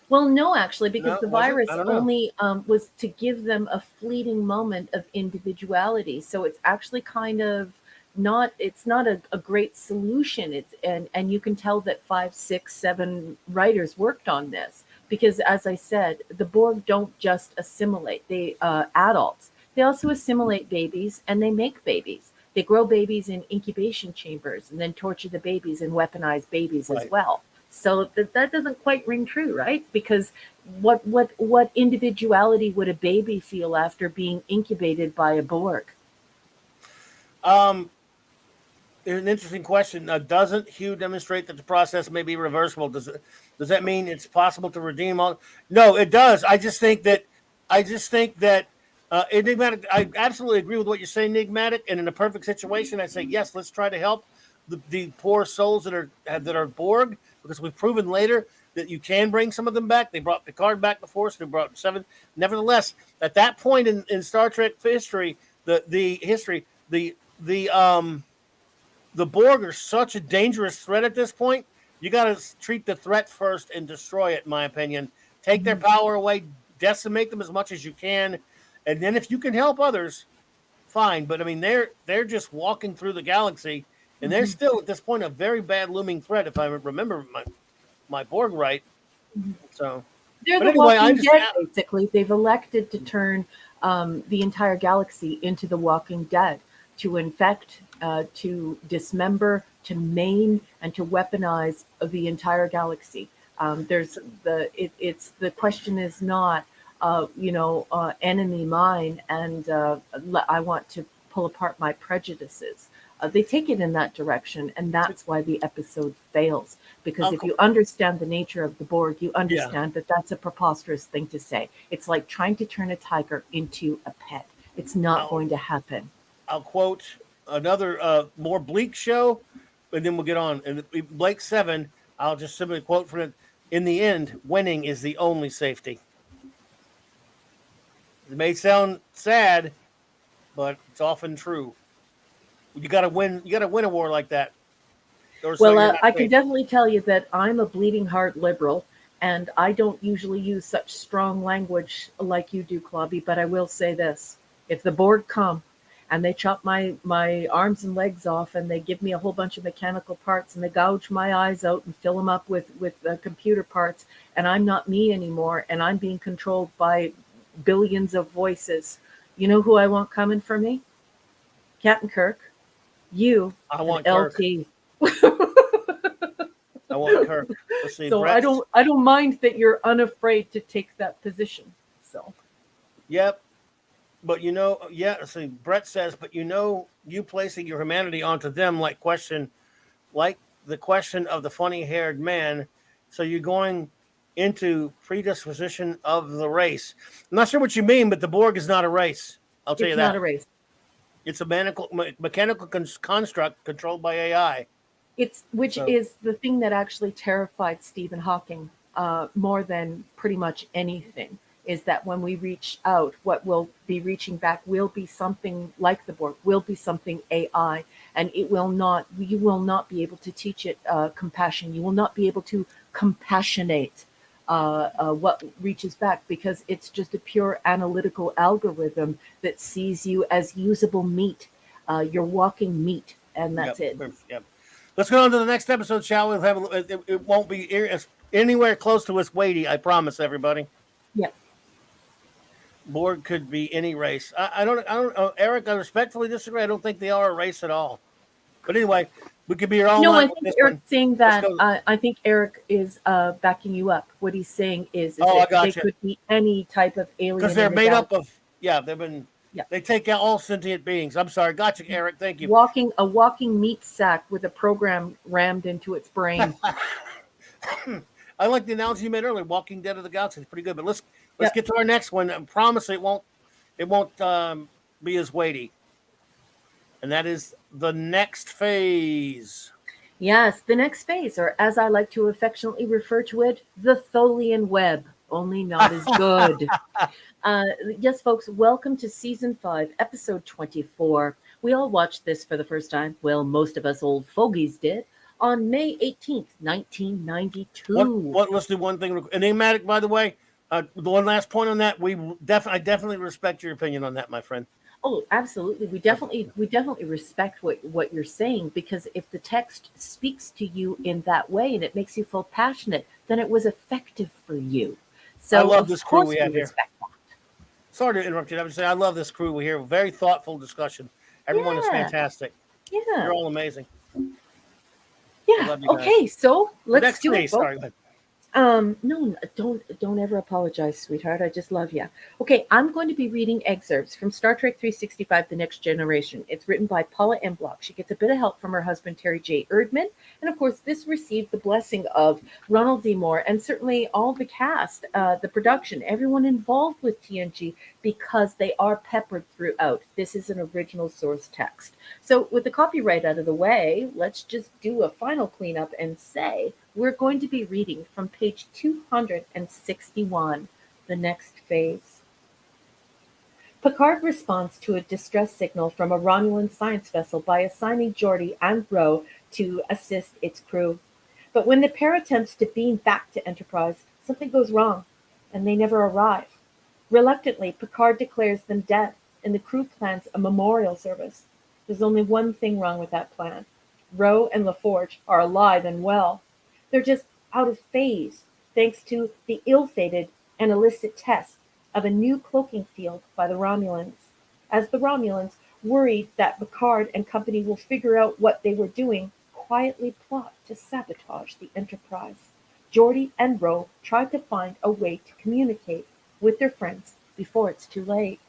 Well, no, actually, because the virus I don't know. only was to give them a fleeting moment of individuality. So it's actually kind of not. It's not a great solution. And you can tell that 5, 6, 7 writers worked on this because, as I said, the Borg don't just assimilate. They adults. They also assimilate babies and they make babies. They grow babies in incubation chambers and then torture the babies and weaponize babies as well. So that doesn't quite ring true, right? Because what individuality would a baby feel after being incubated by a Borg? An interesting question. Doesn't Hugh demonstrate that the process may be reversible? Does that mean it's possible to redeem all? No, it does. I just think that Enigmatic. I absolutely agree with what you're saying, Enigmatic. And in a perfect situation, I say yes. Let's try to help the poor souls that are Borg, because we've proven later that you can bring some of them back. They brought Picard back before, so they brought 7. Nevertheless, at that point in Star Trek history, the Borg are such a dangerous threat at this point. You got to treat the threat first and destroy it, in my opinion. Take their power away, decimate them as much as you can, and then if you can help others, fine. But I mean, they're just walking through the galaxy. And they're still at this point a very bad looming threat, if I remember my Borg right. So they're the Walking Dead, basically. They've elected to turn the entire galaxy into the Walking Dead, to infect, to dismember, to maim, and to weaponize the entire galaxy. It's the question is not enemy mine and I want to pull apart my prejudices. They take it in that direction, and that's why the episode fails. Because if you understand the nature of the Borg, you understand that that's a preposterous thing to say. It's like trying to turn a tiger into a pet. It's not going to happen. I'll quote another more bleak show, and then we'll get on. And Blake 7, I'll just simply quote from it. In the end, winning is the only safety. It may sound sad, but it's often true. You got to win. You got to win a war like that. Well, I can definitely tell you that I'm a bleeding heart liberal, and I don't usually use such strong language like you do, Clobby. But I will say this: if the Borg come and they chop my arms and legs off, and they give me a whole bunch of mechanical parts, and they gouge my eyes out and fill them up with computer parts, and I'm not me anymore, and I'm being controlled by billions of voices, you know who I want coming for me? Captain Kirk. You. I want LT. I want Kirk. Let's see, so Brett. I don't mind that you're unafraid to take that position. So. Yep. But see, Brett says, but you placing your humanity onto them like the question of the funny-haired man. So you're going into predisposition of the race. I'm not sure what you mean, but the Borg is not a race. I'll tell you that. It's not a race. It's a mechanical construct controlled by AI. Is the thing that actually terrified Stephen Hawking more than pretty much anything, is that when we reach out, what will be reaching back will be something like the Borg, will be something AI, and you will not be able to teach it compassion. You will not be able to compassionate what reaches back, because it's just a pure analytical algorithm that sees you as usable meat. You're walking meat, and that's it. Yep. Let's go on to the next episode, shall we? It won't be anywhere close to as weighty, I promise everybody. Yep. Borg could be any race. I don't Eric, I respectfully disagree. I don't think they are a race at all. But anyway, we could be here all No, night I with think this Eric's one. saying Let's that. go. I think Eric is backing you up. What he's saying is Oh, I that got they you. could be any type of Because alien they're in the made up galaxy. of, yeah, they've been, Yeah, they take out all sentient beings. I'm sorry. Gotcha, Eric. Thank you. walking meat sack with a program rammed into its brain. I like the analogy you made earlier. Walking Dead of the Galaxy is pretty good. But let's Yeah. get to our next one. I promise it won't be as weighty. And that is the next phase. Yes, the next phase, or as I like to affectionately refer to it, the Tholian web, only not as good. Uh, yes, folks, welcome to season 5, episode 24. We all watched this for the first time. Well, most of us old fogies did on May 18th, 1992. Let's do one thing. Enigmatic, by the way. The one last point on that. I definitely respect your opinion on that, my friend. Oh, absolutely. We definitely respect what you're saying, because if the text speaks to you in that way and it makes you feel passionate, then it was effective for you. I So love of this crew course we we have here. respect that. Sorry to interrupt you. I would say I love this crew we here. Very thoughtful discussion. Everyone is Yeah. fantastic. Yeah. You're all amazing. I Yeah. love you guys. Okay, so The let's next do it, phase. folks. Sorry. Go ahead. No, don't ever apologize, sweetheart. I just love you. Okay, I'm going to be reading excerpts from Star Trek 365: The Next Generation. It's written by Paula M. Block. She gets a bit of help from her husband Terry J. Erdman, and of course, this received the blessing of Ronald D. Moore and certainly all the cast, the production, everyone involved with TNG, because they are peppered throughout. This is an original source text. So, with the copyright out of the way, let's just do a final cleanup and say we're going to be reading from page 261, the next phase. Picard responds to a distress signal from a Romulan science vessel by assigning Geordi and Ro to assist its crew. But when the pair attempts to beam back to Enterprise, something goes wrong, and they never arrive. Reluctantly, Picard declares them dead, and the crew plans a memorial service. There's only one thing wrong with that plan. Ro and LaForge are alive and well. They're just out of phase, thanks to the ill-fated and illicit test of a new cloaking field by the Romulans. As the Romulans, worried that Picard and company will figure out what they were doing, quietly plot to sabotage the Enterprise. Geordi and Ro try to find a way to communicate with their friends before it's too late.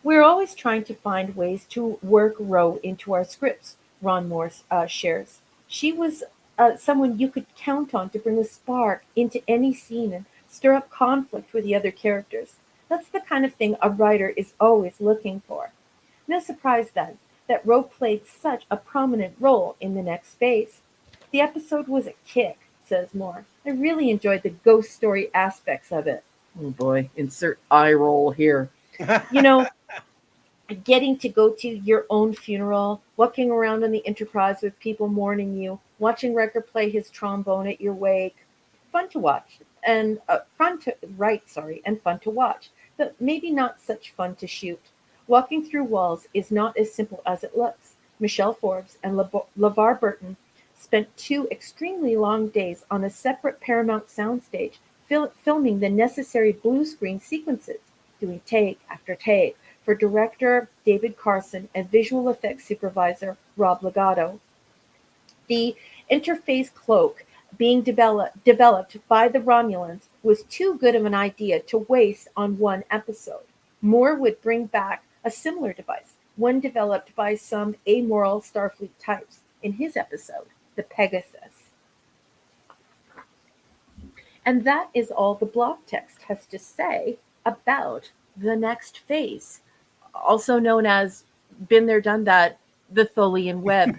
We're always trying to find ways to work Ro into our scripts, Ron Morse shares. She was someone you could count on to bring a spark into any scene and stir up conflict with the other characters. That's the kind of thing a writer is always looking for. No surprise then that Ro played such a prominent role in the next phase. The episode was a kick, says Moore. I really enjoyed the ghost story aspects of it. Oh boy, insert eye roll here. You know, getting to go to your own funeral, walking around on the Enterprise with people mourning you, watching Wrecker play his trombone at your wake. Fun to watch and fun to write, sorry, and fun to watch, but maybe not such fun to shoot. Walking through walls is not as simple as it looks. Michelle Forbes and LeVar Burton spent 2 extremely long days on a separate Paramount soundstage filming the necessary blue screen sequences, doing take after take for director David Carson and visual effects supervisor Rob Legato. The interface cloak being developed by the Romulans was too good of an idea to waste on one episode. Moore would bring back a similar device, one developed by some amoral Starfleet types, in his episode, The Pegasus. And that is all the block text has to say about the next phase, also known as Been There, Done That, the Tholian Web.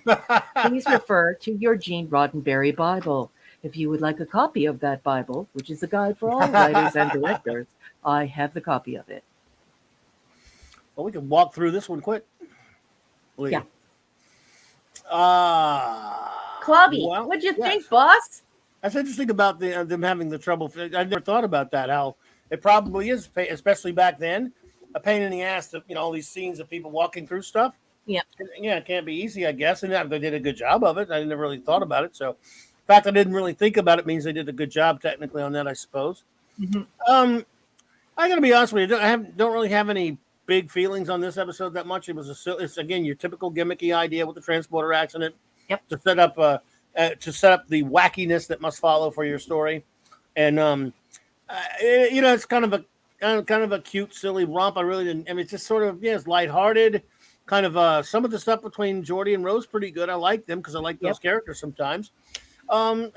Please refer to your Gene Roddenberry Bible. If you would like a copy of that Bible, which is a guide for all writers and directors, I have the copy of it. Well, we can walk through this one quick. Yeah. Clubby, Well, what'd you yes. think, boss? That's interesting about them having the trouble. I never thought about that. How it probably is, especially back then, a pain in the ass. To, all these scenes of people walking through stuff. Yeah. Yeah, it can't be easy, I guess. And they did a good job of it. I never really thought about it. So, the fact I didn't really think about it means they did a good job technically on that, I suppose. Mm-hmm. I got to be honest with you. Don't really have any big feelings on this episode that much. It's again your typical gimmicky idea with the transporter accident. Yep. To set up the wackiness that must follow for your story, and it's kind of a cute, silly romp. I really didn't. I mean, it's just sort of it's lighthearted. Kind of some of the stuff between Jordy and Rose pretty good. I like them because I like those characters sometimes. I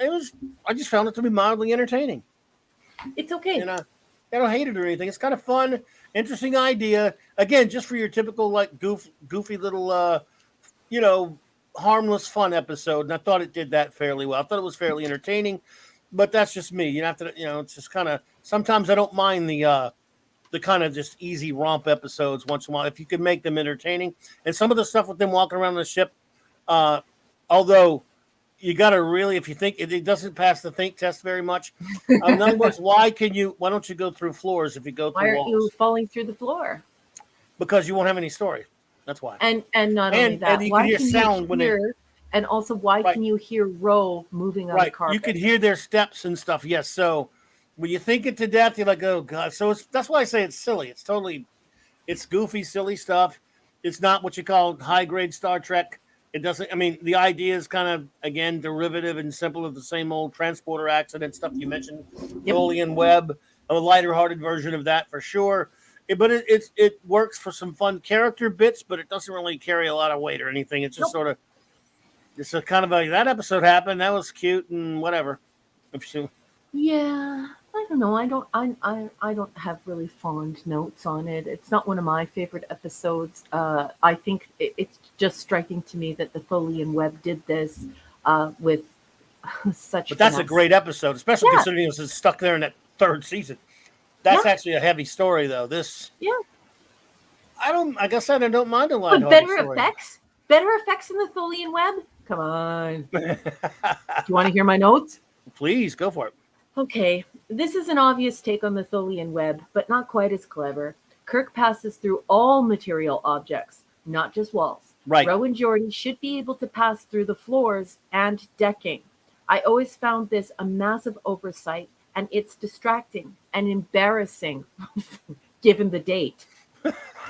just found it to be mildly entertaining. It's okay. And I don't hate it or anything. It's kind of fun, interesting idea. Again, just for your typical like goofy little harmless fun episode. And I thought it did that fairly well. I thought it was fairly entertaining, but that's just me. You have to, it's just kind of sometimes I don't mind the kind of just easy romp episodes once in a while if you can make them entertaining. And some of the stuff with them walking around the ship, although you got to really, if you think it doesn't pass the think test very much. In other words, why don't you go through floors if you go through walls? Why aren't you falling through the floor? Because you won't have any story. That's why. And not only that, and you can hear sound when they. And also, why can you hear Ro moving on the carpet? You could hear their steps and stuff. Yes. So when you think it to death, you're like, oh god. So that's why I say it's silly. It's goofy, silly stuff. It's not what you call high grade Star Trek. It doesn't. I mean, the idea is kind of again derivative and simple of the same old transporter accident stuff you mentioned. Tholian Web, a lighter hearted version of that for sure. But it works for some fun character bits, but it doesn't really carry a lot of weight or anything. It's just sort of. It's a kind of that episode happened. That was cute and whatever. Yeah, I don't know. I don't have really fond notes on it. It's not one of my favorite episodes. I think it's just striking to me that the Tholian Web did this with such. But that's a great episode, especially considering it was stuck there in that third season. That's actually a heavy story, though. I guess I don't mind a lot. Better effects in the Tholian Web. Come on. Do you want to hear my notes? Please, go for it. Okay, this is an obvious take on the Tholian Web, but not quite as clever. Kirk passes through all material objects, not just walls. Right. Ro and Geordi should be able to pass through the floors and decking. I always found this a massive oversight, and it's distracting and embarrassing, given the date.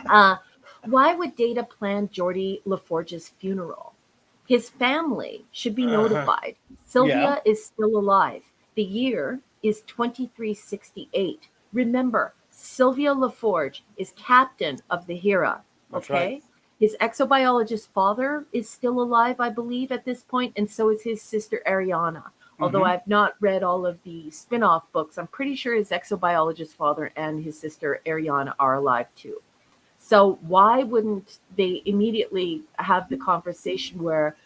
Why would Data plan Geordi LaForge's funeral? His family should be notified. Sylvia is still alive. The year is 2368. Remember, Sylvia LaForge is captain of the Hera. That's okay? Right. His exobiologist father is still alive, I believe, at this point, and so is his sister Ariana. Although I've not read all of the spin-off books, I'm pretty sure his exobiologist father and his sister Ariana are alive too. So why wouldn't they immediately have the conversation where,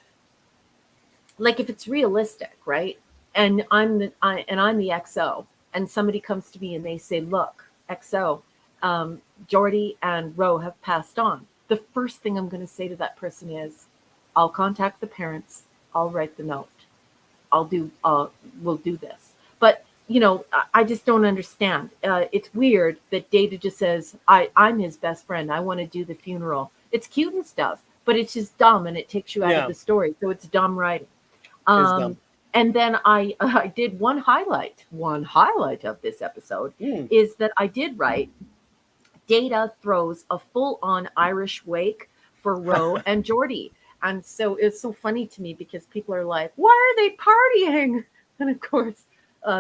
like, if it's realistic, right? And I'm the XO, and somebody comes to me and they say, "Look, XO, Geordi and Ro have passed on." The first thing I'm going to say to that person is, "I'll contact the parents. I'll write the note. We'll do this." But I just don't understand. It's weird that Data just says, I'm his best friend. I want to do the funeral. It's cute and stuff, but it's just dumb and it takes you out of the story. So it's dumb writing. And then I did one highlight of this episode is that I did write Data throws a full-on Irish wake for Ro and Geordi. And so it's so funny to me because people are like, why are they partying? And of course,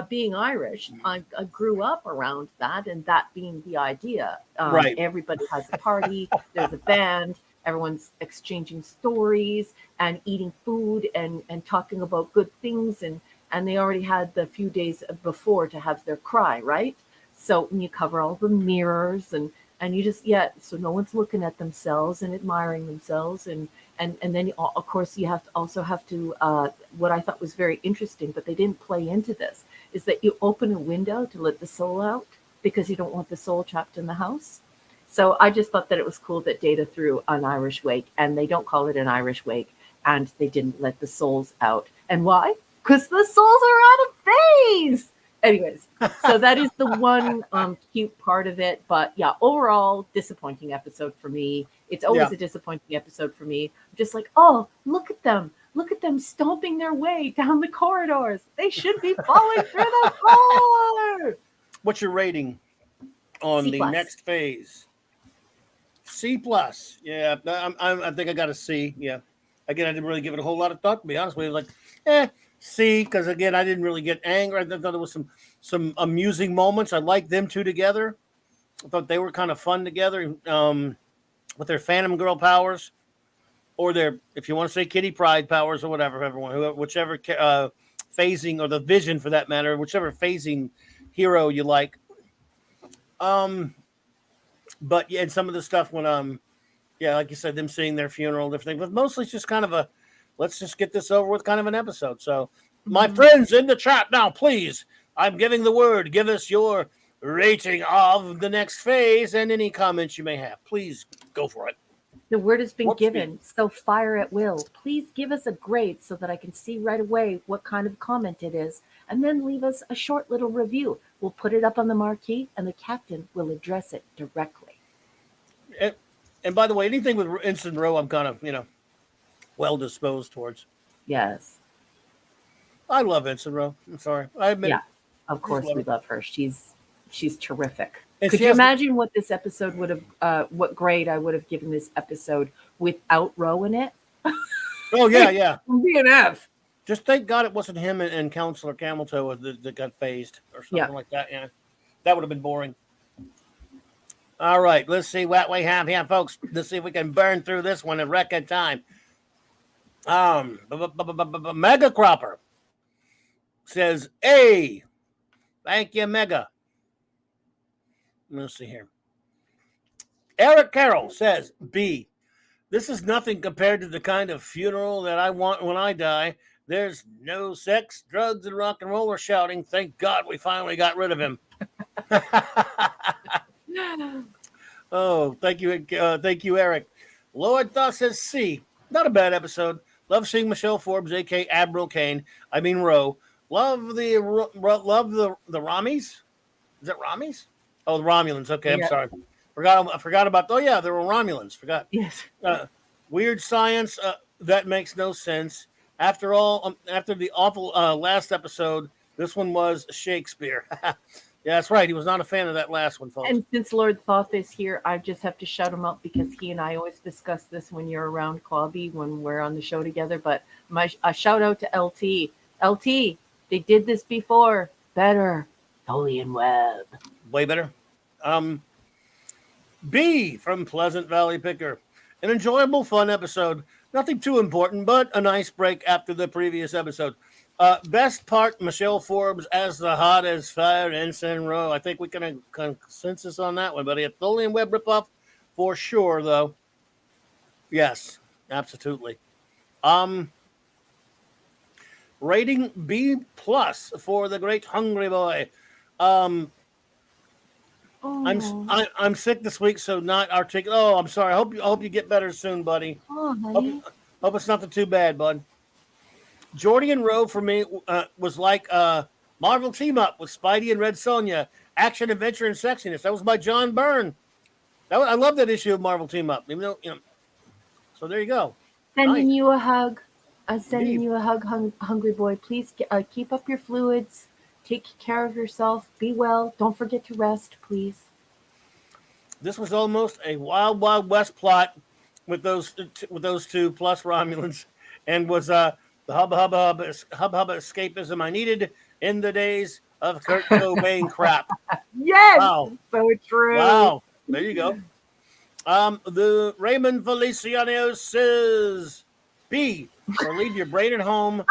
being Irish, I grew up around that and that being the idea. Right. Everybody has a party, there's a band, everyone's exchanging stories and eating food and talking about good things. And they already had the few days before to have their cry, right? So when you cover all the mirrors and you just, so no one's looking at themselves and admiring themselves. And then, of course, you have to, what I thought was very interesting, but they didn't play into this, is that you open a window to let the soul out because you don't want the soul trapped in the house. So I just thought that it was cool that Data threw an Irish wake, and they don't call it an Irish wake, and they didn't let the souls out. And why? Because the souls are out of phase. Anyways, so that is the one cute part of it. But yeah, overall, disappointing episode for me. It's always a disappointing episode for me. I'm just like, oh, look at them. Look at them stomping their way down the corridors. They should be falling through the floor. What's your rating on C+. the next phase? C plus. Yeah, I think I got a C. Yeah. Again, I didn't really give it a whole lot of thought, to be honest with you. Like, C, because again, I didn't really get angry. I thought there was some amusing moments. I liked them two together. I thought they were kind of fun together, with their Phantom Girl powers, or their, if you want to say, Kitty Pride powers, or whatever. Everyone, whichever phasing, or the Vision for that matter, whichever phasing hero you like. Um, but yeah, and some of the stuff when yeah, like you said, them seeing their funeral, different things, but mostly it's just kind of a, let's just get this over with kind of an episode. So, my friends in the chat now, please, I'm giving the word. Give us your rating of the next phase and any comments you may have. Please go for it. The word has been given, so fire at will. Please give us a grade so that I can see right away what kind of comment it is, and then leave us a short little review. We'll put it up on the marquee, and the captain will address it directly. And by the way, anything with Ensign Rowe, I'm kind of, well disposed towards. Yes. I love Ensign Rowe. I'm sorry. I admit. Yeah, of course we love her. She's terrific. And could you imagine what this episode would have, what grade I would have given this episode without Rowe in it? Oh, yeah, yeah. Be an F. Just thank God it wasn't him and Counselor Cameltoe that got phased or something like that. Yeah, that would have been boring. All right, let's see what we have here, folks. Let's see if we can burn through this one in record time. Mega Cropper says A. Thank you, Mega. Let's see here. Eric Carroll says B. This is nothing compared to the kind of funeral that I want when I die. There's no sex, drugs, and rock and roll or shouting. Thank God we finally got rid of him. Oh, thank you, Eric. Lord Thought says C. Not a bad episode. Love seeing Michelle Forbes, aka Admiral Kane. I mean Roe. Love the Ramis. Is it Ramis? Oh, the Romulans. Okay, I'm sorry. I forgot about. Oh yeah, there were Romulans. Forgot. Yes. Weird science. That makes no sense. After all, after the awful last episode, this one was Shakespeare. Yeah, that's right. He was not a fan of that last one, folks. And since Lord Thoth is here, I just have to shout him out because he and I always discuss this when you're around, Clobby, when we're on the show together. But a shout out to LT. LT, they did this before. Better. Tholian Webb. Way better. B from Pleasant Valley Picker. An enjoyable, fun episode. Nothing too important, but a nice break after the previous episode. Best part, Michelle Forbes as the hot as fire Ensign Rowe. I think we can have consensus on that one, buddy. A Tholian Webb ripoff for sure, though. Yes, absolutely. Rating B plus for the Great Hungry Boy. I'm sick this week, so not articulate. Oh, I'm sorry. I hope you get better soon, buddy. Oh, honey. Hope it's nothing too bad, bud. Geordie and Rowe for me was like Marvel Team Up with Spidey and Red Sonja. Action, adventure, and sexiness. That was by John Byrne. I love that issue of Marvel Team Up. Even though, so there you go. Sending you a hug. I'm sending you a hug, Hungry Boy. Please keep up your fluids. Take care of yourself. Be well. Don't forget to rest, please. This was almost a Wild Wild West plot with those two plus Romulans, and was the hubba escapism I needed in the days of Kurt Cobain crap. Yes, wow. So true. Wow, there you go. The Raymond Feliciano says B, or leave your brain at home.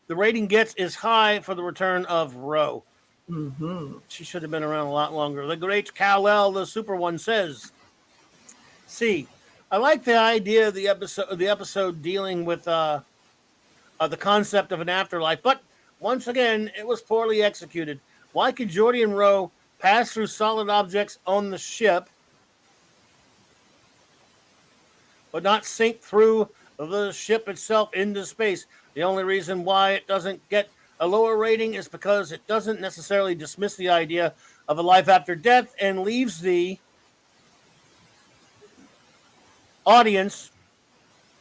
The rating gets is high for the return of Rowe. Mm-hmm. She should have been around a lot longer. The great Kal-El, the super one, says C. I like the idea of the episode dealing with the concept of an afterlife, but once again, it was poorly executed. Why could Geordie and Rowe pass through solid objects on the ship, but not sink through the ship itself into space? The only reason why it doesn't get a lower rating is because it doesn't necessarily dismiss the idea of a life after death and leaves the audience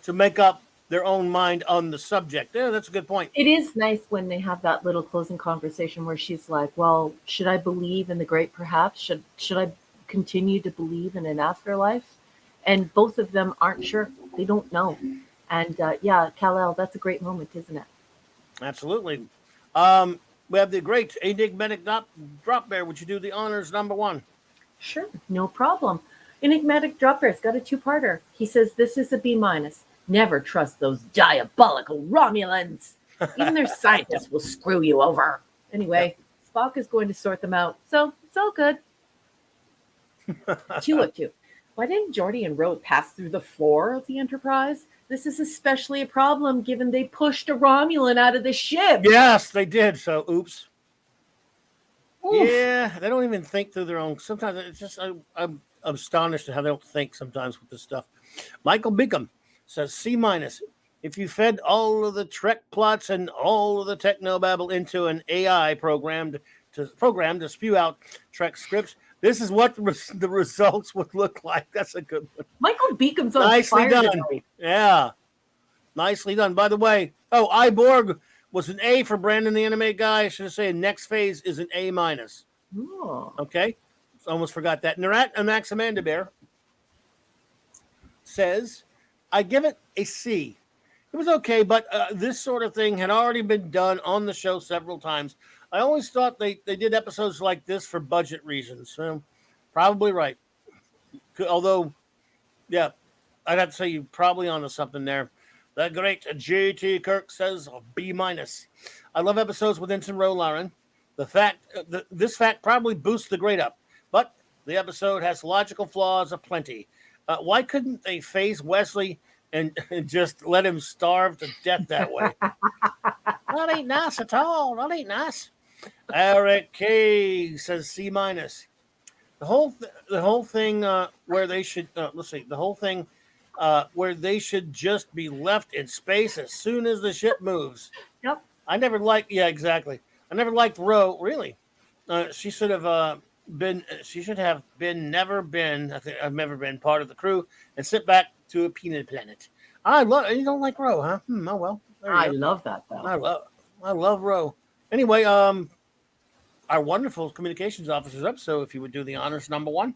to make up their own mind on the subject. Yeah, that's a good point. It is nice when they have that little closing conversation where she's like, well, should I believe in the great perhaps? Should I continue to believe in an afterlife, and both of them aren't sure. They don't know. And yeah, Kal-El, that's a great moment, isn't it? Absolutely. We have the great enigmatic drop bear. Would you do the honors, number one? Sure, no problem. Enigmatic Dropper's got a two-parter. He says this is a B minus. Never trust those diabolical Romulans. Even their scientists will screw you over. Anyway, Spock is going to sort them out, so it's all good. 2 of 2. Why didn't Geordi and Ro pass through the floor of the Enterprise? This is especially a problem given they pushed a Romulan out of the ship. Yes, they did. So, oops. Oof. Yeah, they don't even think through their own. Sometimes it's just I'm astonished at how they don't think sometimes with this stuff. Michael Beacom says C minus. If you fed all of the Trek plots and all of the technobabble into an AI program to spew out Trek scripts, this is what the results would look like. That's a good one. Michael Beacom's on Nicely fire done. tonight. Yeah, nicely done. By the way, Iborg was an A for Brandon, the anime guy. I should say next phase is an A minus. Oh. Okay, almost forgot that. Narat Maximanda Bear says, I give it a C. It was okay, but this sort of thing had already been done on the show several times. I always thought they did episodes like this for budget reasons. So, probably right. Although, yeah, I'd have to say you're probably onto something there. The great J.T. Kirk says B minus. I love episodes with Ensign Ro Laren. This fact probably boosts the grade up, but the episode has logical flaws aplenty. Why couldn't they phase Wesley and just let him starve to death that way? That ain't nice at all. That ain't nice. Eric K says C minus. The whole thing where they should the whole thing where they should just be left in space as soon as the ship moves. Yep. I never liked. Yeah, exactly. I never liked Ro. Really, she should have been. She should have been. Never been. I think I've never been part of the crew and sit back to a peanut planet. I love. You don't like Ro, huh? Oh well. I love that though. I love Ro. Anyway, our wonderful communications officer's up. So if you would do the honors, number one.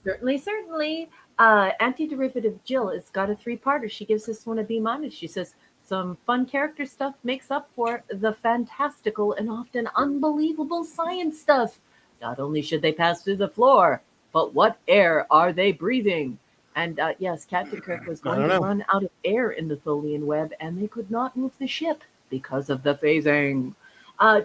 Certainly. Anti-derivative Jill has got a three-parter. She gives this one a B minus. She says some fun character stuff makes up for the fantastical and often unbelievable science stuff. Not only should they pass through the floor, but what air are they breathing? And yes, Captain Kirk was going to run out of air in the Tholian web, and they could not move the ship because of the phasing.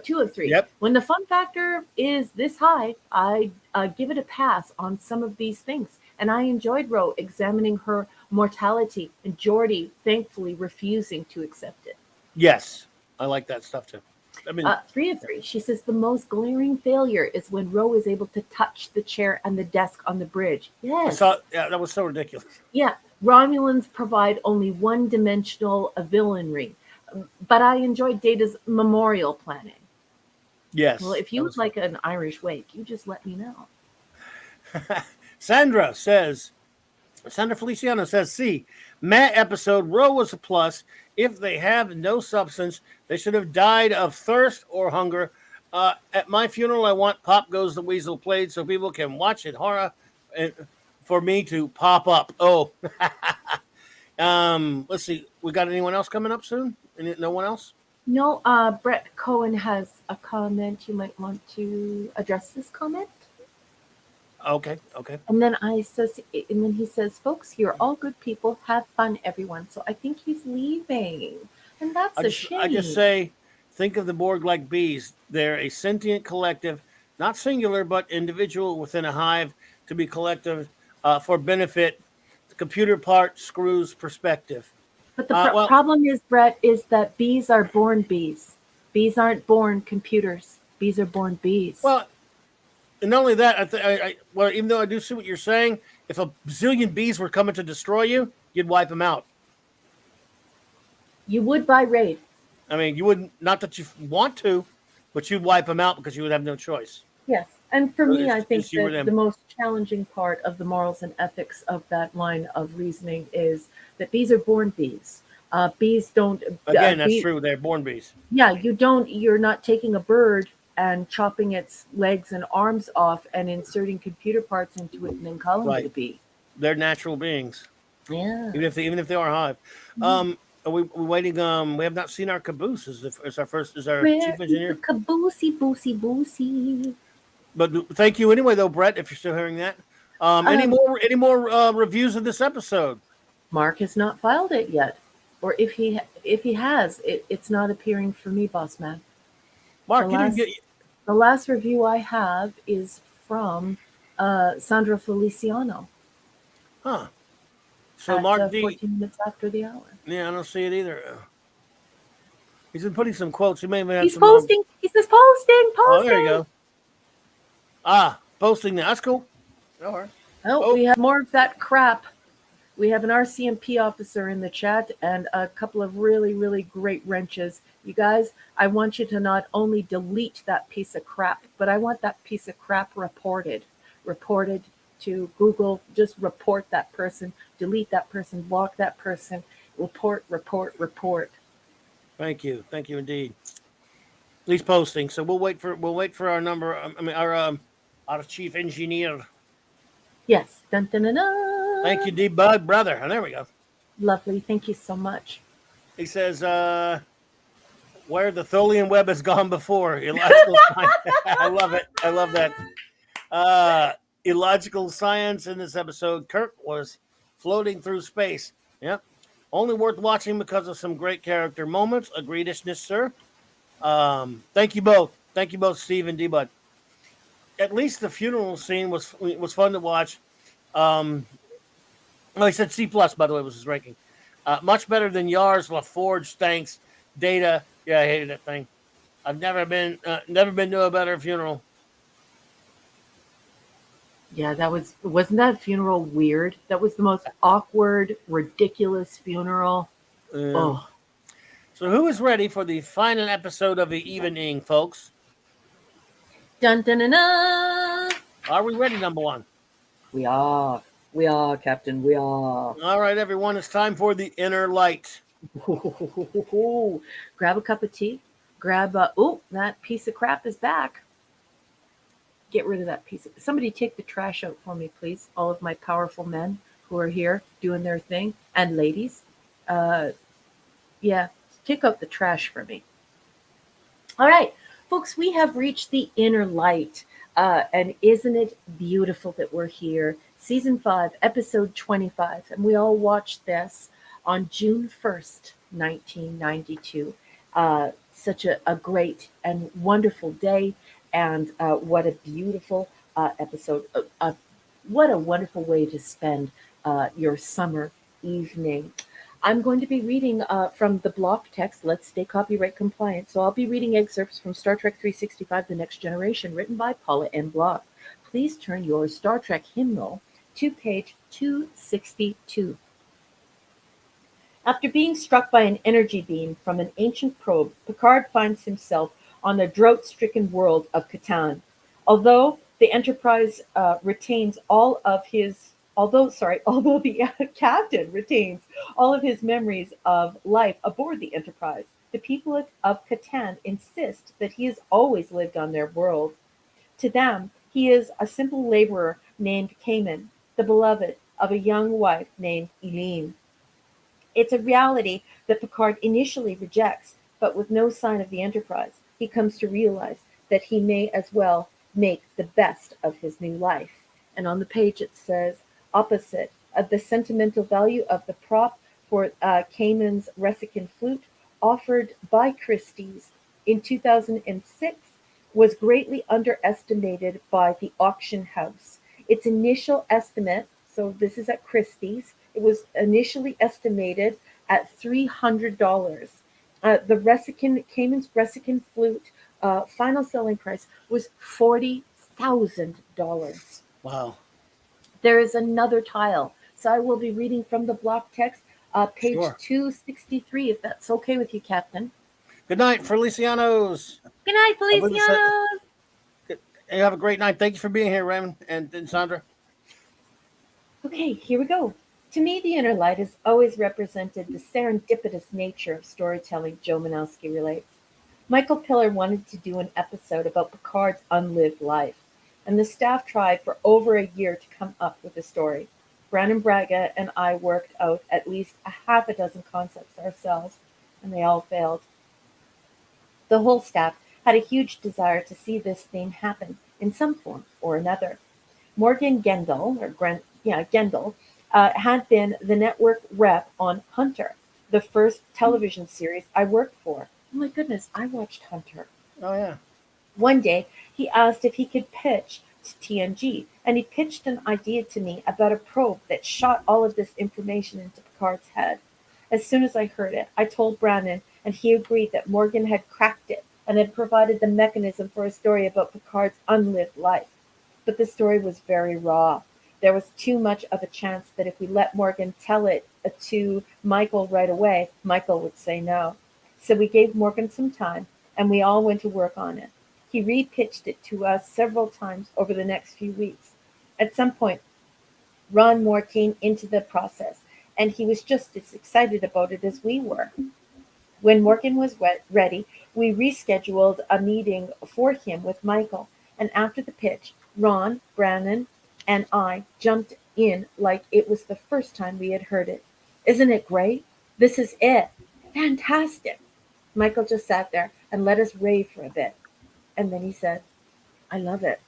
2 of 3. Yep. When the fun factor is this high, I give it a pass on some of these things. And I enjoyed Ro examining her mortality and Geordi thankfully refusing to accept it. Yes, I like that stuff too. I mean, 3 of 3. She says the most glaring failure is when Ro is able to touch the chair and the desk on the bridge. Yes. That was so ridiculous. Yeah. Romulans provide only one-dimensional villainry. But I enjoyed Data's memorial planning. Yes. Well, if you would like an Irish wake, you just let me know. Sandra Feliciano says C. Matt episode, Ro was a plus. If they have no substance, they should have died of thirst or hunger. At my funeral, I want Pop Goes the Weasel played so people can watch it horror and for me to pop up. Oh. Let's see. We got anyone else coming up soon? No one else? No, Brett Cohen has a comment. You might want to address this comment. Okay. And then he says, folks, you're all good people. Have fun, everyone. So I think he's leaving. And that's a shame. I just say, think of the Borg like bees. They're a sentient collective, not singular, but individual within a hive to be collective for benefit. The computer part screws perspective. But the problem is, Brett, is that bees are born bees. Bees aren't born computers. Bees are born bees. Well, and not only that, even though I do see what you're saying, if a zillion bees were coming to destroy you, you'd wipe them out. You would by raid. I mean, you wouldn't, not that you want to, but you'd wipe them out because you would have no choice. Yes. And for me, I think that the most challenging part of the morals and ethics of that line of reasoning is that bees are born bees. Bees don't. Again, that's true. They're born bees. Yeah, you're not taking a bird and chopping its legs and arms off and inserting computer parts into it and then calling it a Right. bee. They're natural beings, Yeah. even if they are hive. Mhm. Are we waiting? We have not seen our caboose. Is our Where chief is the engineer? caboosey boosey boosey? But thank you anyway, though, Brett. If you're still hearing that. Any Um, more reviews of this episode? Mark has not filed it yet, or if he has, it's not appearing for me, boss man. The Mark, you didn't last get. the last review I have is from Sandra Feliciano Huh. So at Mark D. 14 minutes after the hour. Yeah, I don't see it either. He's been putting some quotes. He may even have He's some. posting. He says posting, Oh, there you posting. go. Posting that. That's cool. All right. Oh, Oh, we have more of that crap. We have an RCMP officer in the chat and a couple of really, really great wrenches. You guys, I want you to not only delete that piece of crap, but I want that piece of crap reported. Reported to Google. Just report that person, delete that person, block that person. Report, report, report. thank you indeed. He's posting, so we'll wait for our number. Our chief engineer. Yes. Dun, dun, dun, dun. Thank you, D Bud, brother. And there we go. Lovely. Thank you so much. He says, where the Tholian web has gone before. Illogical science. I love it. I love that. Illogical science in this episode. Kirk was floating through space. Yep. Only worth watching because of some great character moments. Agreedishness, sir. Thank you both. Thank you both, Steve and D Bud. At least the funeral scene was fun to watch. He said C plus, by the way, was his ranking. Much better than Yars, LaForge, thanks. Data. Yeah, I hated that thing. I've never been to a better funeral. Yeah, wasn't that funeral weird? That was the most awkward, ridiculous funeral. Oh, So who is ready for the final episode of the evening, folks? dun dun dun dun. Are we ready, number one? We are, Captain. We are. All right, everyone. It's time for the inner light. Grab a cup of tea. Grab that piece of crap is back. Get rid of that piece. Somebody take the trash out for me, please. All of my powerful men who are here doing their thing, and ladies. Yeah, take out the trash for me. All right, folks, we have reached the inner light. And isn't it beautiful that we're here? Season 5, episode 25. And we all watched this on June 1st, 1992. Such a great and wonderful day. And what a beautiful episode. What a wonderful way to spend your summer evening. I'm going to be reading from the block text. Let's stay copyright compliant. So I'll be reading excerpts from Star Trek 365 The Next Generation, written by Paula N. Block. Please turn your Star Trek hymnal to page 262. After being struck by an energy beam from an ancient probe, Picard finds himself on the drought-stricken world of Catan. Although the Enterprise retains all of his although the captain retains all of his memories of life aboard the Enterprise, the people of Catan insist that he has always lived on their world. To them, he is a simple laborer named Cayman, the beloved of a young wife named Eileen. It's a reality that Picard initially rejects, but with no sign of the Enterprise, he comes to realize that he may as well make the best of his new life. And on the page it says, opposite of the sentimental value of the prop for Cayman's Resican flute offered by Christie's in 2006 was greatly underestimated by the auction house. Its initial estimate, so this is at Christie's, it was initially estimated at $300. Cayman's Resican flute final selling price was $40,000. Wow. There is another tile. So I will be reading from the block text, page Sure. 263, if that's okay with you, Captain. Good night, Felicianos. Good night, Felicianos. You have a great night. Thank you for being here, Raymond and Sandra. Okay, here we go. To me, the inner light has always represented the serendipitous nature of storytelling, Joe Manowski relates. Michael Piller wanted to do an episode about Picard's unlived life, and the staff tried for over a year to come up with a story. Brandon Braga and I worked out at least a half a dozen concepts ourselves, and they all failed. The whole staff had a huge desire to see this theme happen in some form or another. Morgan Gendel, Gendel, had been the network rep on Hunter, the first television series I worked for. Oh my goodness, I watched Hunter. Oh yeah. One day, he asked if he could pitch to TNG, and he pitched an idea to me about a probe that shot all of this information into Picard's head. As soon as I heard it, I told Brandon, and he agreed that Morgan had cracked it and had provided the mechanism for a story about Picard's unlived life. But the story was very raw. There was too much of a chance that if we let Morgan tell it to Michael right away, Michael would say no. So we gave Morgan some time, and we all went to work on it. He repitched it to us several times over the next few weeks. At some point, Ron Moore came into the process, and he was just as excited about it as we were. When Morgan was ready, we rescheduled a meeting for him with Michael, and after the pitch, Ron, Brannon, and I jumped in like it was the first time we had heard it. Isn't it great? This is it. Fantastic. Michael just sat there and let us rave for a bit, and then he said, I love it.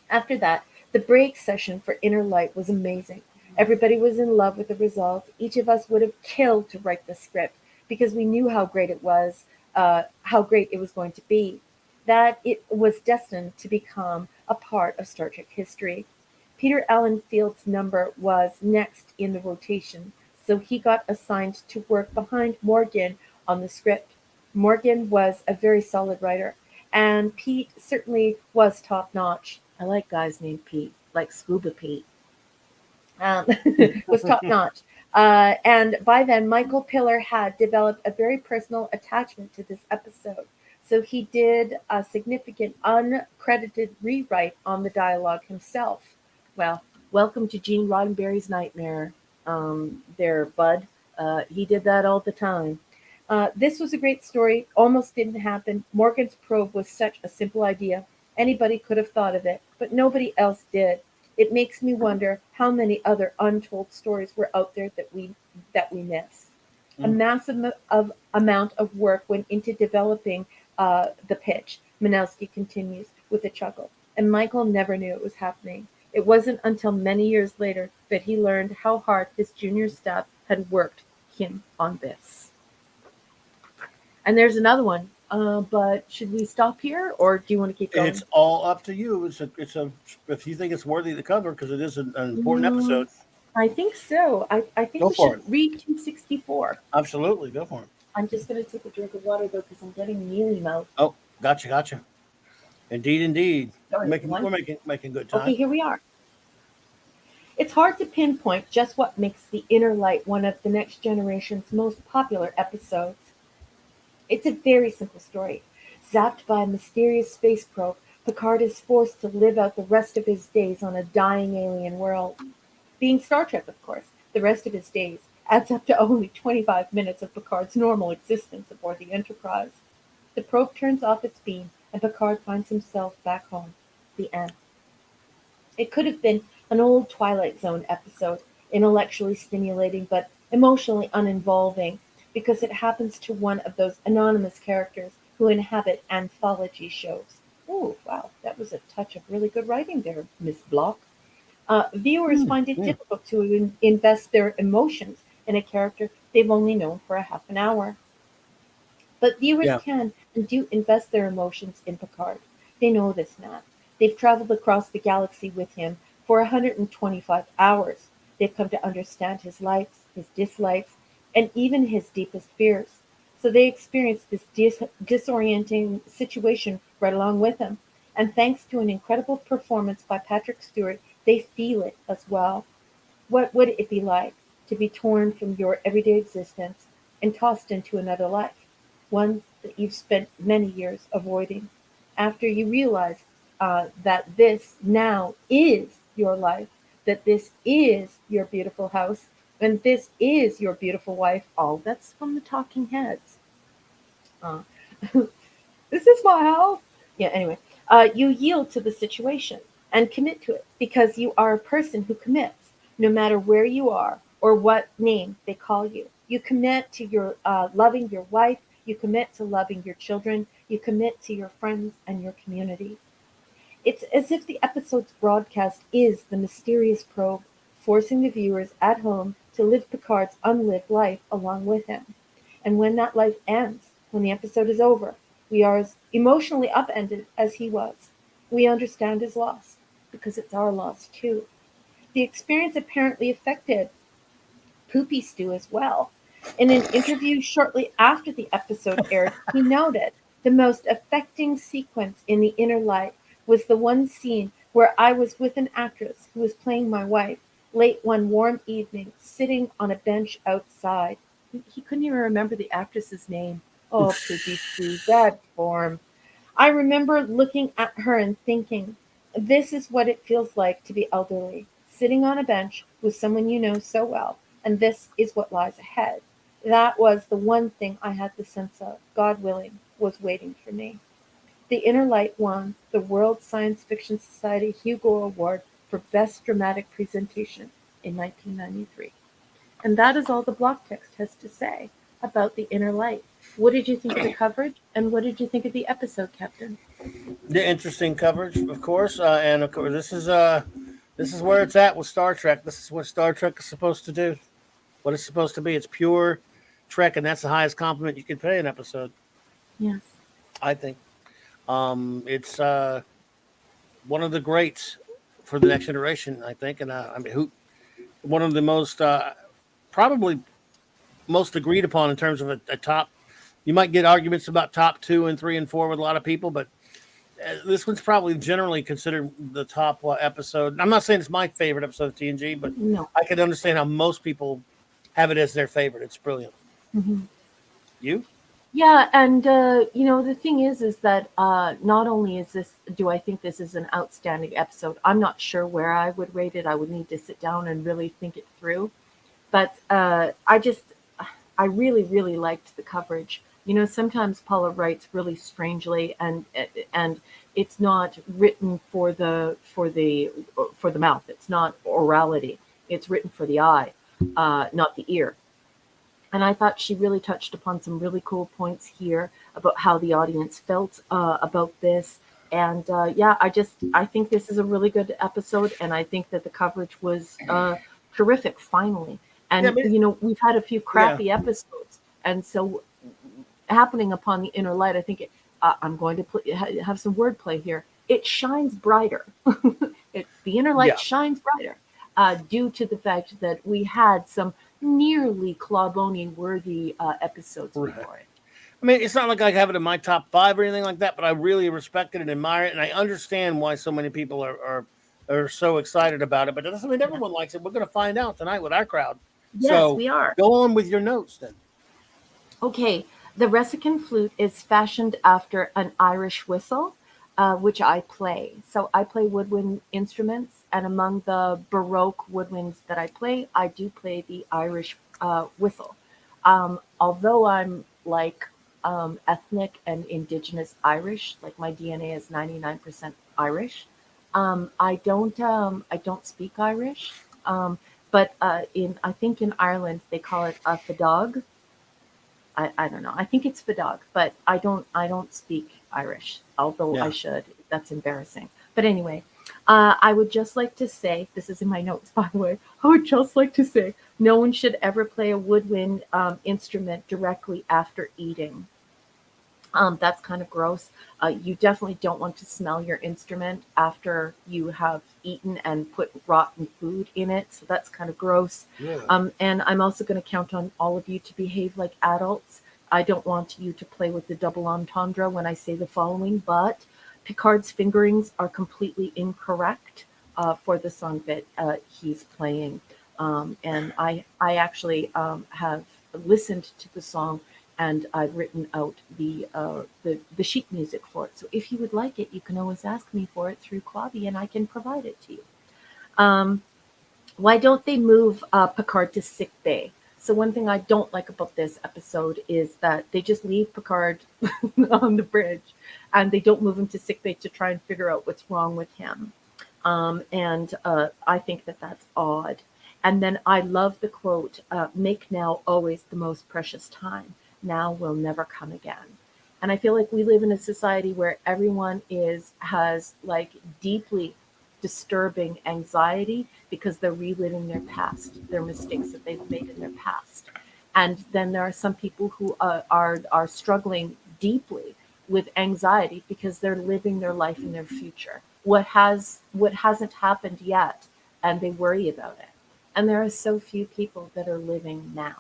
After that, the break session for Inner Light was amazing. Everybody was in love with the result. Each of us would have killed to write the script because we knew how great it was going to be, that it was destined to become a part of Star Trek history. Peter Allen Field's number was next in the rotation, so he got assigned to work behind Morgan on the script. Morgan was a very solid writer, and Pete certainly was top notch. I like guys named Pete, like Scuba Pete. um, was top notch. And by then, Michael Piller had developed a very personal attachment to this episode. So he did a significant uncredited rewrite on the dialogue himself. Well, welcome to Gene Roddenberry's nightmare, there, bud. He did that all the time. This was a great story, almost didn't happen. Morgan's probe was such a simple idea. Anybody could have thought of it, but nobody else did. It makes me wonder how many other untold stories were out there that we miss. A Mm. massive amount of work went into developing the pitch. Minowski continues with a chuckle, and Michael never knew it was happening. It wasn't until many years later that he learned how hard his junior staff had worked him on this. And there's another one. But should we stop here, or do you want to keep It's going? all up to you. It's a if you think it's worthy to cover because it is an important Mm, episode. I think so. I think Go we for it. should read 264. Absolutely, go for it. I'm just going to take a drink of water though because I'm getting mealy mouth. Oh, gotcha. Indeed, indeed. Sorry, We're everyone. making good Okay, time. here we are. It's hard to pinpoint just what makes The Inner Light one of the next generation's most popular episodes. It's a very simple story. Zapped by a mysterious space probe, Picard is forced to live out the rest of his days on a dying alien world. Being Star Trek, of course, the rest of his days adds up to only 25 minutes of Picard's normal existence aboard the Enterprise. The probe turns off its beam, and Picard finds himself back home. The end. It could have been an old Twilight Zone episode, intellectually stimulating but emotionally uninvolving, because it happens to one of those anonymous characters who inhabit anthology shows. Oh, wow, that was a touch of really good writing there, Miss Block. Viewers Hmm, find it yeah, difficult to invest their emotions in a character they've only known for a half an hour. But viewers yeah. can and do invest their emotions in Picard. They know this man. They've traveled across the galaxy with him for 125 hours. They've come to understand his likes, his dislikes, and even his deepest fears. So they experience this disorienting situation right along with him. And thanks to an incredible performance by Patrick Stewart, they feel it as well. What would it be like to be torn from your everyday existence and tossed into another life, one that you've spent many years avoiding, after you realize that this now is your life, that this is your beautiful house, and this is your beautiful wife? All that's from the Talking Heads. Uh, This is my house. Yeah, anyway. You yield to the situation and commit to it because you are a person who commits no matter where you are or what name they call you. You commit to your loving your wife. You commit to loving your children. You commit to your friends and your community. It's as if the episode's broadcast is the mysterious probe, forcing the viewers at home to live Picard's unlived life along with him. And when that life ends, when the episode is over, we are as emotionally upended as he was. We understand his loss because it's our loss too. The experience apparently affected Poopy Stew as well. In an interview shortly after the episode aired, he noted the most affecting sequence in The Inner Light was the one scene where I was with an actress who was playing my wife late one warm evening, sitting on a bench outside. He couldn't even remember the actress's name. Oh, Poopy Stew, that form. I remember looking at her and thinking, this is what it feels like to be elderly, sitting on a bench with someone you know so well, and this is what lies ahead. That was the one thing I had the sense of, God willing, was waiting for me. The Inner Light won the World Science Fiction Society Hugo Award for Best Dramatic Presentation in 1993. And that is all the block text has to say about The Inner Light. What did you think of the coverage, and what did you think of the episode, Captain? The interesting coverage, of course, and of course, this is where it's at with Star Trek. This is what Star Trek is supposed to do. What it's supposed to be. It's pure Trek, and that's the highest compliment you can pay an episode. Yes. I think. It's one of the greats for the next generation. I think, and I mean, who one of the most probably most agreed upon in terms of a top. You might get arguments about top 2 and 3 and 4 with a lot of people, but this one's probably generally considered the top episode. I'm not saying it's my favorite episode of TNG, but No. I can understand how most people have it as their favorite. It's brilliant. Hmm. You? Yeah, and the thing is that not only is this, do I think this is an outstanding episode? I'm not sure where I would rate it. I would need to sit down and really think it through. But I really, really liked the coverage. Sometimes Paula writes really strangely, and it's not written for the mouth. It's not orality. It's written for the eye, not the ear. And I thought she really touched upon some really cool points here about how the audience felt about this. And I think this is a really good episode, and I think that the coverage was terrific. Finally, Yeah, I and mean, we've had a few yeah, crappy episodes, and so happening upon the Inner Light, I think I'm going to have some wordplay here. It shines brighter. The Inner Light yeah. shines brighter due to the fact that we had some nearly clawboning worthy episodes Right. before it. I mean, it's not like I have it in my top 5 or anything like that, but I really respect it and admire it, and I understand why so many people are so excited about it. But that doesn't mean Yeah. everyone likes it. We're going to find out tonight with our crowd. Yes, So we are. go on with your notes then. Okay, the Resican flute is fashioned after an Irish whistle, which I play. So I play woodwind instruments, and among the Baroque woodwinds that I play, I do play the Irish whistle. Although I'm like ethnic and indigenous Irish, like my DNA is 99% Irish. I don't speak Irish, but in I think in Ireland they call it a fadog. I don't know. I think it's Fadog, but I don't speak Irish, although I Yeah. should. That's embarrassing. But anyway, I would just like to say, this is in my notes, by the way. I would just like to say, no one should ever play a woodwind instrument directly after eating. That's kind of gross. You definitely don't want to smell your instrument after you have eaten and put rotten food in it. So that's kind of gross. Really? And I'm also going to count on all of you to behave like adults. I don't want you to play with the double entendre when I say the following, but Picard's fingerings are completely incorrect for the song that he's playing. And I actually have listened to the song, and I've written out the sheet music for it. So if you would like it, you can always ask me for it through Claudia, and I can provide it to you. Um, why don't they move Picard to sick bay? So one thing I don't like about this episode is that they just leave Picard on the bridge, and they don't move him to sickbay to try and figure out what's wrong with him. And I think that that's odd. And then I love the quote, "Make now always the most precious time. Now will never come again." And I feel like we live in a society where everyone has like deeply disturbing anxiety because they're reliving their past, their mistakes that they've made in their past. And then there are some people who are struggling deeply with anxiety because they're living their life in their future. What hasn't happened yet, and they worry about it. And there are so few people that are living now,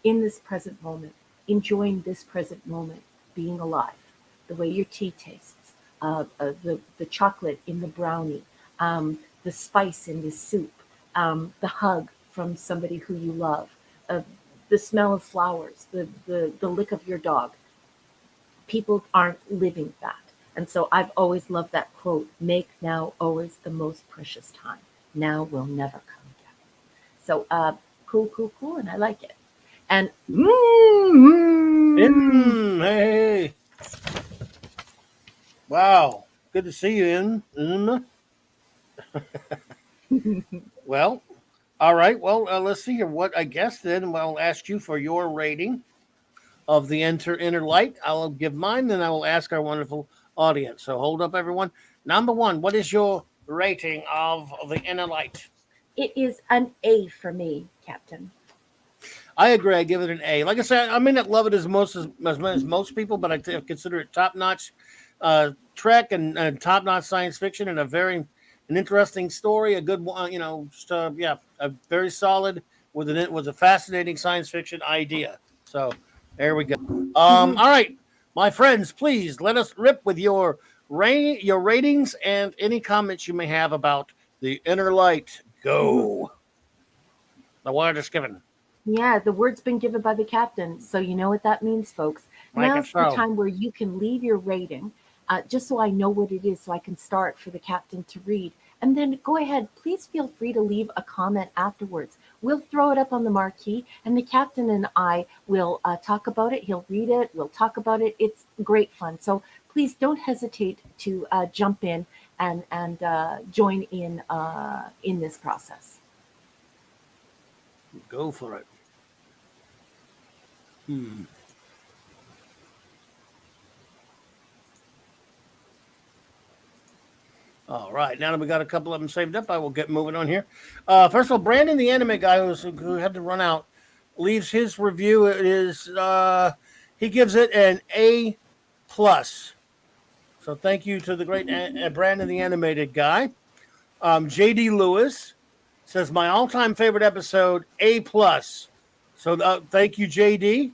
in this present moment, enjoying this present moment, being alive, the way your tea tastes, the chocolate in the brownie, the spice in the soup, the hug from somebody who you love, uh, the smell of flowers, the lick of your dog. People aren't living that. And so I've always loved that quote, "Make now always the most precious time. Now will never come again." So cool, cool, cool, and I like it. And Hey, wow, good to see you, In. Well, all right. Well, let's see here. What I guess then I'll ask you for your rating of the Inner Light. I'll give mine, then I will ask our wonderful audience. So hold up, everyone. Number one, what is your rating of the Inner Light? it is an A for me, Captain. I agree. I give it an A. Like I said, I may not love it as much as most people, but consider it top notch Trek and top notch science fiction and an interesting story. A good one, just yeah, a very solid with a fascinating science fiction idea. So there we go. Mhm. All right, my friends, please let us rip with your ratings and any comments you may have about the Inner Light. Mhm. Go. The word is given. Yeah, the word's been given by the captain, so you know what that means, folks. Make it Now's the so. time where you can leave your rating, just so I know what it is, so I can start for the captain to read. And then go ahead, please feel free to leave a comment afterwards. We'll throw it up on the marquee, and the captain and I will talk about it. He'll read it, we'll talk about it. It's great fun. So please don't hesitate to jump in and join in this process. Go for it. Hmm. All right. Now that we got a couple of them saved up, I will get moving on here. First of all, Brandon, the anime guy who had to run out, leaves his review. It is he gives it an A plus. So thank you to the great Brandon, the animated guy. JD Lewis says my all-time favorite episode, A plus. So thank you, JD.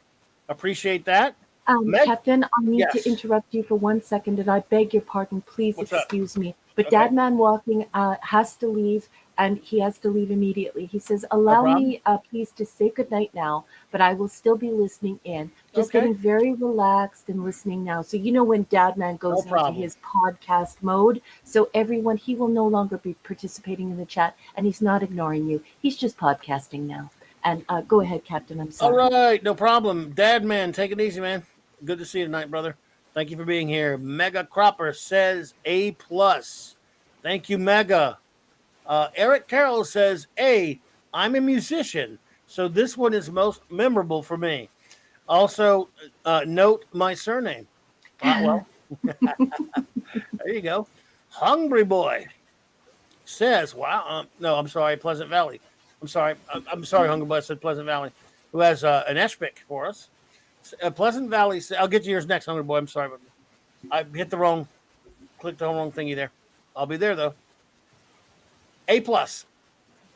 Appreciate that. Meg, Captain, I need to yes. interrupt you for 1 second, and I beg your pardon. Please What's up? excuse me. But Okay, Dadman Walking has to leave, and he has to leave immediately. He says, no "Allow problem. me, please, to say goodnight now, but I will still be listening in." Just Okay, getting very relaxed and listening now. So, you know, when Dadman no goes into problem. his podcast mode, so everyone, he will no longer be participating in the chat, and he's not ignoring you. He's just podcasting now. And go ahead, Captain. I'm All sorry. right, no problem. Dad, man, take it easy, man. Good to see you tonight, brother. Thank you for being here. Mega Cropper says A plus. Thank you, Mega. Eric Carroll says A. I'm a musician, so this one is most memorable for me. Also, note my surname. Well, there you go. Hungry Boy says, "Wow, no, I'm sorry, Pleasant Valley. I'm sorry, Hungry Boy. I said Pleasant Valley, who has an Espic for us. Pleasant Valley. I'll get to yours next, Hungry Boy. I'm sorry, but I clicked the wrong thingy there. I'll be there though. A plus.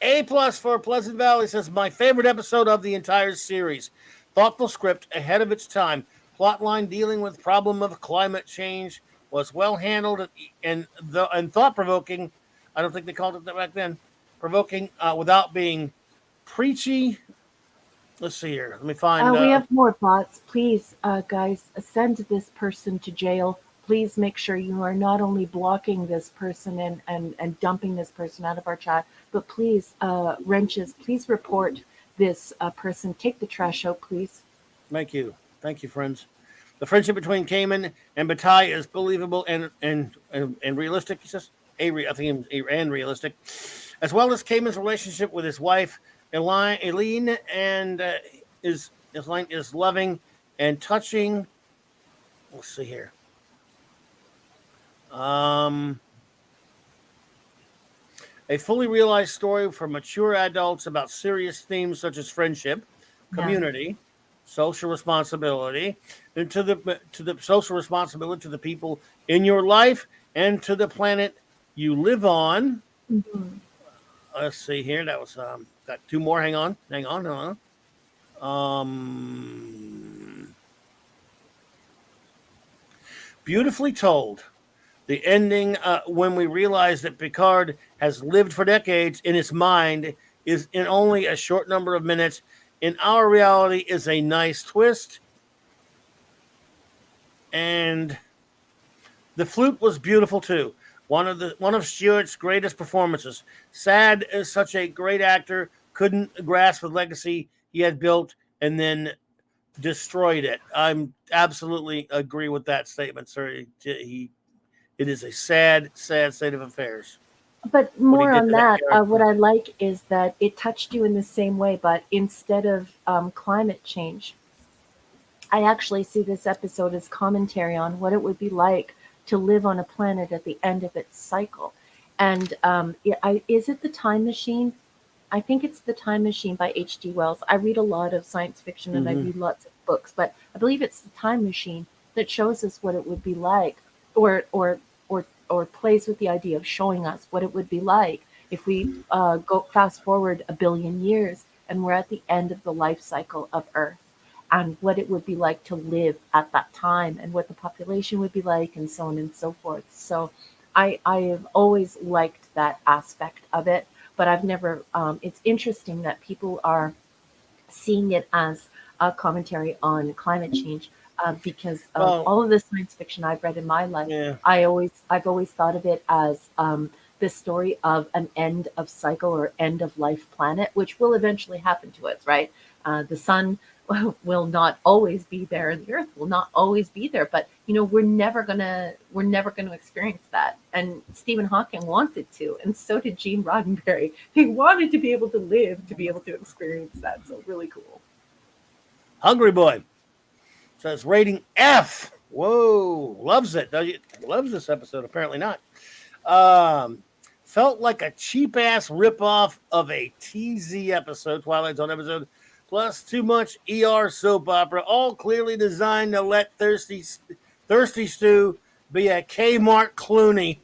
A plus for Pleasant Valley says my favorite episode of the entire series. Thoughtful script ahead of its time. Plotline dealing with problem of climate change was well handled and thought provoking. I don't think they called it that back then. Provoking without being preachy. Let's see here. Let me find. We have more bots. Please, guys, send this person to jail. Please make sure you are not only blocking this person and dumping this person out of our chat, but please, wrenches, please report this person. Take the trash out, please. Thank you. Thank you, friends. The friendship between Cayman and Bataille is believable and realistic. He says, I think and realistic, as well as Cayman's relationship with his wife Eileen, and his line is loving and touching. Let's see here. Um, a fully realized story for mature adults about serious themes such as friendship, Yeah. community, social responsibility, and to the social responsibility to the people in your life and to the planet you live on. Mhm. Let's see here. That was got two more. Hang on. Beautifully told. The ending, when we realize that Picard has lived for decades in his mind, is in only a short number of minutes. In our reality, is a nice twist. And the flute was beautiful too. One of Stewart's greatest performances. Sad as such a great actor couldn't grasp the legacy he had built and then destroyed it. I'm absolutely agree with that statement, sir. It is a sad, sad state of affairs. But What he more did on to that that, what character. I like is that it touched you in the same way, but instead of climate change, I actually see this episode as commentary on what it would be like to live on a planet at the end of its cycle. And is it The Time Machine? I think it's The Time Machine by H.G. Wells. I read a lot of science fiction and I Mm-hmm. read lots of books, but I believe it's The Time Machine that shows us what it would be like, or plays with the idea of showing us what it would be like if we go fast forward a billion years and we're at the end of the life cycle of Earth, and what it would be like to live at that time and what the population would be like and so on and so forth. So I have always liked that aspect of it, but I've never, it's interesting that people are seeing it as a commentary on climate change, because of Well, all of the science fiction I've read in my life. yeah. I've always thought of it as the story of an end of cycle or end of life planet, which will eventually happen to us, right? The sun will not always be there, and the earth will not always be there. But we're never gonna experience that. And Stephen Hawking wanted to, and so did Gene Roddenberry. They wanted to be able to live to be able to experience that. So really cool. Hungry Boy says rating F. Whoa, loves it. Loves this episode. Apparently not. Um, felt like a cheap ass ripoff of a TZ episode, Twilight Zone episode, plus too much ER soap opera, all clearly designed to let Thirsty Stew be a Kmart Clooney.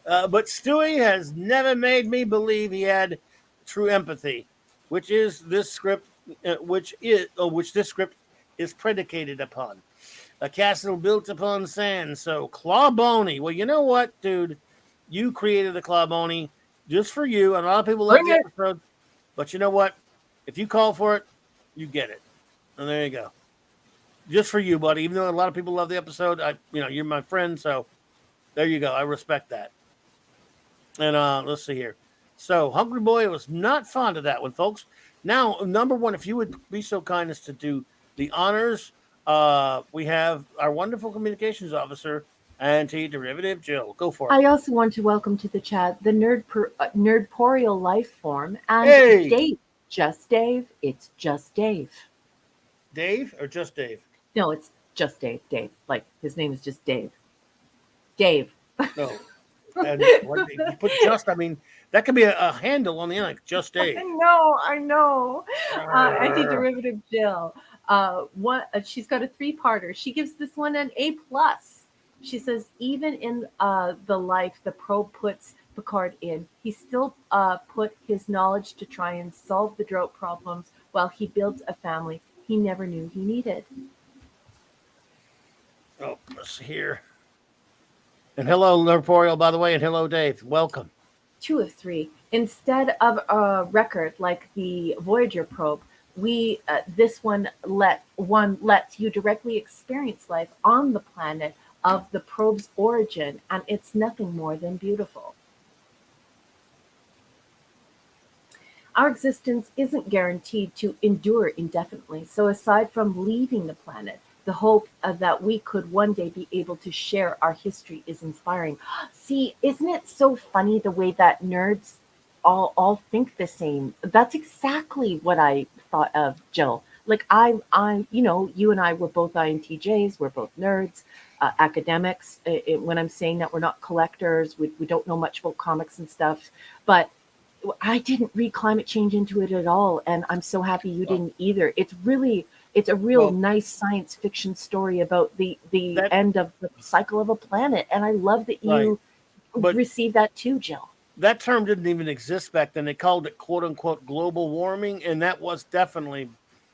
But Stewie has never made me believe he had true empathy, which is this script, which this script is predicated upon. A castle built upon sand. So Clawbony. Well, you know what, dude? You created the Clawbony just for you, and a lot of people love Bring the it. episode. But you know what? If you call for it, you get it. And there you go. Just for you, buddy. Even though a lot of people love the episode, you're my friend, so there you go. I respect that. And let's see here. So Hungry Boy was not fond of that one, folks. Now, number one, if you would be so kind as to do the honors, we have our wonderful communications officer, anti-derivative Jill. Go for it. I also want to welcome to the chat the nerdporial life form and Hey, Dave. Just Dave. It's just Dave. Dave or just Dave? No, it's just Dave. Dave. Like his name is just Dave. Dave. No. And what you put just, I mean, that could be a handle on the end, like just Dave. I know. Anti-derivative Jill. She's got a three-parter. She gives this one an A plus. She says even in the life the probe puts Picard in, he still put his knowledge to try and solve the drought problems while he builds a family he never knew he needed. Oh, let's see here. And hello, Lerporial, by the way, and hello, Dave. Welcome. 2 of 3. Instead of a record like the Voyager probe, we this one lets you directly experience life on the planet of the probe's origin, and it's nothing more than beautiful. our existence isn't guaranteed to endure indefinitely. So, aside from leaving the planet, the hope that we could one day be able to share our history is inspiring. See, isn't it so funny the way that nerds all think the same? That's exactly what I thought of, Jill. Like you and I were both INTJs. We're both nerds, academics. When I'm saying that we're not collectors, we don't know much about comics and stuff, but I didn't read climate change into it at all, and I'm so happy you Well, didn't either. It's a real well, nice science fiction story about the that end of the cycle of a planet, and I love that right, you but received that too, Jill. that term didn't even exist back then. They called it "quote unquote" global warming, and that was definitely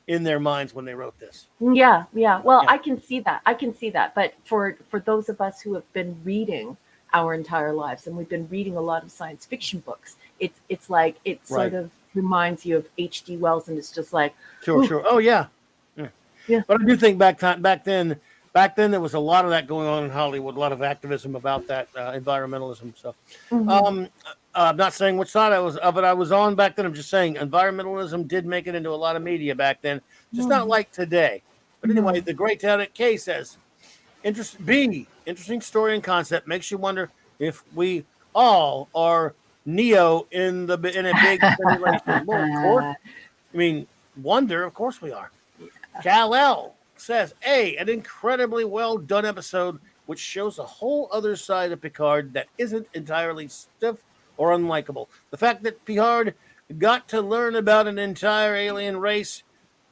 in their minds when they wrote this. Yeah, yeah. Well, Yeah, I can see that. I can see that. But for those of us who have been reading our entire lives, and we've been reading a lot of science fiction books, it's like it sort right. of reminds you of H.G. Wells, and it's just like, Sure, ooh, sure. Oh yeah. Yeah. yeah. But I do think back then there was a lot of that going on in Hollywood, a lot of activism about that environmentalism. So, Hmm. um, I'm not saying which side I was of it. I was on back then. I'm just saying environmentalism did make it into a lot of media back then, just not No, like today. But anyway, no. the great Janet K says, interesting story and concept makes you wonder if we all are Neo in a big simulation. Well, of course. I mean, wonder. Of course we are. Kal-El says, an incredibly well done episode which shows a whole other side of Picard that isn't entirely stiff or unlikable. The fact that Picard got to learn about an entire alien race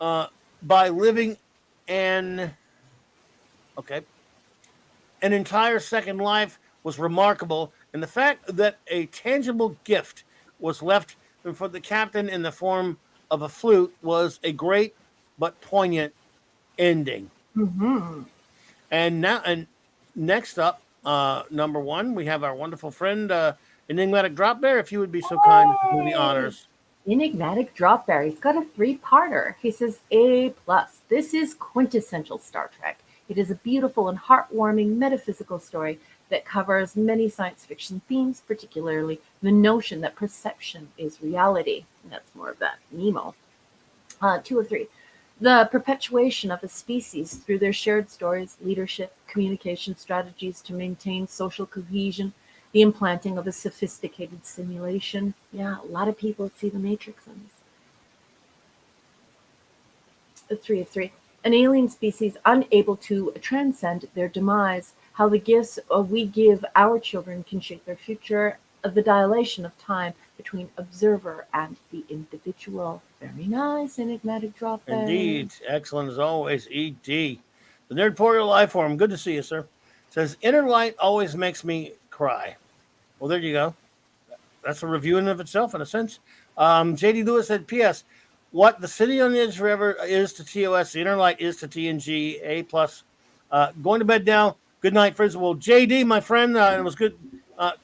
uh, by living an okay an entire second life was remarkable, and the fact that a tangible gift was left for the captain in the form of a flute was a great but poignant ending. Hmm. And next up, number one, we have our wonderful friend, Enigmatic Drop Bear. If you would be so kind as to do the Hey, honors. enigmatic dropbear. He's got a three-parter. He says A plus. This is quintessential Star Trek. It is a beautiful and heartwarming metaphysical story that covers many science fiction themes, particularly the notion that perception is reality. And that's more of that Nemo. Two of three. The perpetuation of a species through their shared stories, leadership, communication strategies to maintain social cohesion, the implanting of a sophisticated simulation. Yeah, a lot of people see the Matrix on this. Three of three. An alien species unable to transcend their demise. How the gifts we give our children can shape their future. The dilation of time between observer and the individual. Very nice, enigmatic drop there. Indeed. Excellent as always, ED. The Nerdporial Life Form. Good to see you, sir. Says, Inner Light always makes me cry. Well, there you go. That's a review in and of itself, in a sense. JD Lewis said, P.S. What the City on the Edge Forever is to TOS, the Inner Light is to TNG, A plus. Going to bed now. Good night, friends. Well, JD, my friend, it was good.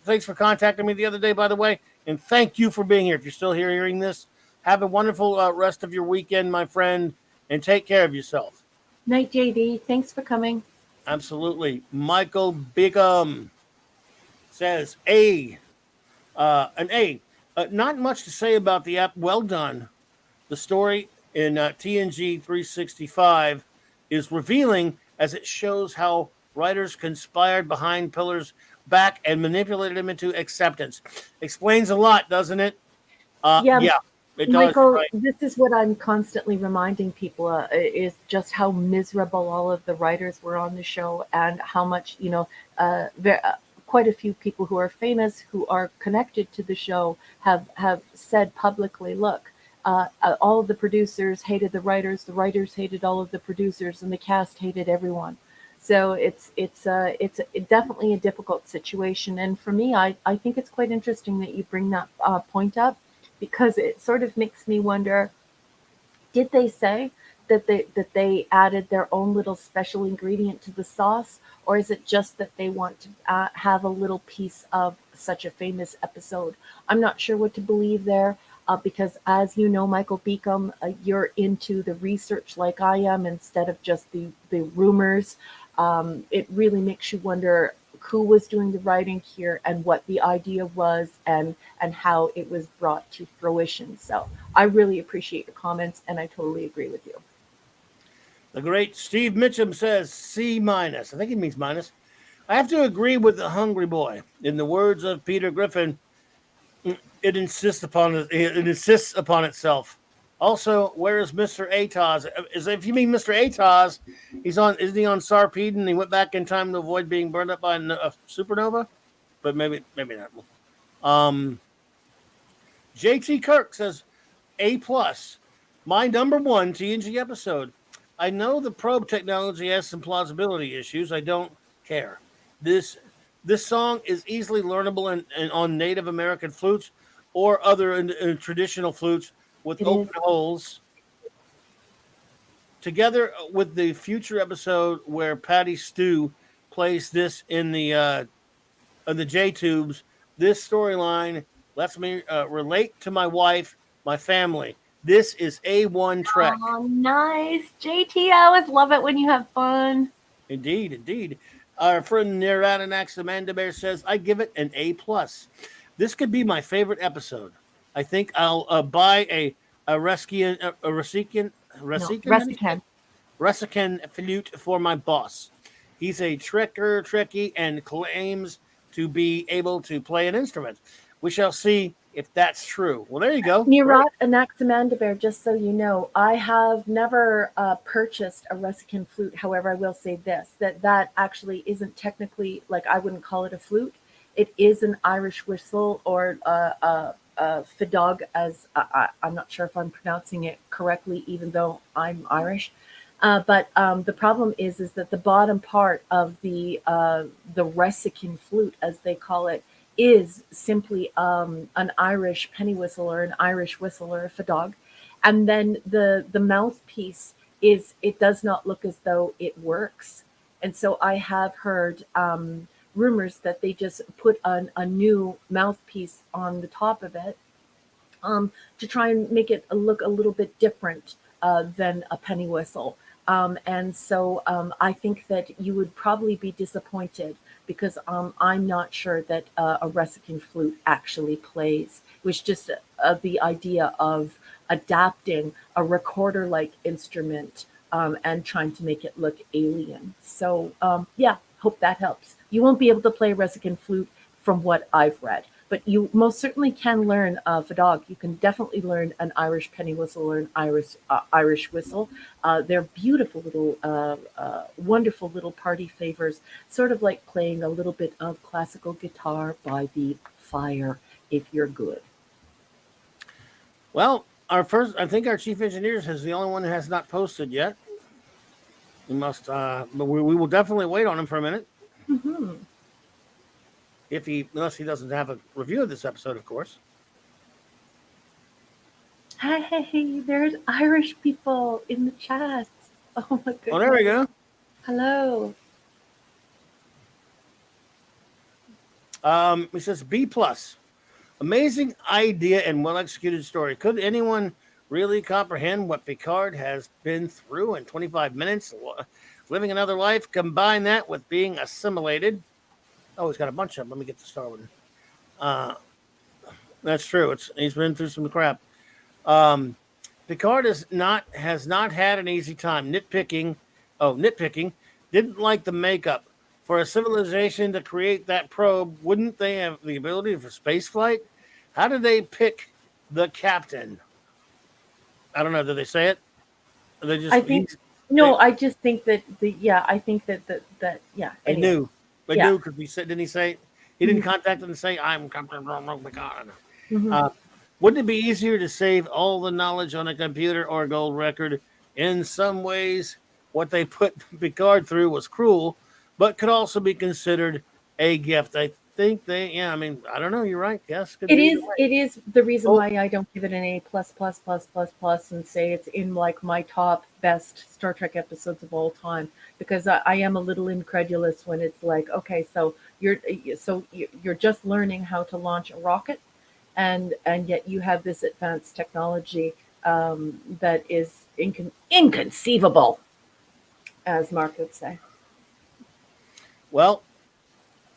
Thanks for contacting me the other day, by the way, and thank you for being here. If you're still here hearing this, have a wonderful rest of your weekend, my friend, and take care of yourself. Night, JD. Thanks for coming. Absolutely. Michael Bigum says, an A. Not much to say about the app. Well done. The story in TNG 365 is revealing as it shows how writers conspired behind Pillar's back and manipulated him into acceptance. Explains a lot, doesn't it? Yeah, Yeah, it does. Michael, Right. this is what I'm constantly reminding people is just how miserable all of the writers were on the show and how much, quite a few people who are famous, who are connected to the show, have said publicly, look, all of the producers hated the writers hated all of the producers, and the cast hated everyone. So it's definitely a difficult situation. And for me, I think it's quite interesting that you bring that point up because it sort of makes me wonder, did they say that they added their own little special ingredient to the sauce, or is it just that they want to have a little piece of such a famous episode? I'm not sure what to believe there. Because, as you know, Michael Beacom, you're into the research like I am instead of just the rumors. It really makes you wonder, who was doing the writing here and what the idea was and how it was brought to fruition. So I really appreciate your comments and I totally agree with you. The great Steve Mitchum says C minus. I think he means minus. I have to agree with the hungry boy. In the words of Peter Griffin, it insists upon it. It insists upon itself. Also, where is Mr. Atos? If you mean Mr. Atos, he's on. Isn't he on Sarpedon? He went back in time to avoid being burned up by a supernova, but maybe not. JT Kirk says A plus. My number one TNG episode. I know the probe technology has some plausibility issues. I don't care. This this song is easily learnable and on Native American flutes or other traditional flutes with It is. open holes. Together with the future episode where Patty Stew plays this in the J tubes, this storyline lets me relate to my wife, my family. This is A1 Trek. Oh, nice. JT, I always love it when you have fun. Indeed, indeed. Our friend Neratanax Amanda Bear says, I give it an A plus. This could be my favorite episode. I think I'll buy a Rasican flute for my boss. He's a Trekkie, and claims to be able to play an instrument. We shall see if that's true. Well, there you go. Nirat Anaximandabear, just so you know, I have never purchased a Rusican flute. However, I will say this, that actually isn't technically, like, I wouldn't call it a flute. It is an Irish whistle or a fidog, as I'm not sure if I'm pronouncing it correctly, even though I'm Irish. But the problem is that the bottom part of the Rusican flute, as they call it, is simply an Irish penny whistle or an Irish whistle or a fidog. And then the mouthpiece it does not look as though it works. And so I have heard rumors that they just put a new mouthpiece on the top of it to try and make it look a little bit different than a penny whistle. And so I think that you would probably be disappointed because I'm not sure that a Rusican flute actually plays. It was just the idea of adapting a recorder-like instrument and trying to make it look alien. So yeah, hope that helps. You won't be able to play a Rusican flute from what I've read, but you most certainly can learn fidog. You can definitely learn an Irish penny whistle or an Irish whistle. They're beautiful little, wonderful little party favors, sort of like playing a little bit of classical guitar by the fire, if you're good. Well, I think our chief engineer is the only one that has not posted yet. We must, but we will definitely wait on him for a minute. Mm-hmm. Unless he doesn't have a review of this episode, of course. Hey, there's Irish people in the chat. Oh my goodness. Oh, there we go. Hello. He says B plus. Amazing idea and well executed story. Could anyone really comprehend what Picard has been through in 25 minutes? Living another life, combine that with being assimilated. Oh, he's got a bunch of them. Let me get the Star one. That's true. He's been through some crap. Picard has not had an easy time. Nitpicking. Didn't like the makeup. For a civilization to create that probe, wouldn't they have the ability for space flight? How did they pick the captain? I don't know. Did they say it? They just. I think no. I just think that I think that yeah. They Anyway. knew. They knew because didn't he say he didn't contact them and say I'm Captain Picard? Mm-hmm. Wouldn't it be easier to save all the knowledge on a computer or a gold record? In some ways, what they put Picard through was cruel, but could also be considered a gift. I think I mean, I don't know. You're right. Yes, It is the reason why I don't give it an A plus and say it's in like my top best Star Trek episodes of all time, because I am a little incredulous when it's like, okay, so you're just learning how to launch a rocket, and yet you have this advanced technology that is inconceivable, as Mark would say. Well,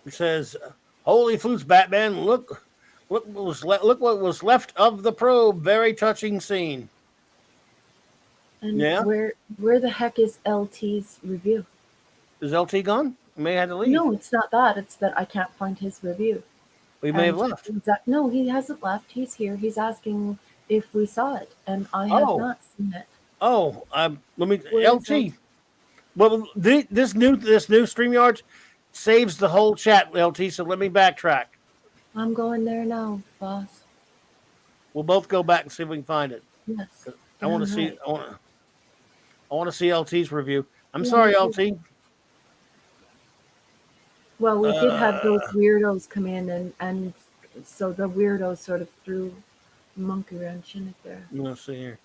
It says, "Holy flutes, Batman! Look what was left of the probe. Very touching scene." And Yeah, where the heck is LT's review? is LT gone? We may have to leave. No, it's not that. It's that I can't find his review. We may have And left. no, he hasn't left. He's here. He's asking if we saw it, and I have Oh, not seen it. oh. Let me Where is LT. Well, this new StreamYard saves the whole chat, LT. So let me backtrack. I'm going there now, boss. We'll both go back and see if we can find it. Yes. I want to Damn see. right. I want to see LT's review. I'm Yeah, sorry, me too. LT. Well, we did have those Uh, weirdos come in, and so the weirdos sort of threw a monkey wrench in it there. let's see here.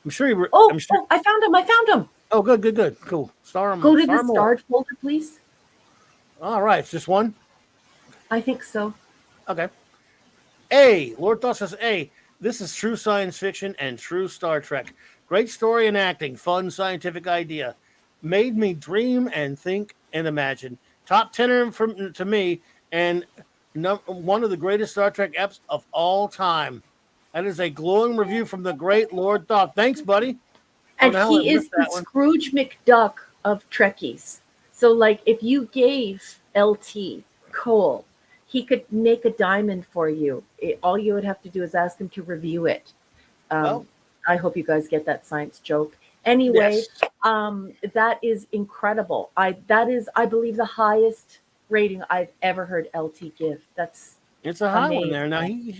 I'm sure you were. Oh, I'm sure. oh, I found him. I found him. Oh, good, cool. Star him. Go to Star the more. starred folder, please. All right, it's just one. I think so. Okay. A. Lord Thought says, A. This is true science fiction and true Star Trek. Great story and acting. Fun scientific idea. Made me dream and think and imagine. Top 10 to me and one of the greatest Star Trek eps of all time. That is a glowing review from the great Lord Thought. Thanks, buddy. And I he missed is the that one. Scrooge McDuck of Trekkies. So, like, if you gave LT coal, he could make a diamond for you. All you would have to do is ask him to review it. Well, I hope you guys get that science joke. Anyway, yes. that is incredible. That is, I believe, the highest rating I've ever heard LT give. That's It's a high one there. Now I mean,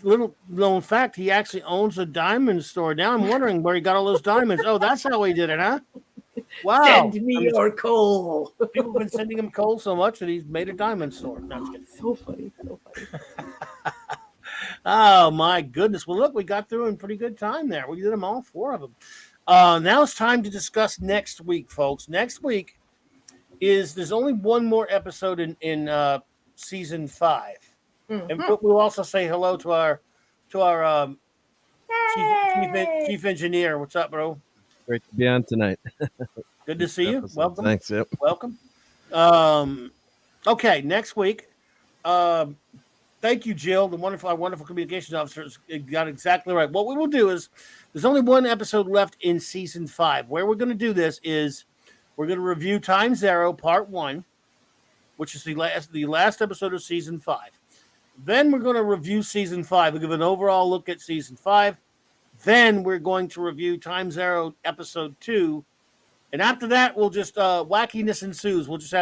little known fact, he actually owns a diamond store. Now I'm wondering where he got all those diamonds. Oh, that's how he did it, huh? Wow. Send me your coal. People have been sending him coal so much that he's made a diamond store. No, I'm just kidding. So funny, so funny. Oh my goodness. Well, look, we got through in pretty good time there. We did them all 4 of them. Now it's time to discuss next week, folks. Next week there's only one more episode in season 5. Mm-hmm. And we'll also say hello to our chief engineer. What's up, bro? Great to be on tonight. Good to see you. Episode. Welcome. Thanks. Yep. Welcome. Okay, next week. Thank you, Jill, our wonderful communications officer. Got exactly right. What we will do is there's only one episode left in season 5. Where we're going to do this is we're going to review Time Zero Part 1, which is the last episode of season 5. Then we're going to review season 5. We'll give an overall look at season 5. Then we're going to review Time Zero episode 2. And after that, we'll just wackiness ensues. We'll just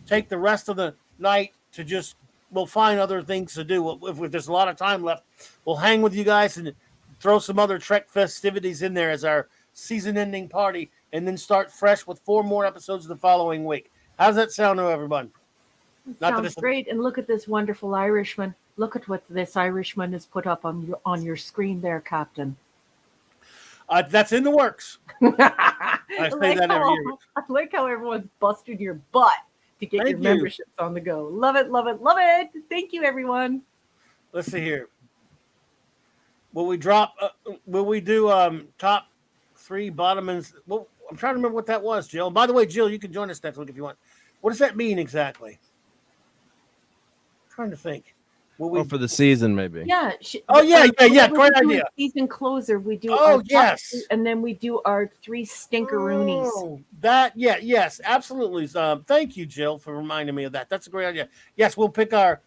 take the rest of the night to we'll find other things to do. If there's a lot of time left, we'll hang with you guys and throw some other Trek festivities in there as our season-ending party, and then start fresh with 4 more episodes the following week. How's that sound to everyone? Sounds great. And look at this wonderful Irishman. Look at what this Irishman has put up on your screen there, Captain. That's in the works. I say that every year. I like how everyone's busted your butt to get your memberships on the go. Love it, love it, love it. Thank you, everyone. Let's see here. Will we do top 3 bottom ends? Well, I'm trying to remember what that was, Jill. By the way, Jill, you can join us next week if you want. What does that mean exactly? I'm trying to think. For the season, maybe. Yeah. Great idea. Season closer, we do. Yes. And then we do our 3 stinkeroonies. Oh, yes, absolutely. Thank you, Jill, for reminding me of that. That's a great idea. Yes, we'll pick our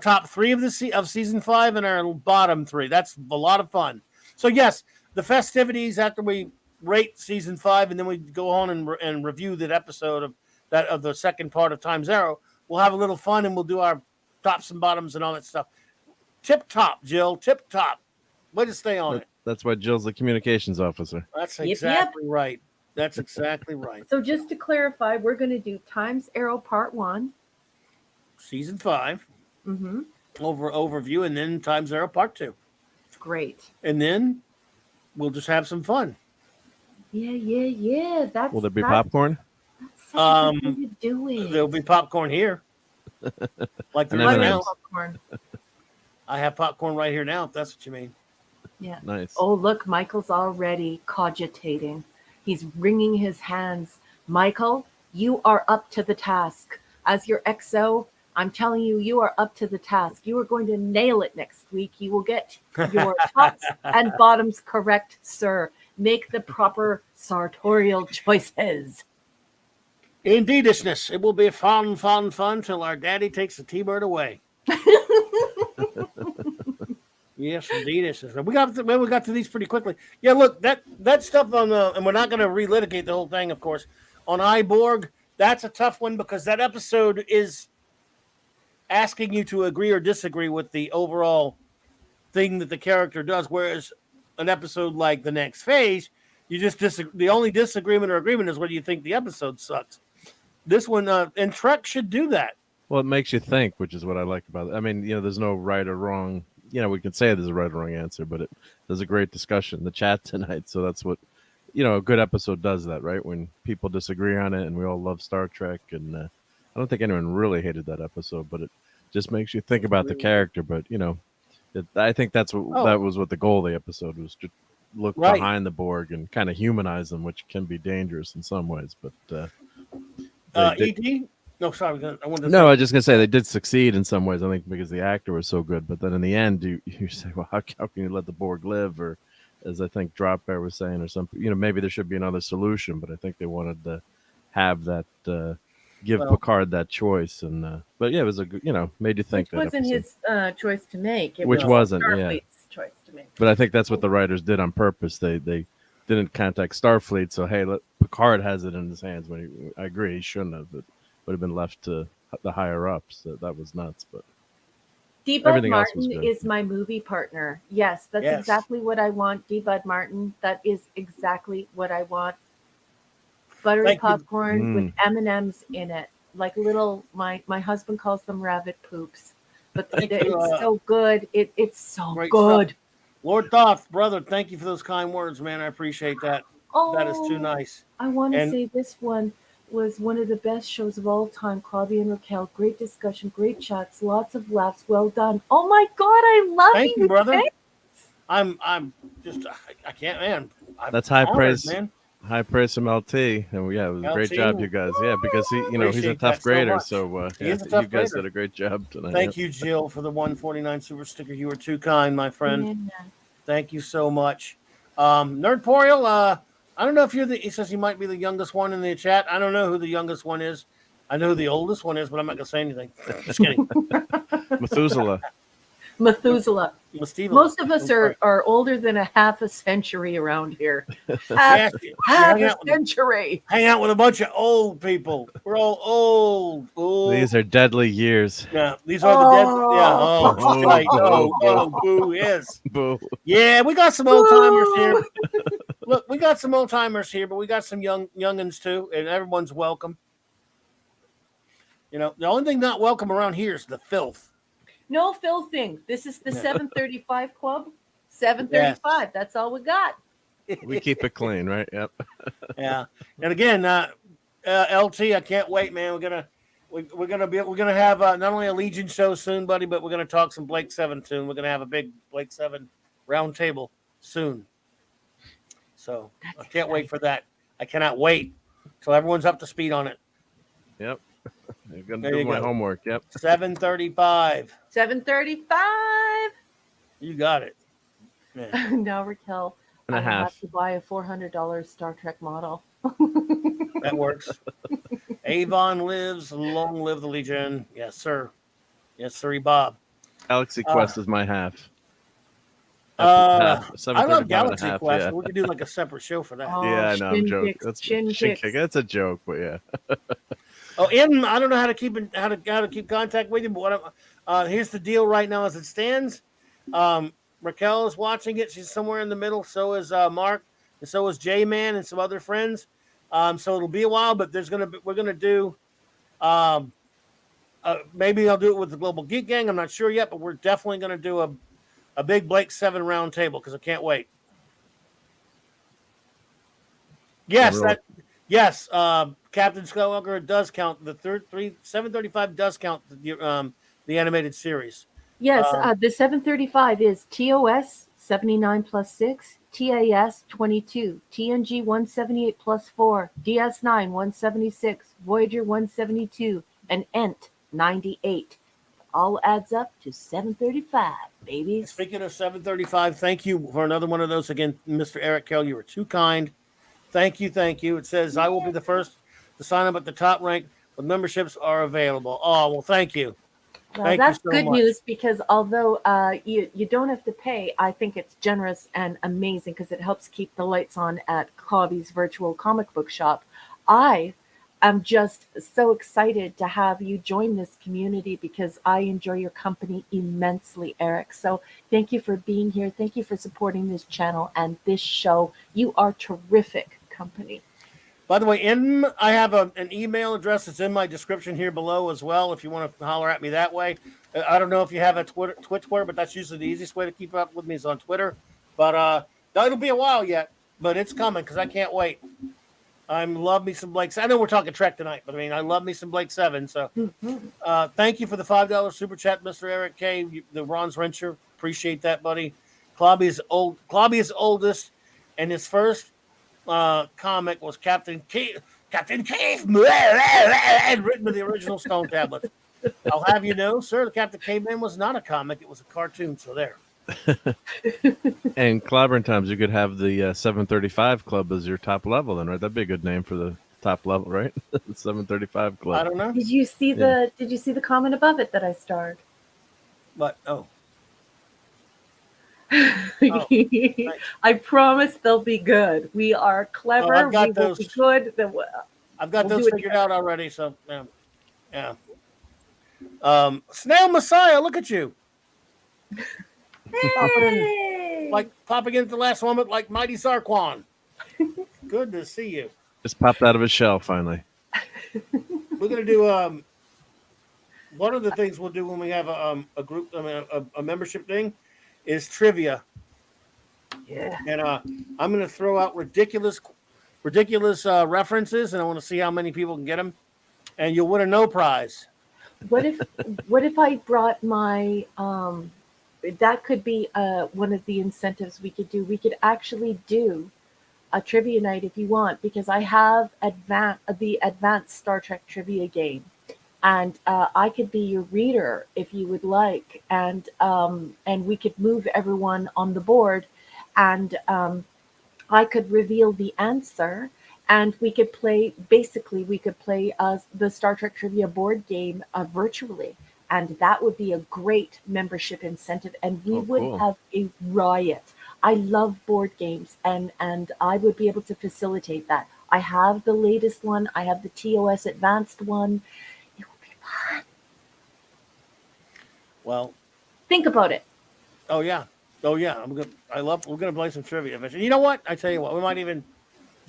top 3 of season 5 and our bottom 3. That's a lot of fun. So yes, the festivities after we rate season 5, and then we go on and review that episode of the second part of Time Zero. We'll have a little fun, and we'll do our tops and bottoms and all that stuff. Tip top, Jill. Tip top. Way to stay on it. That's why Jill's the communications officer. That's exactly right. That's exactly right. So just to clarify, we're going to do Time's Arrow Part 1. Season 5. Mm-hmm. Overview, and then Time Zero Part 2. Great. And then we'll just have some fun. Yeah. Will there be popcorn? That's how you do it. There'll be popcorn here. Like there is now. Popcorn. I have popcorn right here now, if that's what you mean. Yeah. Nice. Oh, look, Michael's already cogitating. He's wringing his hands. Michael, you are up to the task. As your XO, I'm telling you, you are up to the task. You are going to nail it next week. You will get your tops and bottoms correct, sir. Make the proper sartorial choices. Indeedishness. It will be fun till our daddy takes the T-bird away. Yes, indeedishness. We got to these pretty quickly. Yeah, look, that stuff on the, and we're not going to relitigate the whole thing, of course. On Iborg, that's a tough one because that episode is asking you to agree or disagree with the overall thing that the character does, whereas an episode like The Next Phase, you just the only disagreement or agreement is whether you think the episode sucks. This one, and Trek should do that. Well, it makes you think, which is what I like about it. I mean, there's no right or wrong. We can say there's a right or wrong answer, but there's a great discussion in the chat tonight. So that's what, a good episode does that, right? When people disagree on it, and we all love Star Trek. And I don't think anyone really hated that episode, but it just makes you think about the character. But, I think that's what that was what the goal of the episode was, to look behind the Borg and kind of humanize them, which can be dangerous in some ways. But E.T.? No, sorry. I wanted to I was just gonna say they did succeed in some ways. I think because the actor was so good. But then in the end, you say, well, how can you let the Borg live? Or as I think Drop Bear was saying, or something. Maybe there should be another solution. But I think they wanted to have that give Picard that choice. And but yeah, it was a good, made you think. Which wasn't his choice to make. Which wasn't Starfleet's choice to make. But I think that's what the writers did on purpose. They didn't contact Starfleet, so hey, Picard has it in his hands. I agree, he shouldn't have. But would have been left to the higher ups. That was nuts. But D-Bud Martin is my movie partner. Yes, that's exactly what I want. D-Bud Martin, that is exactly what I want. Buttery popcorn with M&Ms in it, like little. My husband calls them rabbit poops, but it's so good. It's so good. Stuff. Lord Thoth, brother, thank you for those kind words, man. I appreciate that. That is too nice. I want to say this one was one of the best shows of all time. Claudia and Raquel, great discussion, great chats, lots of laughs. Well done. Oh my God, I love you. Thank you, brother. Thanks. I'm just, I can't, man. That's high praise, man. High praise from LT, and it was a great job, you guys. Yeah, because he's a tough grader, so you guys did a great job tonight. Thank you, Jill, for the 149 super sticker. You were too kind, my friend. Yeah. Thank you so much. Nerdporial, I don't know if he says he might be the youngest one in the chat. I don't know who the youngest one is. I know who the oldest one is, but I'm not going to say anything. Just kidding. Methuselah. Most of us are older than a half a century around here. Half a century. Hang out with a bunch of old people. We're all old. These are deadly years. Yeah, these are the deadly. Yeah. Right. Boo. Yes. Boo. Yeah, we got some old timers here. Look, we got some old timers here, but we got some youngins too, and everyone's welcome. The only thing not welcome around here is the filth. No filthing. This is the 735 Club. 735. Yes. That's all we got. We keep it clean, right? Yep. Yeah. And again, LT, I can't wait, man. We're gonna have not only a Legion show soon, buddy, but we're gonna talk some Blake 7 soon. We're gonna have a big Blake 7 round table soon. So I can't wait for that. I cannot wait till everyone's up to speed on it. Yep. I'm gonna do my homework. Yep. 735. 735. You got it. Now, Raquel, I have to buy a $400 Star Trek model. That works. Avon lives. Long live the Legion. Yes, sir. Yes, sir, Bob. Galaxy Quest is my half. I love Galaxy Quest. Yeah. We could do like a separate show for that. Yeah, I know. I'm joking. That's a joke, but yeah. And I don't know how to keep contact with you, but here's the deal right now as it stands. Raquel is watching it. She's somewhere in the middle. So is Mark, and so is J-Man and some other friends. So it'll be a while, but we're gonna do. Maybe I'll do it with the Global Geek Gang. I'm not sure yet, but we're definitely gonna do a big Blake 7 round table because I can't wait. Yes, Yes, Captain Skywalker does count. The 735 does count the animated series. Yes, the 735 is TOS 79 plus 6, TAS 22, TNG 178 plus 4, DS9 176, Voyager 172, and ENT 98. All adds up to 735, babies. Speaking of 735, thank you for another one of those again, Mr. Eric Kell. You were too kind. Thank you, thank you. It says I will be the first to sign up at the top rank when memberships are available. Oh well, thank you. Well, Thank that's you so good much. news because although you don't have to pay, I think it's generous and amazing because it helps keep the lights on at Clobby's virtual comic book shop. I am just so excited to have you join this community because I enjoy your company immensely, Eric. So thank you for being here. Thank you for supporting this channel and this show. You are terrific company. By the way, I have an email address that's in my description here below as well. If you want to holler at me that way, I don't know if you have a Twitter, but that's usually the easiest way to keep up with me is on Twitter. But it'll be a while yet, but it's coming because I can't wait. I love me some Blake. I know we're talking Trek tonight, but I mean I love me some Blake 7. So thank you for the $5 super chat, Mr. Eric K. The Ron's Wrencher. Appreciate that, buddy. Clobby is oldest, and his first comic was Captain Keith, written with the original Stone tablets. I'll have you know, sir, the Captain Caveman was not a comic; it was a cartoon. So there. And Clobbering Times, you could have the 735 Club as your top level, then, right? That'd be a good name for the top level, right? 735 Club. I don't know. Did you see the comment above it that I starred? But oh. I promise they'll be good. We are clever. I've got we will those. be good. I've got we'll those figured out already. So yeah. Snail Messiah, look at you. Hey! Popping into the last moment like Mighty Zarquan. Good to see you. Just popped out of his shell finally. We're gonna do one of the things we'll do when we have a group, a membership thing, is trivia. Yeah. And I'm gonna throw out ridiculous references, and I want to see how many people can get them. And you'll win a no prize. What if I brought my that could be one of the incentives we could do. We could actually do a trivia night if you want, because I have the advanced Star Trek trivia game, and I could be your reader if you would like, and we could move everyone on the board, and I could reveal the answer, and we could play the Star Trek trivia board game virtually. And that would be a great membership incentive, and we would have a riot. I love board games, and I would be able to facilitate that. I have the latest one. I have the TOS advanced one. It would be fun. Well, think about it. Oh yeah. We're gonna play some trivia. And you know what? I tell you what, we might even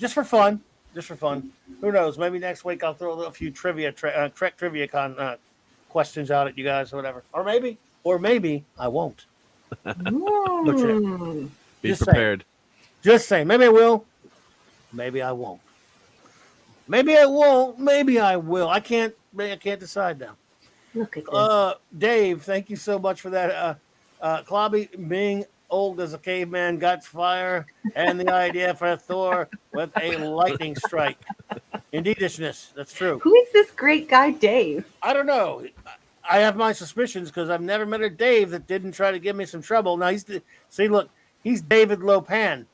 just for fun. Who knows? Maybe next week I'll throw a few trivia Trek trivia questions out at you guys or whatever. Or maybe I won't. Be prepared. Just saying. Maybe I will. Maybe I won't. Maybe I won't. Maybe I will. I can't decide now. Look at this. Dave, thank you so much for that. Clobby being old as a caveman got fire and the idea for Thor with a lightning strike. Indeedishness. That's true. Who is this great guy, Dave? I don't know. I have my suspicions because I've never met a Dave that didn't try to give me some trouble. Now he's David Lopan.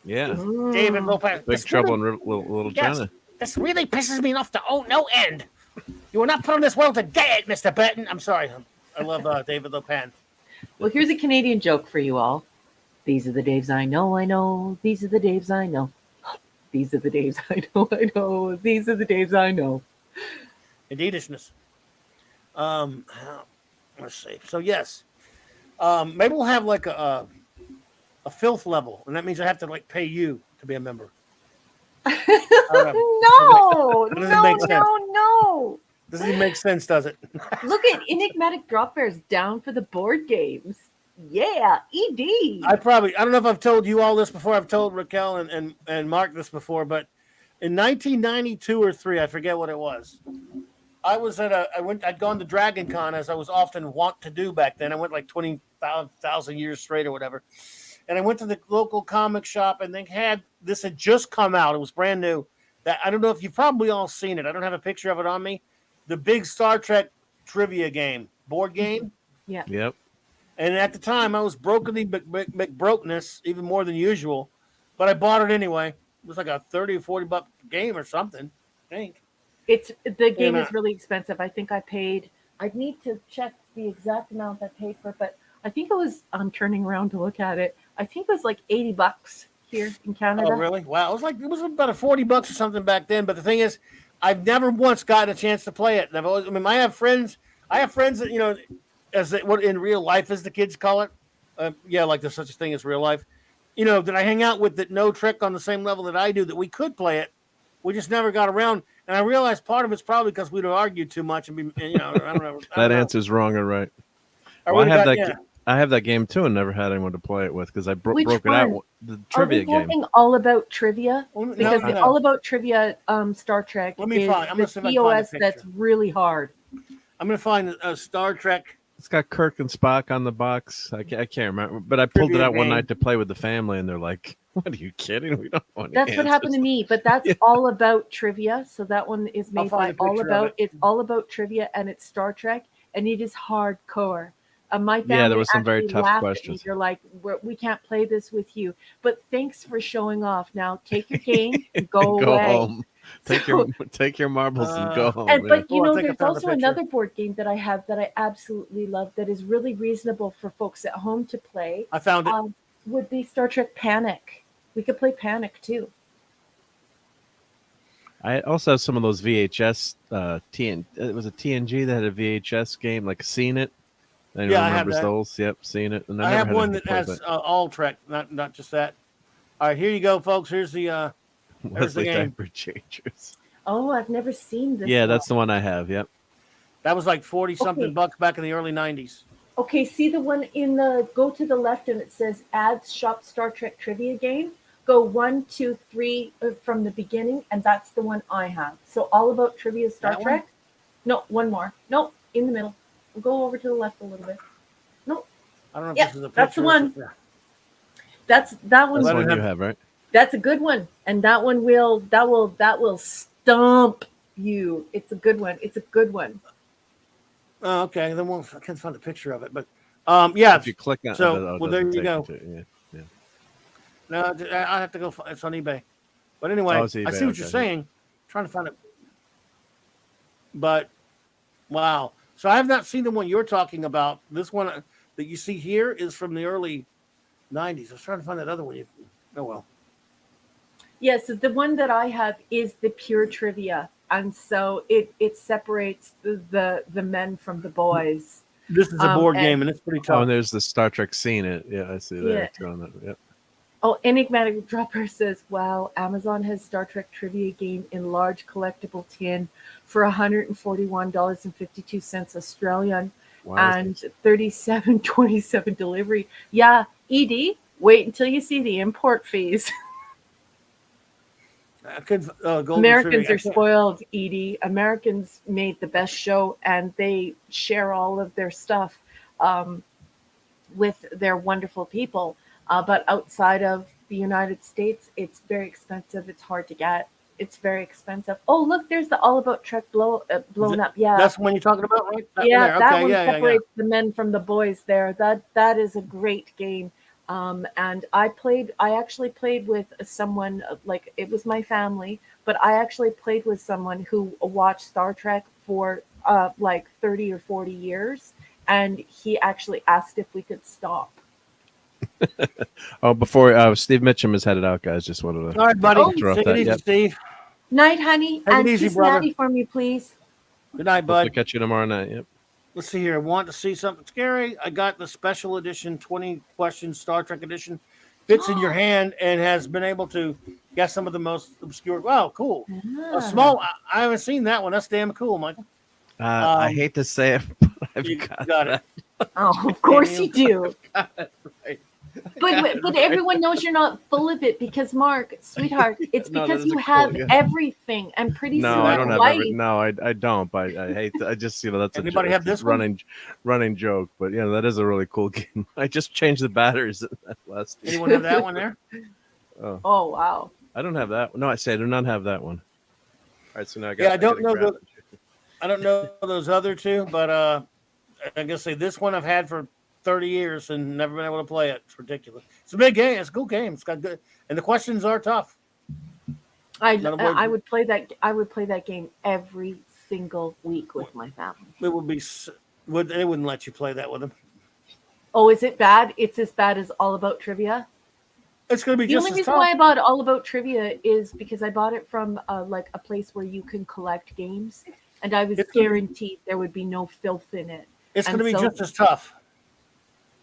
Yeah. David Lopan. Big trouble in Little China. This really pisses me off to no end. You were not put on this world to get it, Mr. Burton. I'm sorry. I love David Lopan. Well, here's a Canadian joke for you all. These are the Daves I know. These are the Daves I know. These are the Daves I know. These are the Daves I know. Indeedishness. Let's see. So yes, maybe we'll have like a filth level, and that means I have to like pay you to be a member. No. Doesn't even make sense, does it? Look at Enigmatic Drop Bears down for the board games. Yeah, ED. I don't know if I've told you all this before. I've told Raquel and Mark this before, but in 1992 or 3, I forget what it was. I was I'd gone to Dragon Con as I was often wont to do back then. I went like 20,000 years straight or whatever. and I went to the local comic shop, and they had this had just come out. It was brand new. That I don't know if you've probably all seen it. I don't have a picture of it on me. The big Star Trek trivia game, board game. Yeah. Yep. And at the time, I was brokely McBrokeness, even more than usual. But I bought it anyway. It was like a 30 or 40 buck game or something, I think. The game And, is really expensive. I think I paid. I need to check the exact amount I paid for it, but I think it was. I'm turning around to look at it. I think it was like $80 here in Canada. Oh, really? Wow. It was about a 40 bucks or something back then. But the thing is, I've never once gotten a chance to play it. And I've always, I mean, I have friends that, you know, what in real life, as the kids call it. Yeah, like there's such a thing as real life. You know, that I hang out with that know Trek on the same level that I do, that we could play it. We just never got around. And I realized part of it's probably because we'd argued too much and be, you know, I don't know. That answer's wrong or right. Or Well, we'd have got, I have that game too, and never had anyone to play it with because I broke it one? out. The trivia Are we game. having All About Trivia? Well, Because no, the no. All About Trivia Star Trek Let me is find- I'm the gonna see if I can find a POS that's picture. really hard. I'm going to find a Star Trek. It's got Kirk and Spock on the box. I can't remember, but I pulled it Trivia out one game. night to play with the family, and they're like, "What are you kidding? We don't want." That's what happened to me, but that's All About Trivia. So that one is I'll made find by a All picture of About. it. It's All About Trivia, and it's Star Trek, and it is hardcore. My family Yeah, there was some very actually tough laughed at me. questions. They're like, we can't play this with you. But thanks for showing off. Now take your game and go Go away. home. So- Take your marbles and go home. And yeah. but Oh, you I know, think I there's found the also picture. another board game that I have that I absolutely love that is really reasonable for folks at home to play. I found it. Would be Star Trek Panic. We could play Panic too. I also have some of those VHS. It was a TNG that had a VHS game, like Seen It. Anyone Yeah, I have remembers that. those? Yep, Seen It. And I never have had one anyone that play has all Trek, not just that. All right, here you go, folks. Here's the there's the Wesley game. Diaper Changers. Oh, I've never seen this. Yeah, one. that's the one I have. Yep. That was like 40 something Okay. bucks back in the early 90s. Okay, see the one in the go to the left and it says ads shop Star Trek trivia game. Go 1, 2, 3 from the beginning, and that's the one I have. So All About Trivia Star That one? Trek. No, one more. No, in the middle. We'll go over to the left a little bit. No, I don't know if Yeah, this is a picture. that's the one. Yeah. that That's one's the Let it one you have- have, right? that's a good one, and that one will stump you. It's a good one. It's a good one. Oh, okay. Then I can't find a picture of it, but yeah. If you click on So, it, well, doesn't there you take go. to it. Yeah. No, I have to go. It's on eBay. But anyway, Oh, it's I eBay, see what you're okay. saying. Trying to find it. But wow. So I have not seen the one you're talking about. This one that you see here is from the early 90s. I was trying to find that other one. Oh well. Yes, the one that I have is the pure trivia, and so it separates the men from the boys. This is a board and- game, and it's pretty Oh, tough. and there's the Star Trek Seen It. Yeah, I see that. Yeah. Too on that. Yep. Oh, Enigmatic Dropper says, wow, Amazon has Star Trek trivia game in large collectible tin for $141.52 Australian Wow. and $37.27 delivery. Yeah, ED, wait until you see the import fees. I could, Golden Americans Trivia. are spoiled, Edie. Americans made the best show, and they share all of their stuff with their wonderful people. But outside of the United States, it's very expensive. It's hard to get. It's very expensive. Oh, look, there's the All About Trek blown up. Yeah, That's the one you're talking about, right? That yeah, one there. that Okay, one yeah. separates the men from the boys. There, that is a great game. And I actually played with someone, like it was my family, but I actually played with someone who watched Star Trek for like 30 or 40 years, and he actually asked if we could stop. Oh, before Steve Mitchum is headed out, guys. Just wanted to. All right, buddy. Oh. Throw Take that, it easy, yep. Steve. Night, honey, Take it and easy, kiss brother. Maddie for me, please. Good night, Hopefully bud. catch you tomorrow night. Yep. Let's see here. Want to see something scary? I got the special edition 20 question Star Trek edition. Fits in your hand and has been able to guess some of the most obscure. Wow, cool. Ah. A small. I haven't seen that one. That's damn cool, Michael. I hate to say it, but I've You got got it. Oh, of course you do. Right. But everyone knows you're not full of it because Mark, sweetheart, it's No, because that is you a cool- have yeah. everything, and pretty No, soon I your don't have wife. No, I don't. I hate. I just that's Anybody a have this one? running joke. But that is a really cool game. I just changed the batteries last week. Anyone have that one there? Oh, Oh wow. I don't have that. No, I do not have that one. All right, so now I got. Yeah, I don't gotta know grab it. I don't know those other two, but I guess say this one I've had for 30 years and never been able to play it. It's ridiculous. It's a big game. It's a cool game. It's got good, and the questions are tough. I In other words- I would play that. I would play that game every single week with my family. It would be they wouldn't let you play that with them. Oh, is it bad? It's as bad as All About Trivia. It's going to be The just only as reason tough. why I bought All About Trivia is because I bought it from like a place where you can collect games, and I was It's gonna be- guaranteed there would be no filth in it. It's going to And be so- just as tough.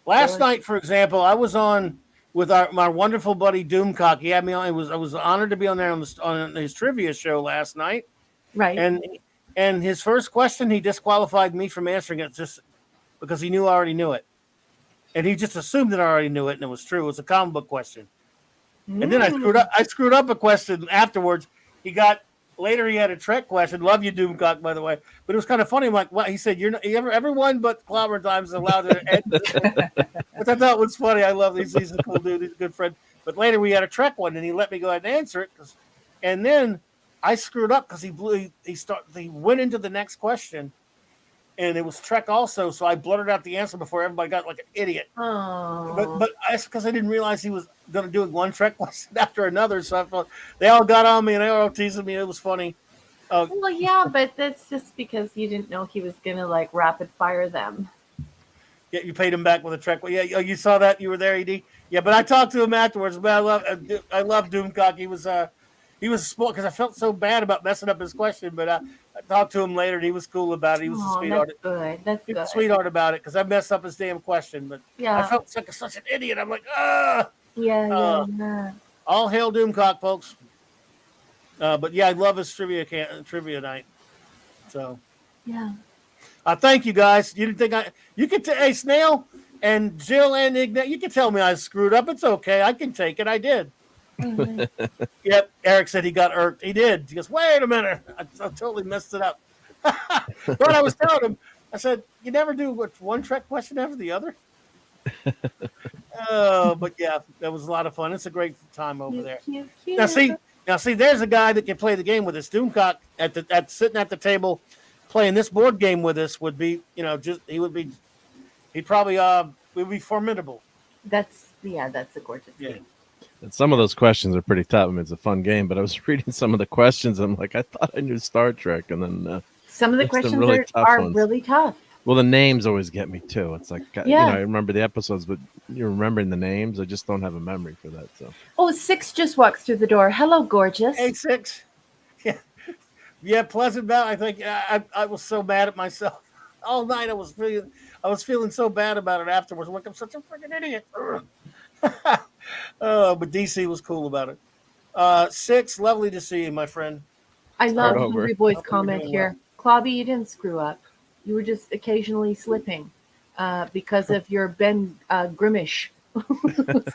Last Really? night, for example, I was on with my wonderful buddy Doomcock. He had me on. I was honored to be on there on his trivia show last night. Right. And his first question, he disqualified me from answering it just because he knew I already knew it, and he just assumed that I already knew it, and it was true. It was a comic book question, and then I screwed up a question afterwards. He had a Trek question. Love you, Doomcock, by the way. But it was kind of funny. I'm like, what? He said, "You're not everyone but Clobbering Time is allowed to end." Which I thought was funny. I love these. He's a cool dude. He's a good friend. But later we had a Trek one, and he let me go ahead and answer it. And then I screwed up because he went into the next question, and it was Trek also. So I blurted out the answer before everybody got like an idiot. Oh. But that's because I didn't realize he was going to do one Trek question after another. So I thought they all got on me and they were all teasing me. It was funny. Well, yeah, but that's just because you didn't know he was gonna like rapid fire them. Yeah, you paid him back with a Trek. Yeah, you saw that. You were there, Ed. Yeah, but I talked to him afterwards. But I love Doomcock. He was spoiled because I felt so bad about messing up his question. But I talked to him later, and he was cool about it. He was a sweetheart. That's good. That's He good. was a sweetheart about it because I messed up his damn question. But I Yeah. felt like such an idiot. I'm like, ah. Yeah. All hail Doomcock, folks. But yeah, I love his trivia night. So Yeah. thank you guys. You didn't think you could hey Snail and Jill and Ignat, you can tell me I screwed up. It's okay. I can take it. I did. Mhm. Yep. Eric said he got irked. He did. He goes, wait a minute. I totally messed it up. But I was telling him, I said, you never do one Trek question after the other. But yeah, that was a lot of fun. It's a great time over there. Cute. Now see, there's a guy that can play the game with us. Doomcock sitting at the table playing this board game with us would be, he'd probably would be formidable. That's a gorgeous Yeah. game. And some of those questions are pretty tough. I mean, it's a fun game, but I was reading some of the questions. I'm like, I thought I knew Star Trek, and then Some of the There's some questions really tough are ones. really tough. well, the names always get me too. It's like Yeah. I remember the episodes, but you're remembering the names. I just don't have a memory for that. So Oh, 6 just walks through the door. Hello, gorgeous. A6. Yeah, Pleasant Valley. I think I was so mad at myself all night. I was feeling so bad about it afterwards. I'm like, I'm such a freaking idiot. But DC was cool about it. 6, lovely to see you, my friend. I love over. Hungry Boy's Hope you're comment doing here. Clobby, you didn't screw up. You were just occasionally slipping because of your Ben Grimish.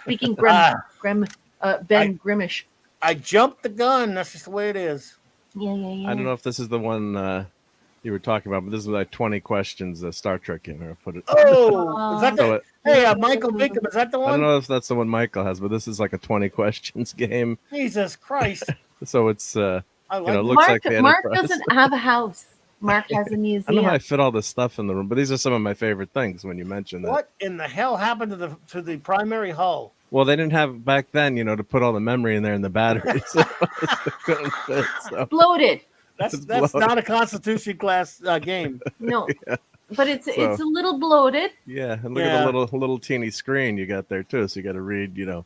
Speaking Ben Grimish. I jumped the gun. That's just the way it is. Yeah. I don't know if this is the one you were talking about, but this is like 20 questions Star Trek in. Or I put it. Oh, is that So the, it- hey, Michael Binkham, is that the I don't one? know if that's the one Michael has, but this is like a 20 questions game. Jesus Christ. So it's I like it it. looks like the Mark Enterprise. doesn't have a house. Mark has a I don't know museum. how I fit all this stuff in the room, but these are some of my favorite things when you mention that. What in the hell happened to the primary hull? Well, they didn't have back then, to put all the memory in there and the batteries. So it couldn't fit. So. Bloated. That's It's bloated. not a Constitution class game. No. But it's a little bloated. Yeah, and look Yeah. at the little teeny screen you got there too. So you got to read, read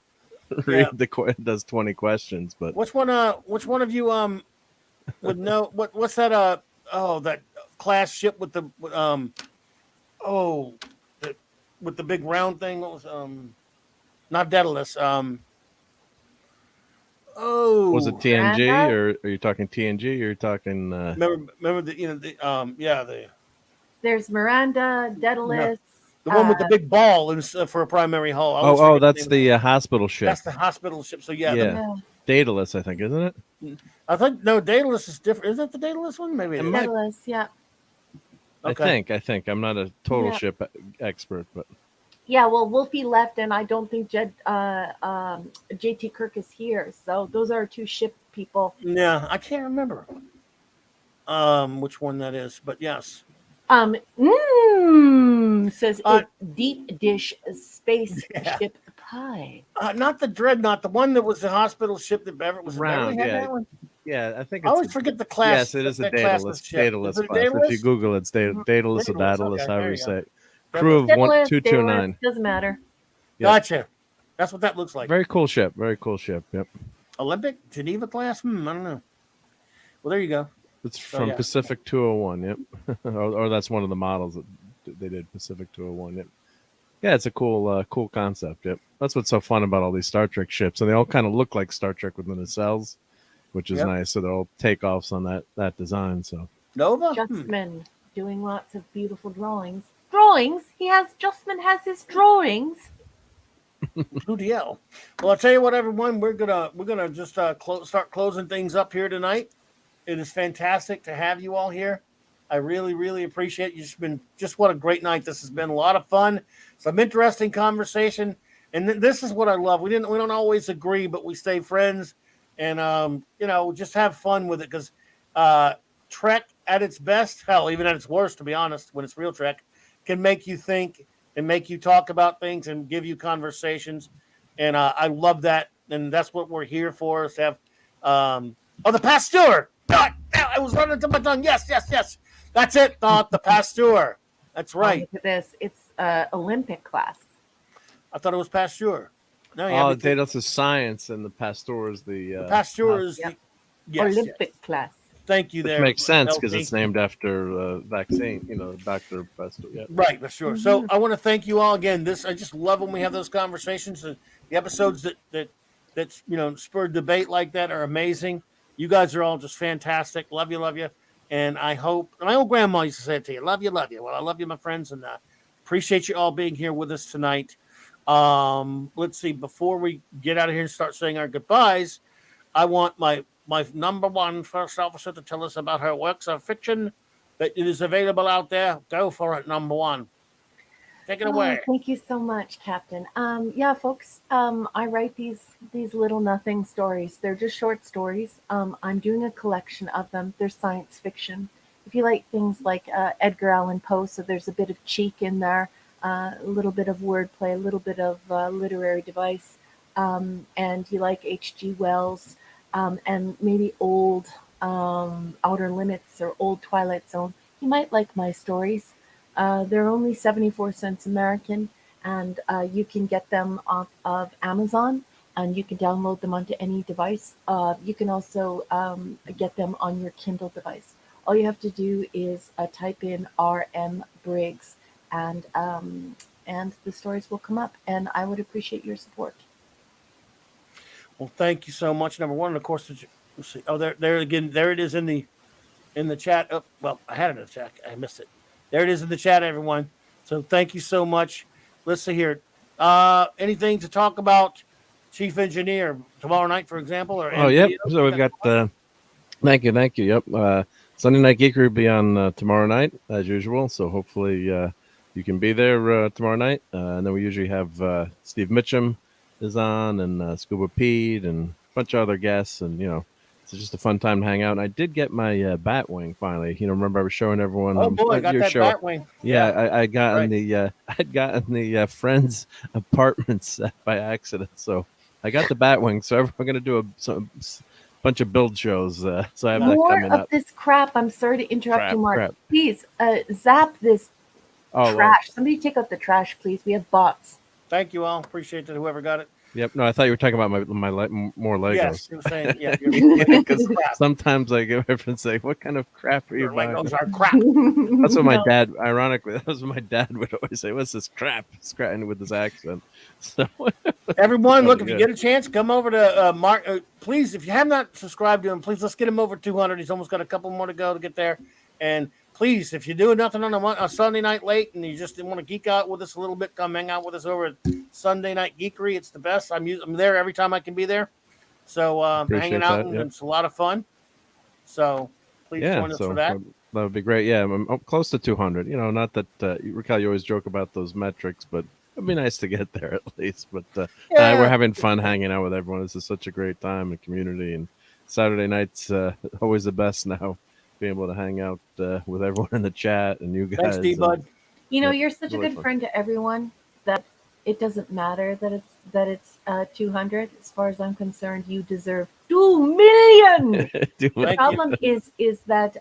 Yeah. it does 20 questions. But Which one of you would know what's that that class ship with the with the big round thing? What was not Daedalus. was it TNG Miranda? or are you talking TNG? Or you're talking remember the There's Miranda, Daedalus. the The one with the big ball for a primary hull. I always Oh, forget that's name. the hospital ship. That's the hospital ship. So yeah, Yeah. Daedalus, I think, isn't it? I think no, Daedalus is different. Is that the Daedalus one? Maybe it is. Daedalus, yeah. Okay. I think. I'm not a total ship expert, but Yeah, well, Wolfie left, and I don't think JT Kirk is here. So those are two ship people. Yeah, I can't remember which one that is, but yes. Says it's deep dish spaceship pie. Not the Dreadnought, the one that was the hospital ship that Beverly was. Round, Beverly had that one? Yeah, I think I always forget the class. Yes, it is a Daedalus. Daedalus. Is it Daedalus? If you Google it, it's Daedalus or Daedalus, okay, however there you you say go. it. Crew of 1229. Doesn't matter. Yep. Gotcha. That's what that looks like. Very cool ship. Very cool ship. Yep. Olympic Geneva class. I don't know. Well, there you go. It's from Pacific 201. Yep. or that's one of the models that they did. Pacific 201. Yep. Yeah, it's a cool concept. Yep. That's what's so fun about all these Star Trek ships, and they all kind of look like Star Trek within themselves, which is nice. So they're all takeoffs on that design. So Nova Justman doing lots of beautiful drawings. Justman has his drawings. UDL. Well, I'll tell you what, everyone, we're gonna just start closing things up here tonight. It is fantastic to have you all here. I really, really appreciate you. Just what a great night this has been. A lot of fun, some interesting conversation, and this is what I love. We don't always agree, but we stay friends, and just have fun with it, because Trek at its best, hell, even at its worst, to be honest, when it's real Trek, can make you think and make you talk about things and give you conversations, and I love that, and that's what we're here for. Is to have the Pasteur. God, I was running to my tongue. Yes. That's it. The Pasteur. That's right. Look at this. It's Olympic class. I thought it was Pasteur. No, Daedalus is science, and the Pasteur is the Pasteur is the Olympic class. Thank you. Which there makes sense because it's named after vaccine. Dr. Pasteur. Yeah. Right, that's sure. So I want to thank you all again. I just love when we have those conversations. The episodes that spur debate like that are amazing. You guys are all just fantastic. Love you. And I hope, my old grandma used to say it to you, love you. Well, I love you, my friends, and appreciate you all being here with us tonight. Let's see, before we get out of here and start saying our goodbyes, I want my number one first officer to tell us about her works of fiction that it is available out there. Go for it, number one. Take it away. Thank you so much, Captain. Folks, I write these little nothing stories. They're just short stories. I'm doing a collection of them. They're science fiction. If you like things like Edgar Allan Poe, so there's a bit of cheek in there, a little bit of wordplay, a little bit of literary device, and you like H.G. Wells, and maybe old Outer Limits or old Twilight Zone, you might like my stories. They're only 74 cents American, and you can get them off of Amazon, and you can download them onto any device. You can also get them on your Kindle device. All you have to do is type in RM Briggs, and the stories will come up, and I would appreciate your support. Well, thank you so much. Number one, and of course, let's see. Oh, there again. There it is in the chat. Oh, well, I had it in the chat. I missed it. There it is in the chat, everyone. So thank you so much. Let's see here. Anything to talk about, Chief Engineer, tomorrow night, for example? Or yep. So we've got. Thank you. Yep. Sunday Night Geekery will be on tomorrow night as usual. So hopefully you can be there tomorrow night. And then we usually have Steve Mitchum is on, and Scuba Pete, and a bunch of other guests, and it's just a fun time to hang out. And I did get my Batwing finally. Remember I was showing everyone. Oh boy, I got that Batwing. Yeah, I got in I'd gotten the friend's apartment set by accident, so I got the Batwing. So we're gonna do a bunch of build shows. So I have that coming up. More of this crap. I'm sorry to interrupt you, Mark. Please zap this trash. Somebody take out the trash, please. We have bots. Thank you all. Appreciate that. Whoever got it. Yep. No, I thought you were talking about my more Legos. Yes, you were saying, yeah. Because sometimes I get my friends say, "What kind of crap are you buying?" Legos are crap. That's what my dad. Ironically, that was what my dad would always say. "What's this crap?" Scratching with his accent. So, everyone, look, if you get a chance, come over to Mark. Please, if you have not subscribed to him, please let's get him over 200. He's almost got a couple more to go to get there. And please, if you're doing nothing on a Sunday night late and you just want to geek out with us a little bit, come hang out with us over at Sunday Night Geekery. It's the best. I'm there every time I can be there. So hanging Appreciate out, that, and yep. it's a lot of fun. So please Yeah, join us so for that. that would be great. Yeah, I'm close to 200. You know, not that Raquel, you always joke about those metrics, but it'd be nice to get there at least. But Yeah. we're having fun hanging out with everyone. This is such a great time and community, and Saturday nights always the best now. Being able to hang out with everyone in the chat and you guys. Thanks, D Bud. You know, Yep, you're such a really good fun. friend to everyone that it doesn't matter that it's 200. As far as I'm concerned, you deserve 2 million. The Thank you. problem is that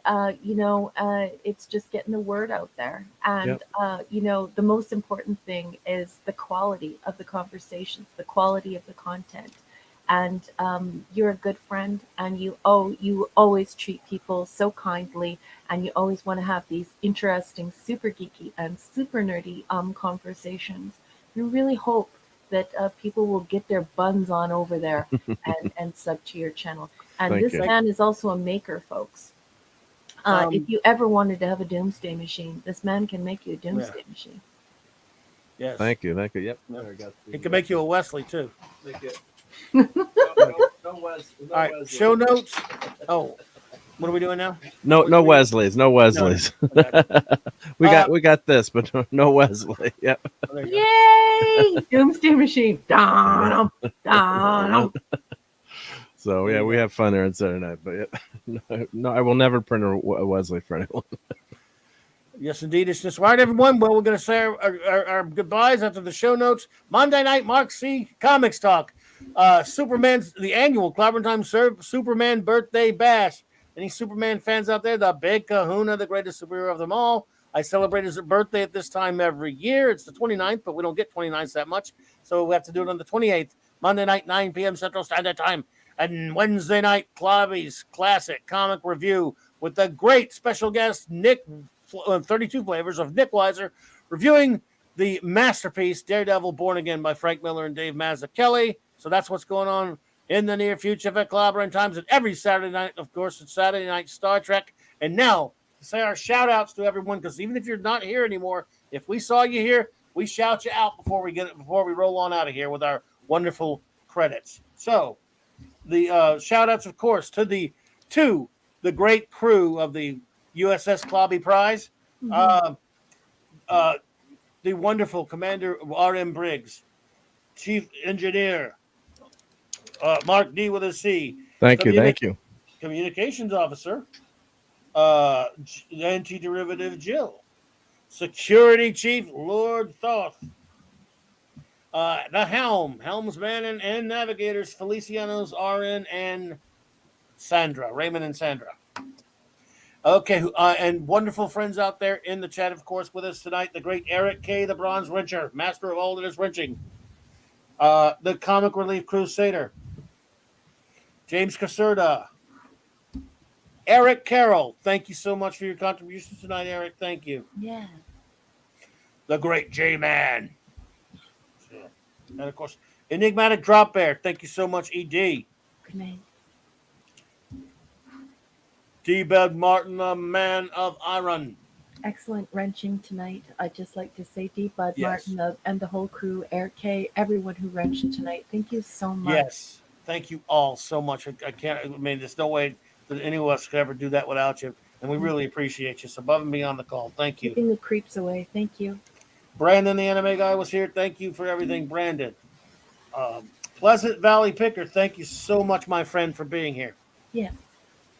it's just getting the word out there, and the most important thing is the quality of the conversations, the quality of the content. And you're a good friend, and you always treat people so kindly, and you always want to have these interesting, super geeky and super nerdy conversations. We really hope that people will get their buns on over there and sub to your channel. And Thank this you. man is also a maker, folks. If you ever wanted to have a doomsday machine, this man can make you a doomsday machine. Yes. Thank you. Yep. Yep. He can make you a Wesley too. Thank you. All right, show notes. Oh, what are we doing now? No Wesleys. No Wesleys. Okay. we got this, but no Wesley. Yeah. Oh, there you go. Yay! Doomsday machine. Dun, dun, dun. So yeah, we have fun there on Saturday night. But yeah, no, I will never print a Wesley for anyone. Yes, indeed. It's just right, everyone. Well, we're going to say our goodbyes after the show notes. Monday night, Mark C. Comics Talk. Superman's the annual Clobbering Time Superman Birthday Bash. Any Superman fans out there? The big kahuna, the greatest superhero of them all. I celebrate his birthday at this time every year. It's the 29th, but we don't get 29th that much. So we have to do it on the 28th. Monday night, 9 p.m. Central Standard Time. And Wednesday night, Clobby's Classic Comic Review with the great special guest, Nick, 32 Flavors of Nick Weiser, reviewing the masterpiece, Daredevil Born Again by Frank Miller and Dave Mazzucchelli. So that's what's going on in the near future at Clobbering Times. And every Saturday night, of course, it's Saturday Night Star Trek. And now, to say our shout-outs to everyone, because even if you're not here anymore, if we saw you here, we shout you out before we roll on out of here with our wonderful credits. So, the shout-outs, of course, to the great crew of the USS Clobby Prize, the wonderful Commander R.M. Briggs, Chief Engineer Mark D. with a C. Thank you. Communications Officer, Anti-Derivative Jill, Security Chief Lord Thoth, the Helmsman and Navigators Felicianos, RN, and Sandra, Raymond and Sandra. Okay, and wonderful friends out there in the chat, of course, with us tonight. The great Eric K., the Bronze Wrencher, master of all that is wrenching. The Comic Relief Crusader, James Caserta, Eric Carroll. Thank you so much for your contributions tonight, Eric. Thank you. Yeah. The great J-Man. And, of course, Enigmatic Drop Bear. Thank you so much, ED. Good night. D-Bud Martin, the man of iron. Excellent wrenching tonight. I'd just like to say D-Bud Yes. Martin and the whole crew, Eric K., everyone who wrenched tonight. Thank you so much. Yes. Thank you all so much. I can't, I mean, there's no way that any of us could ever do that without you. And we really appreciate you. So above and beyond the call. Thank you. Keeping the creeps away. Thank you. Brandon, the anime guy, was here. Thank you for everything, Brandon. Pleasant Valley Picker, thank you so much, my friend, for being here. Yeah.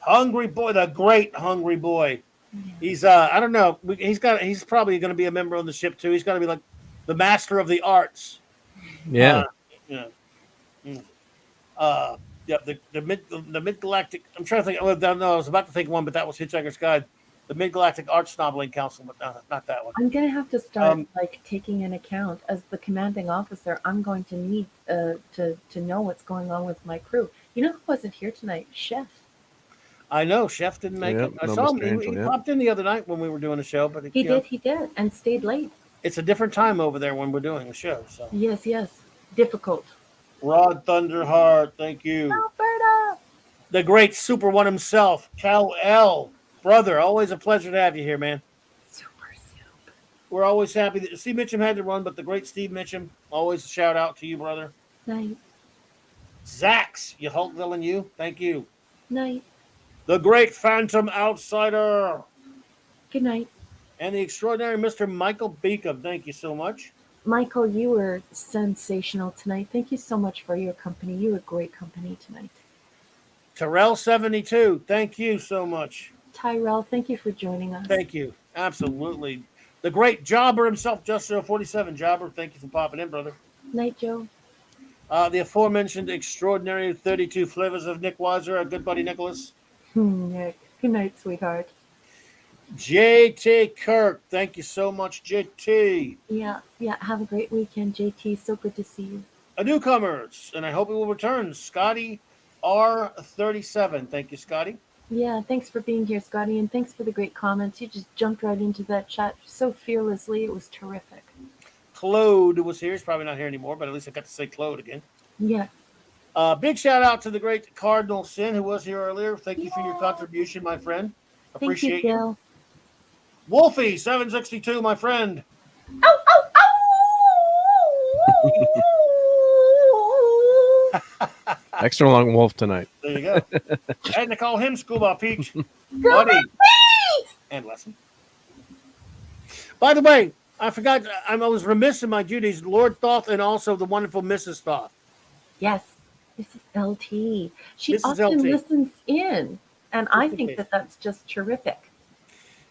Hungry Boy, the great Hungry Boy. Yeah. He's I don't know. He's probably going to be a member on the ship too. He's going to be like the master of the arts. Yeah. The mid galactic. I'm trying to think. No, I was about to think one, but that was Hitchhiker's Guide. The Mid Galactic Arts Snobbling Council, but not that one. I'm gonna have to start taking an account as the commanding officer. I'm going to need to know what's going on with my crew. You know who wasn't here tonight? Chef. I know Chef didn't make it. I saw him. He popped in the other night when we were doing a show, but He did, and stayed late. It's a different time over there when we're doing a show. So Yes, difficult. Rod Thunderheart, thank you. Alberta. The great Super One himself, Cal L. Brother, always a pleasure to have you here, man. Super soup. We're always happy that Steve Mitchum had to run, but the great Steve Mitchum, always a shout out to you, brother. Night. Zax, you Hulk villain, you. Thank you. Night. The great Phantom Outsider. Good night. And the extraordinary Mr. Michael Beacom. Thank you so much. Michael, you were sensational tonight. Thank you so much for your company. You were great company tonight. Terrell72, thank you so much. Tyrell, thank you for joining us. Thank you. Absolutely. The great Jobber himself, Just47. Jobber, thank you for popping in, brother. Night, Joe. The aforementioned extraordinary 32 flavors of Nick Weiser, our good buddy Nicholas. Nick. Good night, sweetheart. JT Kirk, thank you so much, JT. Yeah. Have a great weekend, JT. So good to see you. A newcomers, and I hope he will return, Scotty R37. Thank you, Scotty. Yeah, thanks for being here, Scotty, and thanks for the great comments. You just jumped right into that chat so fearlessly. It was terrific. Claude was here. He's probably not here anymore, but at least I got to say Claude again. Yeah. Big shout out to the great Cardinal Sin, who was here earlier. Thank you for your contribution, my friend. Appreciate Thank you, Bill. Wolfie 762, my friend. Ow, ow, ow! Extra long wolf tonight. There you go. I had to call him Scuba Peach. Buddy. And Lesson. By the way, I forgot, I was remiss in my duties. Lord Thoth and also the wonderful Mrs. Thoth. Yes, this is LT. She This is often LT. listens in, and I Just in think case. that that's just terrific.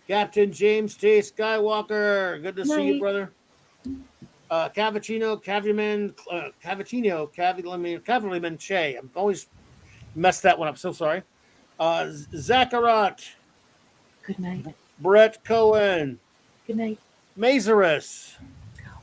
Captain James T. Skywalker. Good to see you, Night. brother. Cavacino, Caviman, Cavalryman Che. I'm always messed that one up. So sorry. Zacharat, Good night. Brett Cohen, Good night. Mazarus.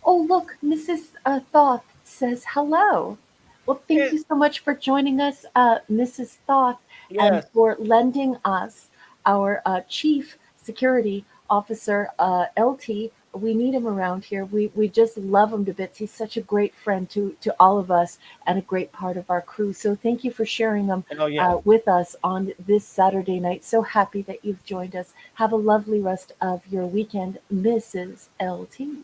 Oh, look, Mrs. Thoth says hello. Well, thank Yeah. you so much for joining us, Mrs. Thoth, and Yes. for lending us our Chief Security Officer, LT. We need him around here. We just love him to bits. He's such a great friend to all of us and a great part of our crew. So thank you for sharing him Oh, yeah. with us on this Saturday night. So happy that you've joined us. Have a lovely rest of your weekend, Mrs. LT.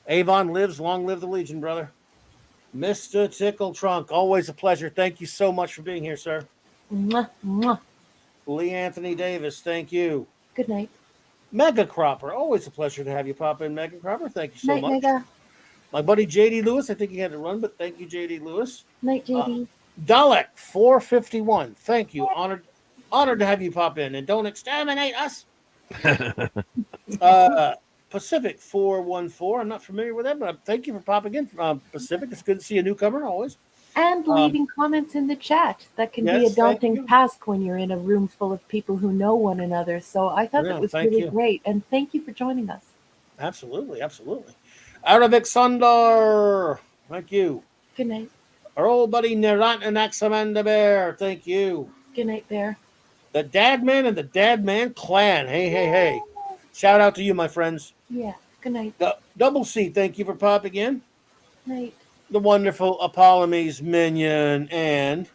Avon lives. Long live the Legion, brother. Mr. Tickle Trunk. Always a pleasure. Thank you so much for being here, sir. Mwah, mwah. Lee Anthony Davis. Thank you. Good night. Mega Cropper. Always a pleasure to have you pop in, Mega Cropper. Thank you so Night, much. Mega. My buddy JD Lewis. I think he had to run, but thank you, JD Lewis. Night, JD. Dalek 451. Thank you. Honored to have you pop in, and don't exterminate us. Pacific 414. I'm not familiar with that, but thank you for popping in. Pacific, it's good to see a newcomer always. And leaving comments in the chat. That can be yes, a thank daunting you. task when you're in a room full of people who know one another. So I thought Yeah, that was thank really you. great. And thank you for joining us. Absolutely, absolutely. Arabic Sundar. Thank you. Good night. Our old buddy Nerat and Axamanda Bear. Thank you. Good night, Bear. The Dadman and the Dadman Clan. Hey, hey, hey. Shout out to you, my friends. Yeah. Good night. Double C, thank you for popping in. Night. The wonderful Apollomes Minion and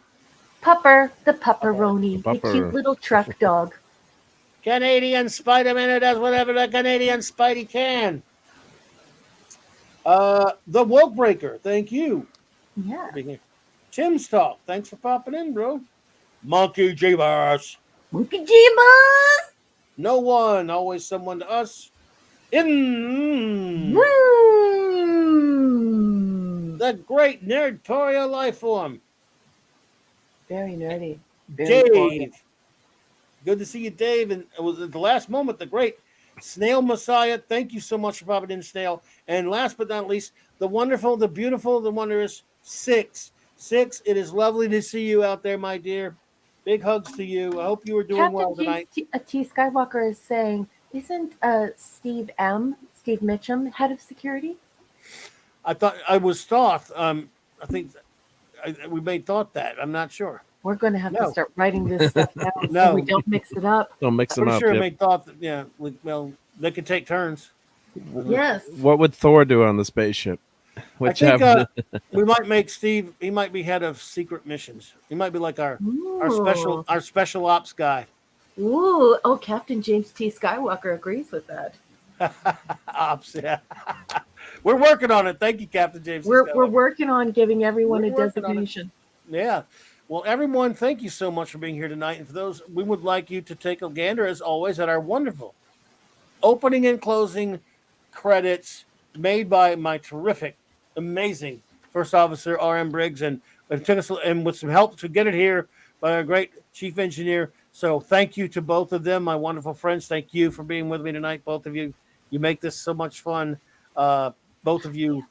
Pupper, the pupperoni, The the pupper. cute little truck dog. Canadian Spider-Man who does whatever the Canadian Spidey can. The Woke Breaker, thank you Yeah. for being here. Tim's Talk, thanks for popping in, bro. Monkey Jeebus. Monkey Jimas! No one, always someone to us. In Mm. the great Nerdtoria life form, Very nerdy. Very Dave. important. Good to see you, Dave. And it was at the last moment, the great Snail Messiah. Thank you so much for popping in, Snail. And last but not least, the wonderful, the beautiful, the wondrous Six. Six, it is lovely to see you out there, my dear. Big hugs to you. I hope you are doing well tonight. T Skywalker is saying, isn't Steve Mitchum, head of security? I thought I was Thoth. I think we may thought that. I'm not sure. We're going to have No. to start writing this stuff down No. so we don't mix it up. Don't mix them Pretty up. sure I yep. may thought that, yeah. Well, they could take turns. Yes. What would Thor do on the spaceship? Which I think have we might make Steve. He might be head of secret missions. He might be like our Ooh. special ops guy. Ooh, oh, Captain James T. Skywalker agrees with that. Ops, yeah. We're working on it. Thank you, Captain James. We're working on giving everyone We're a working on it. designation. Yeah. Well, everyone, thank you so much for being here tonight. And for those, we would like you to take a gander, as always, at our wonderful opening and closing credits made by my terrific, amazing First Officer R.M. Briggs, and it took us and with some help to get it here by our great Chief Engineer. So thank you to both of them, my wonderful friends. Thank you for being with me tonight, both of you. You make this so much fun, both of you.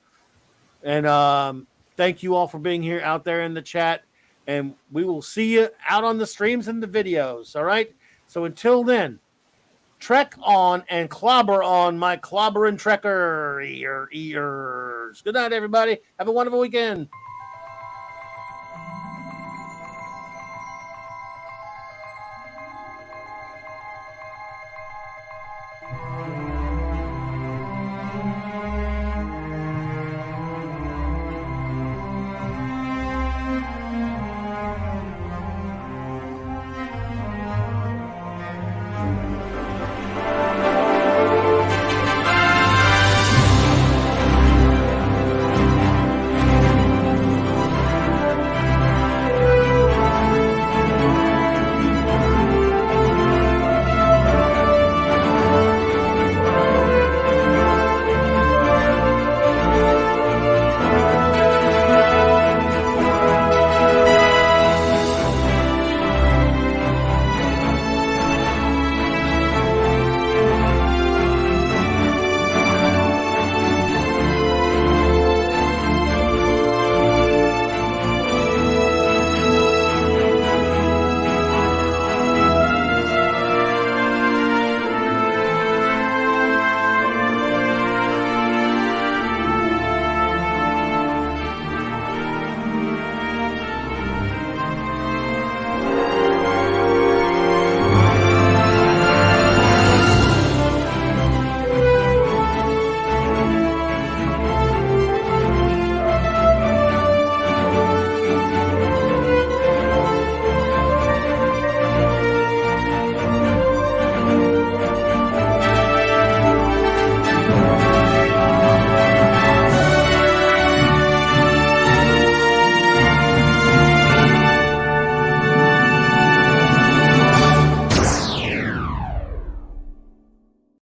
And thank you all for being here out there in the chat. And we will see you out on the streams and the videos. All right. So until then, trek on and clobber on, my clobbering trekker ears. Good night, everybody. Have a wonderful weekend.